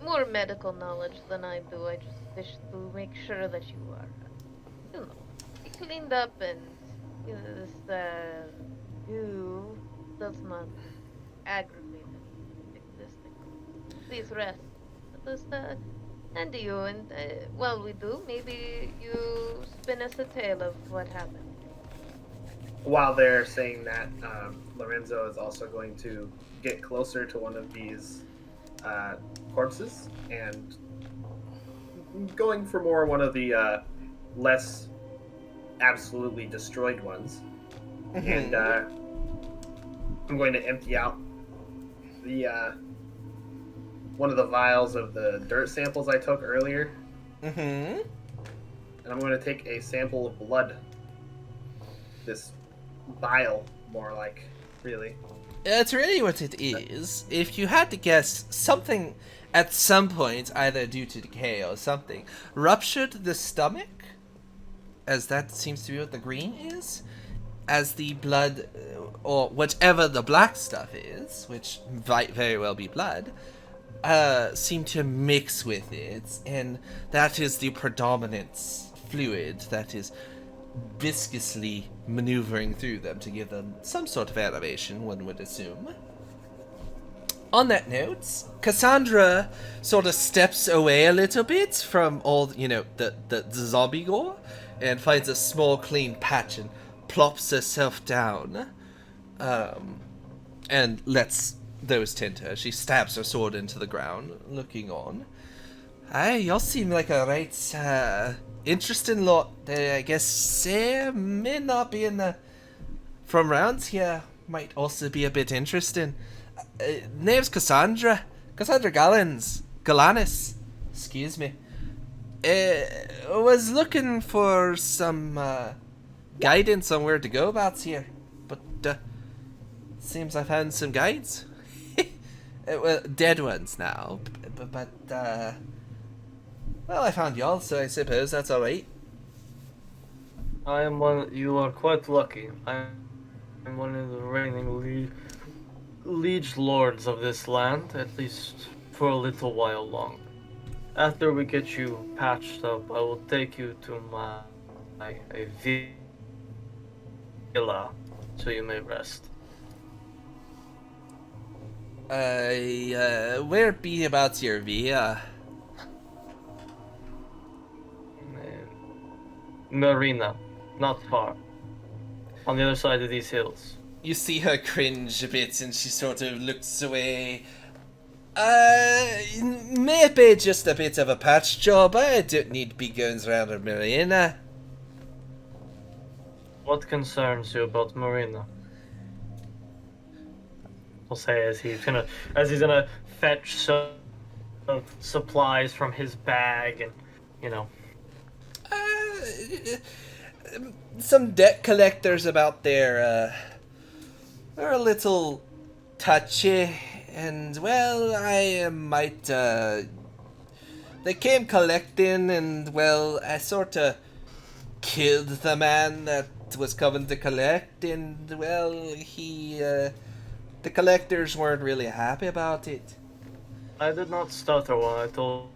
more medical knowledge than I do. I just wish to make sure that you are, cleaned up and this goo does not aggravate existing. Please rest. Let us tend to you, and while we do, maybe you spin us a tale of what happened. While they're saying that, Lorenzo is also going to get closer to one of these corpses and going for more one of the less absolutely destroyed ones. And I'm going to empty out the one of the vials of the dirt samples I took earlier. And I'm going to take a sample of blood. This vial, more like, really. It's really what it is. If you had to guess, something at some point, either due to decay or something, ruptured the stomach, as that seems to be what the green is, as the blood, or whatever the black stuff is, which might very well be blood, seem to mix with it, and that is the predominant fluid that is viscously maneuvering through them to give them some sort of animation, one would assume. On that note, Cassandra sort of steps away a little bit from all, the zombie gore, and finds a small clean patch and plops herself down, and lets those tend to her. She stabs her sword into the ground, looking on. Aye, y'all seem like a right, interesting lot. I guess may not be in the from rounds here. Might also be a bit interesting. Name's Cassandra Galanis. Excuse me. Was looking for some guidance on where to go about here, but seems I found some guides. Well, dead ones now, but well, I found y'all, so I suppose that's alright. You are quite lucky. I'm one of the reigning liege lords of this land, at least for a little while longer. After we get you patched up, I will take you to a villa so you may rest. Where be about your villa? Marina, not far. On the other side of these hills. You see her cringe a bit and she sort of looks away. Maybe just a bit of a patch job. I don't need to be going around a marina. What concerns you about Marina? I'll say as he's gonna fetch some supplies from his bag and, you know. Some debt collectors about there, are a little touchy, and, well, I might, they came collecting, and, well, I sorta killed the man that was coming to collect, and, well, the collectors weren't really happy about it. I did not stutter when I told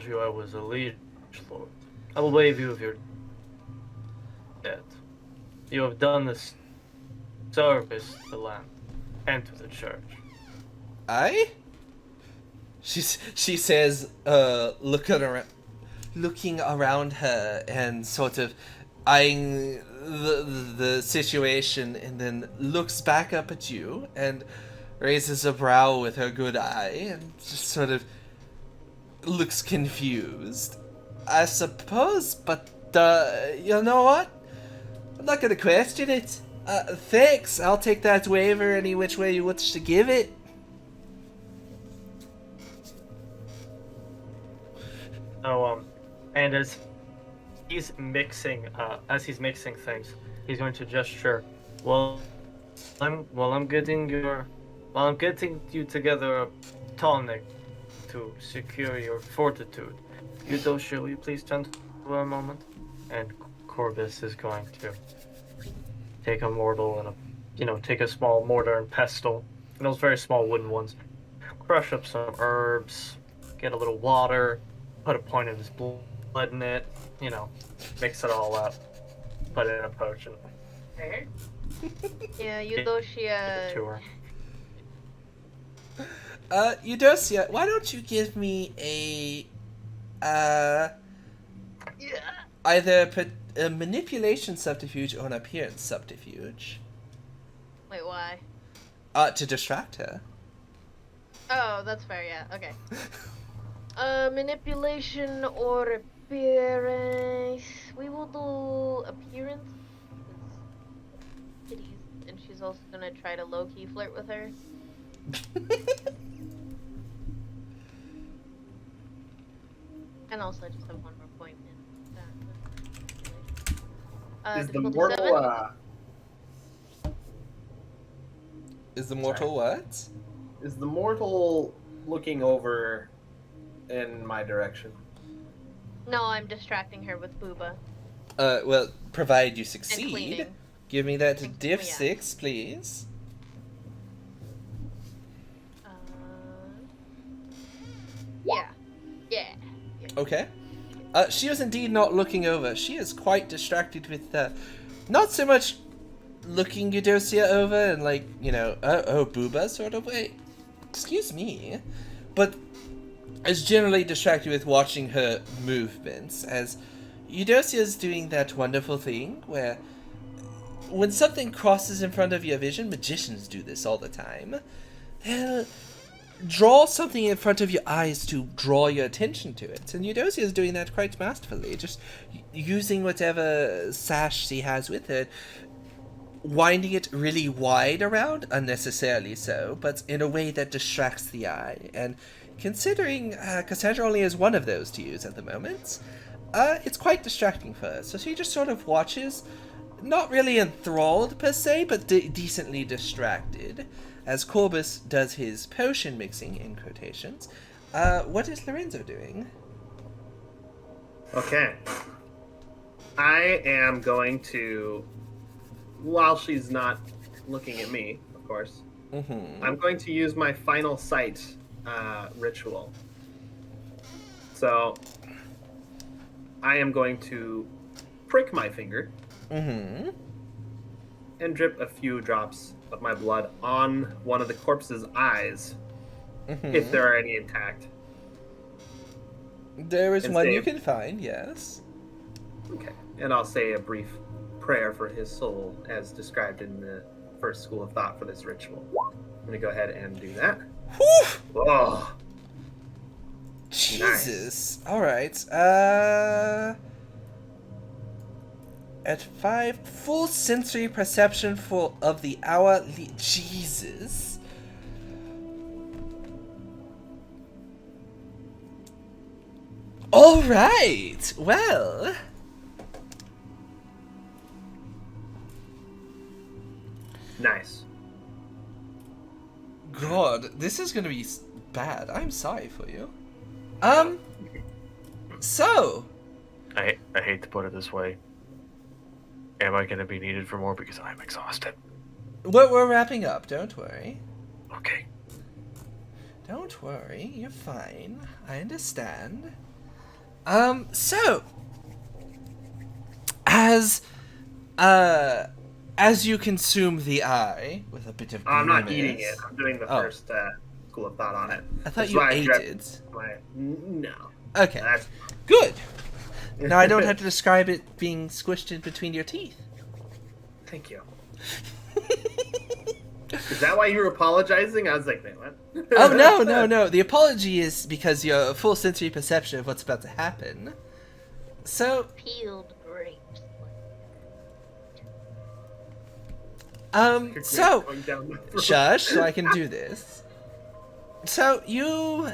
you I was a liege lord. I will waive you of your debt. You have done this service to the land and to the church. I? She says, looking around her and sort of eyeing the situation, and then looks back up at you and raises a brow with her good eye and just sort of looks confused. I suppose, but you know what? I'm not gonna question it. Thanks. I'll take that waiver any which way you wish to give it. So, and as he's mixing things, he's going to gesture. Well, I'm getting you together a tonic to secure your fortitude. Eudocia, will you please stand for a moment? And Corbus is going to take a mortar and take a small mortar and pestle, and those very small wooden ones. Crush up some herbs, get a little water, put a point of his blood in it, mix it all up, put it in a potion. Yeah, Eudocia. To her. Eudocia, why don't you give me a either a manipulation subterfuge or an appearance subterfuge? Wait, why? To distract her. Oh, that's fair, yeah, okay. Manipulation or appearance. We will do appearance. And she's also gonna try to low-key flirt with her. And also, I just have one more point in that. Is the Difficulty mortal 7? Is the mortal what? is the mortal looking over in my direction? No, I'm distracting her with Booba. Well, provide you And succeed. cleaning. Give me that And- diff yeah. 6, please. Yeah. Yeah. Okay. She was indeed not looking over. She is quite distracted with not so much looking Eudocia over and booba sort of way. Excuse me. But is generally distracted with watching her movements, as Eudocia is doing that wonderful thing where when something crosses in front of your vision, magicians do this all the time, they'll draw something in front of your eyes to draw your attention to it. And Eudocia is doing that quite masterfully, just using whatever sash she has with her, winding it really wide around, unnecessarily so, but in a way that distracts the eye. And considering Cassandra only has one of those to use at the moment, it's quite distracting for her. So she just sort of watches, not really enthralled per se, but decently distracted, as Corbus does his potion mixing, in quotations. What is Lorenzo doing? Okay. I am going to, while she's not looking at me, of course, I'm going to use my final sight ritual. So I am going to prick my finger and drip a few drops of my blood on one of the corpse's eyes, if there are any intact. There is And one say- you can find, yes. Okay. And I'll say a brief prayer for his soul as described in the first school of thought for this ritual. I'm going to go ahead and do that. Whew! Oh, Jesus. Alright. At 5, full sensory perception of the hour. Jesus. Alright. Well. nice. God, this is gonna be bad. I'm sorry for you. So. I hate to put it this way. Am I going to be needed for more because I'm exhausted? We're wrapping up, don't worry. Okay. Don't worry, you're fine. I understand. So as you consume the eye with a bit of I'm not grimace- eating it. I'm doing the Oh. first school of thought on it. I thought That's you why I ate grabbed it. No. Okay, That's good. Now I don't have to describe it being squished in between your teeth. Thank you. Is that why you were apologizing? I was like, wait, what? Oh, no. The apology is because you have a full sensory perception of what's about to happen. So, Peeled grapes. so, Going down my throat. shush, so I can do this. So, you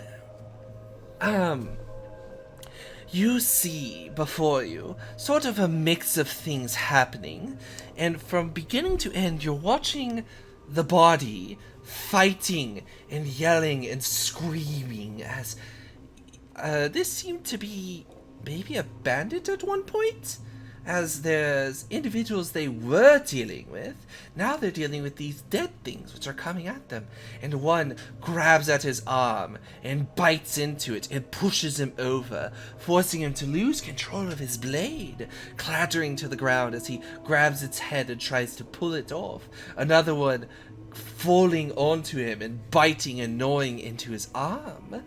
see before you sort of a mix of things happening, and from beginning to end, you're watching the body fighting and yelling and screaming as this seemed to be maybe a bandit at one point, as there's individuals they were dealing with. Now they're dealing with these dead things which are coming at them, and one grabs at his arm and bites into it and pushes him over, forcing him to lose control of his blade, clattering to the ground as he grabs its head and tries to pull it off. Another one falling onto him and biting and gnawing into his arm.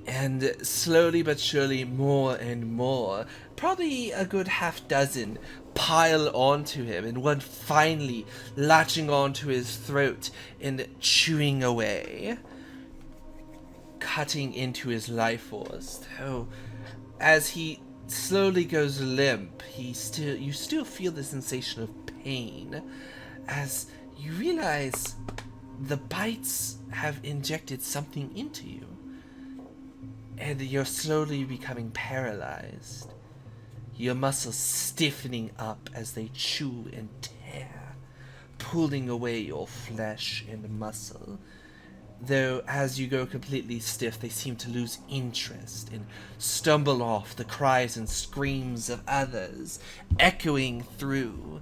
And slowly but surely, more and more, probably a good half dozen, pile onto him, and one finally latching onto his throat and chewing away, cutting into his life force. Though, as he slowly goes limp, you still feel the sensation of pain, as you realize the bites have injected something into you. And you're slowly becoming paralyzed. Your muscles stiffening up as they chew and tear, pulling away your flesh and muscle. Though as you go completely stiff, they seem to lose interest and stumble off, the cries and screams of others echoing through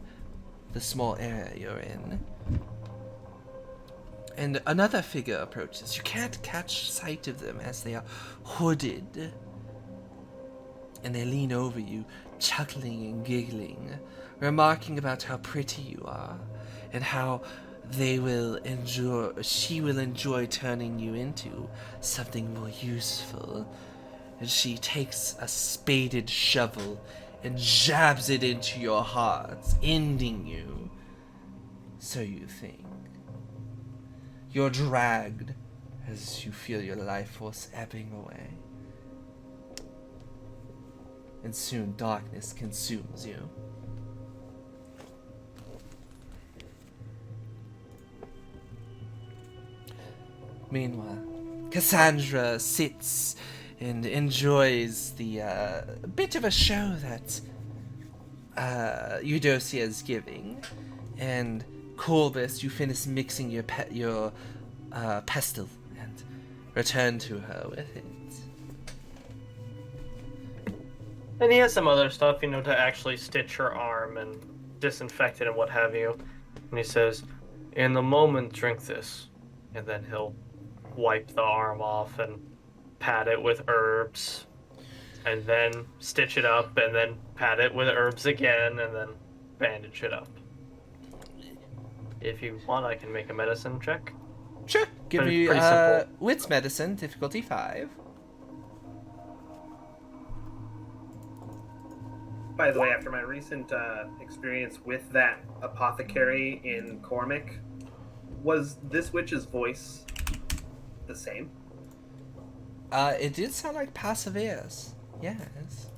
the small area you're in. And another figure approaches. You can't catch sight of them as they are hooded. And they lean over you, chuckling and giggling, remarking about how pretty you are, and how she will enjoy turning you into something more useful. And she takes a spaded shovel and jabs it into your heart, ending you. So you think. You're dragged as you feel your life force ebbing away. And soon darkness consumes you. Meanwhile, Cassandra sits and enjoys the bit of a show that Eudocia is giving, and Corbus, you finish mixing your pestle and return to her with it. And he has some other stuff, to actually stitch her arm and disinfect it and what have you. And he says, In a moment, drink this. And then he'll wipe the arm off and pat it with herbs. And then stitch it up, and then pat it with herbs again, and then bandage it up. If you want, I can make a medicine check. Sure. Give But it's me pretty simple. wits medicine, difficulty 5. By the way, after my recent experience with that apothecary in Cormac, was this witch's voice the same? It did sound like passive ears. Yes.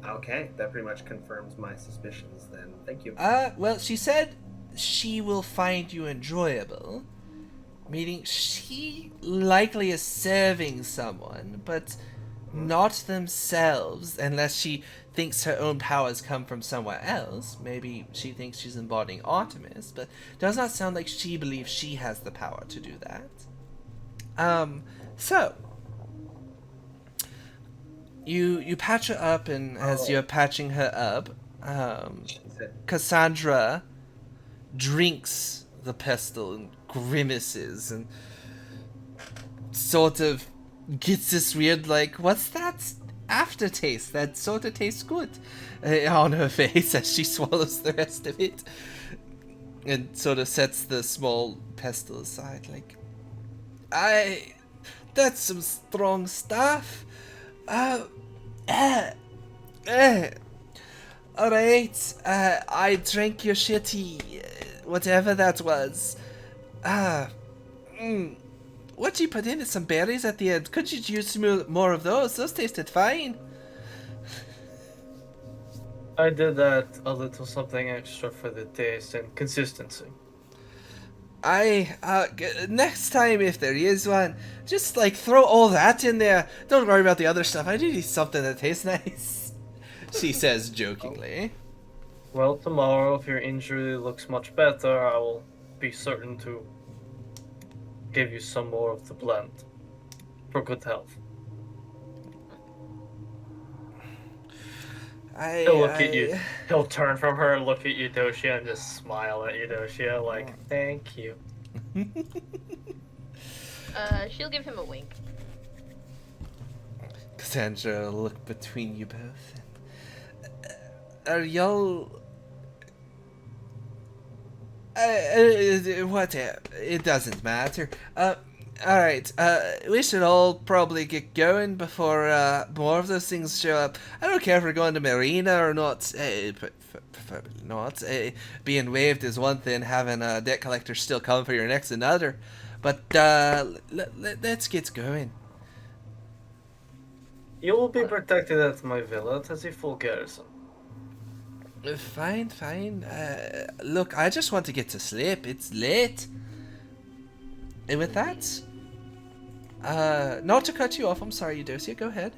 Okay, that pretty much confirms my suspicions then. Thank you. Well, she said she will find you enjoyable, meaning she likely is serving someone, but not themselves, unless she thinks her own powers come from somewhere else. Maybe she thinks she's embodying Artemis, but does not sound like she believes she has the power to do that. So you patch her up, and as you're patching her up, Cassandra drinks the pestle and grimaces and sort of gets this weird, like, what's that aftertaste that sort of tastes good on her face as she swallows the rest of it and sort of sets the small pestle aside, like, that's some strong stuff. Alright, I drank your shitty, whatever that was. What you put in is some berries at the end. Could you use more of those? Those tasted fine. I did that a little something extra for the taste and consistency. Next time if there is one, just like throw all that in there. Don't worry about the other stuff. I do need something that tastes nice. She says jokingly. Well, tomorrow, if your injury looks much better, I will be certain to give you some more of the blend for good health. He'll look at you. He'll turn from her and look at Eudocia and just smile at Eudocia like, thank you. She'll give him a wink. Cassandra will look between you both. Are y'all... whatever. It doesn't matter. Alright, we should all probably get going before more of those things show up. I don't care if we're going to Marina or not, preferably not. Being waived is one thing, having a debt collector still come for your neck's another. But let's get going. You will be protected at my villa. It has a full garrison. Fine. Look, I just want to get to sleep. It's late. And with that, not to cut you off, I'm sorry, Eudocia, go ahead.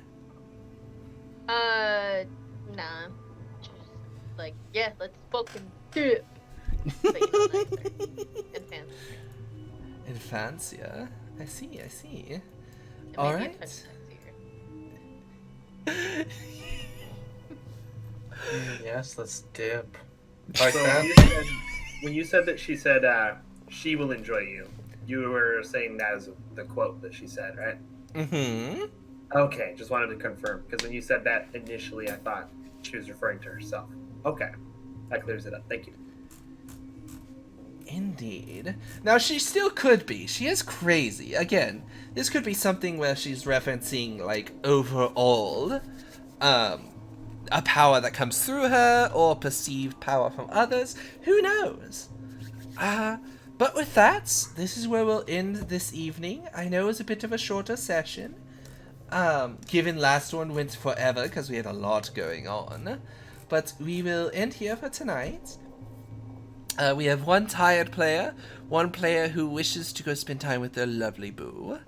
Nah. Just like, yeah, let's fucking dip. But you know, nicer. And fancy. And fancier. I see. And maybe a Alright. touch sexier. Yes, let's dip. So Alright, when you said that she said she will enjoy you, you were saying that as the quote that she said, right? Mm-hmm. Okay, just wanted to confirm, because when you said that initially, I thought she was referring to herself. Okay, that clears it up. Thank you. Indeed. Now, she still could be. She is crazy. Again, this could be something where she's referencing, like, overall, a power that comes through her, or perceived power from others. Who knows? But with that, this is where we'll end this evening. I know it was a bit of a shorter session. Given last one went forever, because we had a lot going on. But we will end here for tonight. We have one tired player, one player who wishes to go spend time with their lovely boo,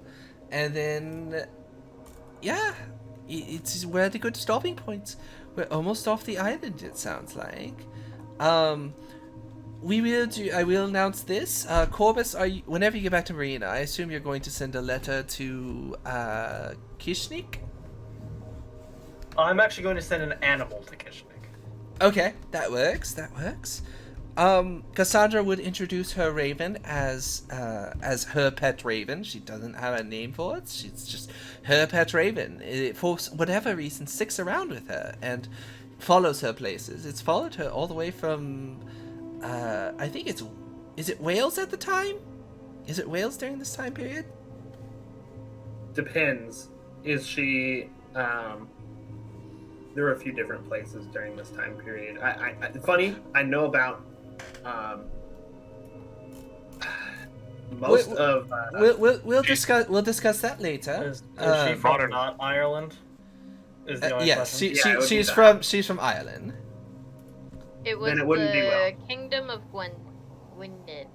and then, yeah, it's we're at a good stopping point. We're almost off the island, it sounds like. I will announce this. Corbus, whenever you get back to Marina, I assume you're going to send a letter to Kishnik? I'm actually going to send an animal to Kishnik. Okay, that works. Cassandra would introduce her raven as her pet raven. She doesn't have a name for it. She's just her pet raven. It, for whatever reason, sticks around with her and follows her places. It's followed her all the way from, I think is it Wales at the time? Is it Wales during this time period? Depends. Is she? There were a few different places during this time period. Funny. I know about most of. We'll discuss that later. Is she from not Ireland? Is the only yes, question? she's from Ireland. It was Then it wouldn't be the well. Kingdom of Gwynedd.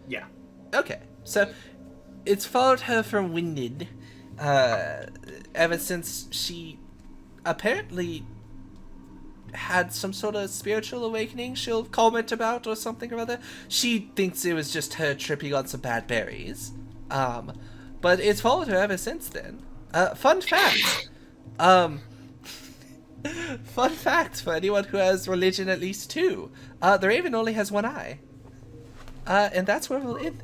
Yeah. Okay, so it's followed her from Gwynedd ever since she apparently had some sort of spiritual awakening she'll comment about or something or other. She thinks it was just her tripping on some bad berries. But it's followed her ever since then. Fun fact. Fun fact for anyone who has religion at least 2. The raven only has 1 eye. And that's where we'll end.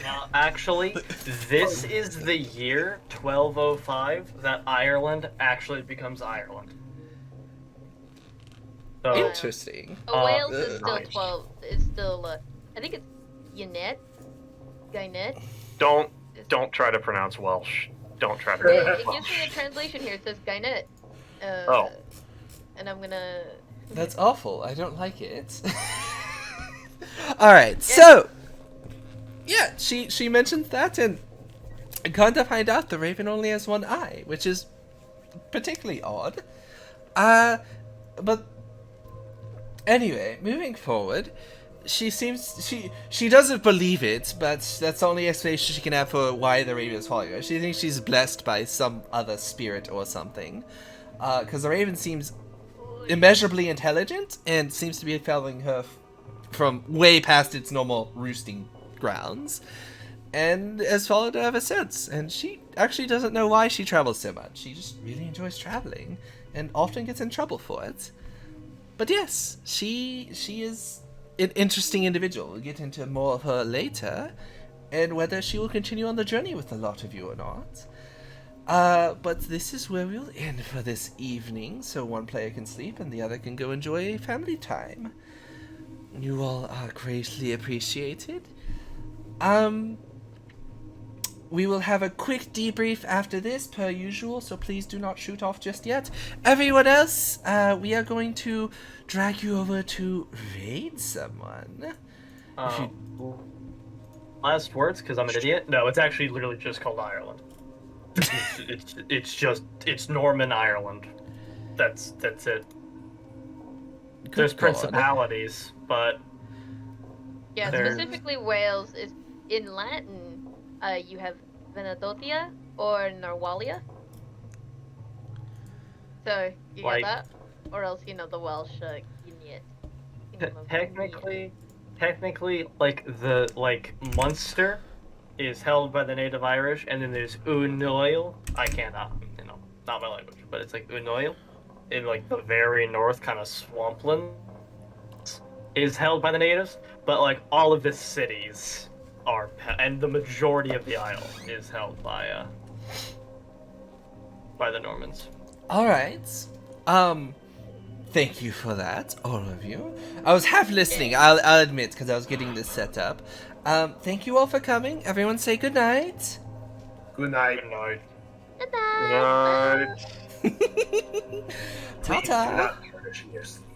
Now, actually, this is the year 1205 that Ireland actually becomes Ireland. So, Interesting. Wales is still nice. 12. It's still. I think it's Gwynedd. Don't try to pronounce Welsh. Don't try to It pronounce gives me Welsh. a translation here. It says Gwynedd. Oh. And I'm gonna. That's awful. I don't like it. Alright, so yeah, she mentions that and come to find out the raven only has 1 eye, which is particularly odd. But anyway, moving forward, she doesn't believe it, but that's the only explanation she can have for why the raven is following her. She thinks she's blessed by some other spirit or something. Because the raven seems immeasurably intelligent and seems to be following her from way past its normal roosting grounds, and has followed her ever since. And she actually doesn't know why she travels so much. She just really enjoys traveling and often gets in trouble for it. But yes, she is an interesting individual. We'll get into more of her later, and whether she will continue on the journey with a lot of you or not. But this is where we'll end for this evening, so one player can sleep and the other can go enjoy family time. You all are greatly appreciated. We will have a quick debrief after this, per usual, so please do not shoot off just yet. Everyone else, we are going to drag you over to raid someone. last words, because I'm an idiot. No, it's actually literally just called Ireland. It's Norman Ireland. That's it. There's God. principalities, but Yeah, There's- specifically Wales is in Latin. You have Venedotia or Norwalia. So you Like- got that, or else the Welsh Union. technically, like the Munster is held by the native Irish, and then there's Unoil. I cannot, not my language, but it's like Unoil in like the very north, kind of swampland, is held by the natives. But like all of the cities are, and the majority of the isle is held by the Normans. All right. Thank you for that, all of you. I was half listening, I'll admit, because I was getting this set up. Thank you all for coming. Everyone say good night. Good night. Good night. Good night. Ta Please do ta. not perish in your sleep.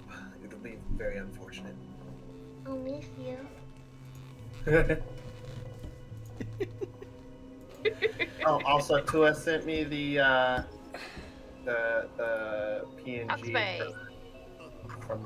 It'll be very unfortunate. I'll miss you. Oh, also, Tua sent me the PNG Oxford. from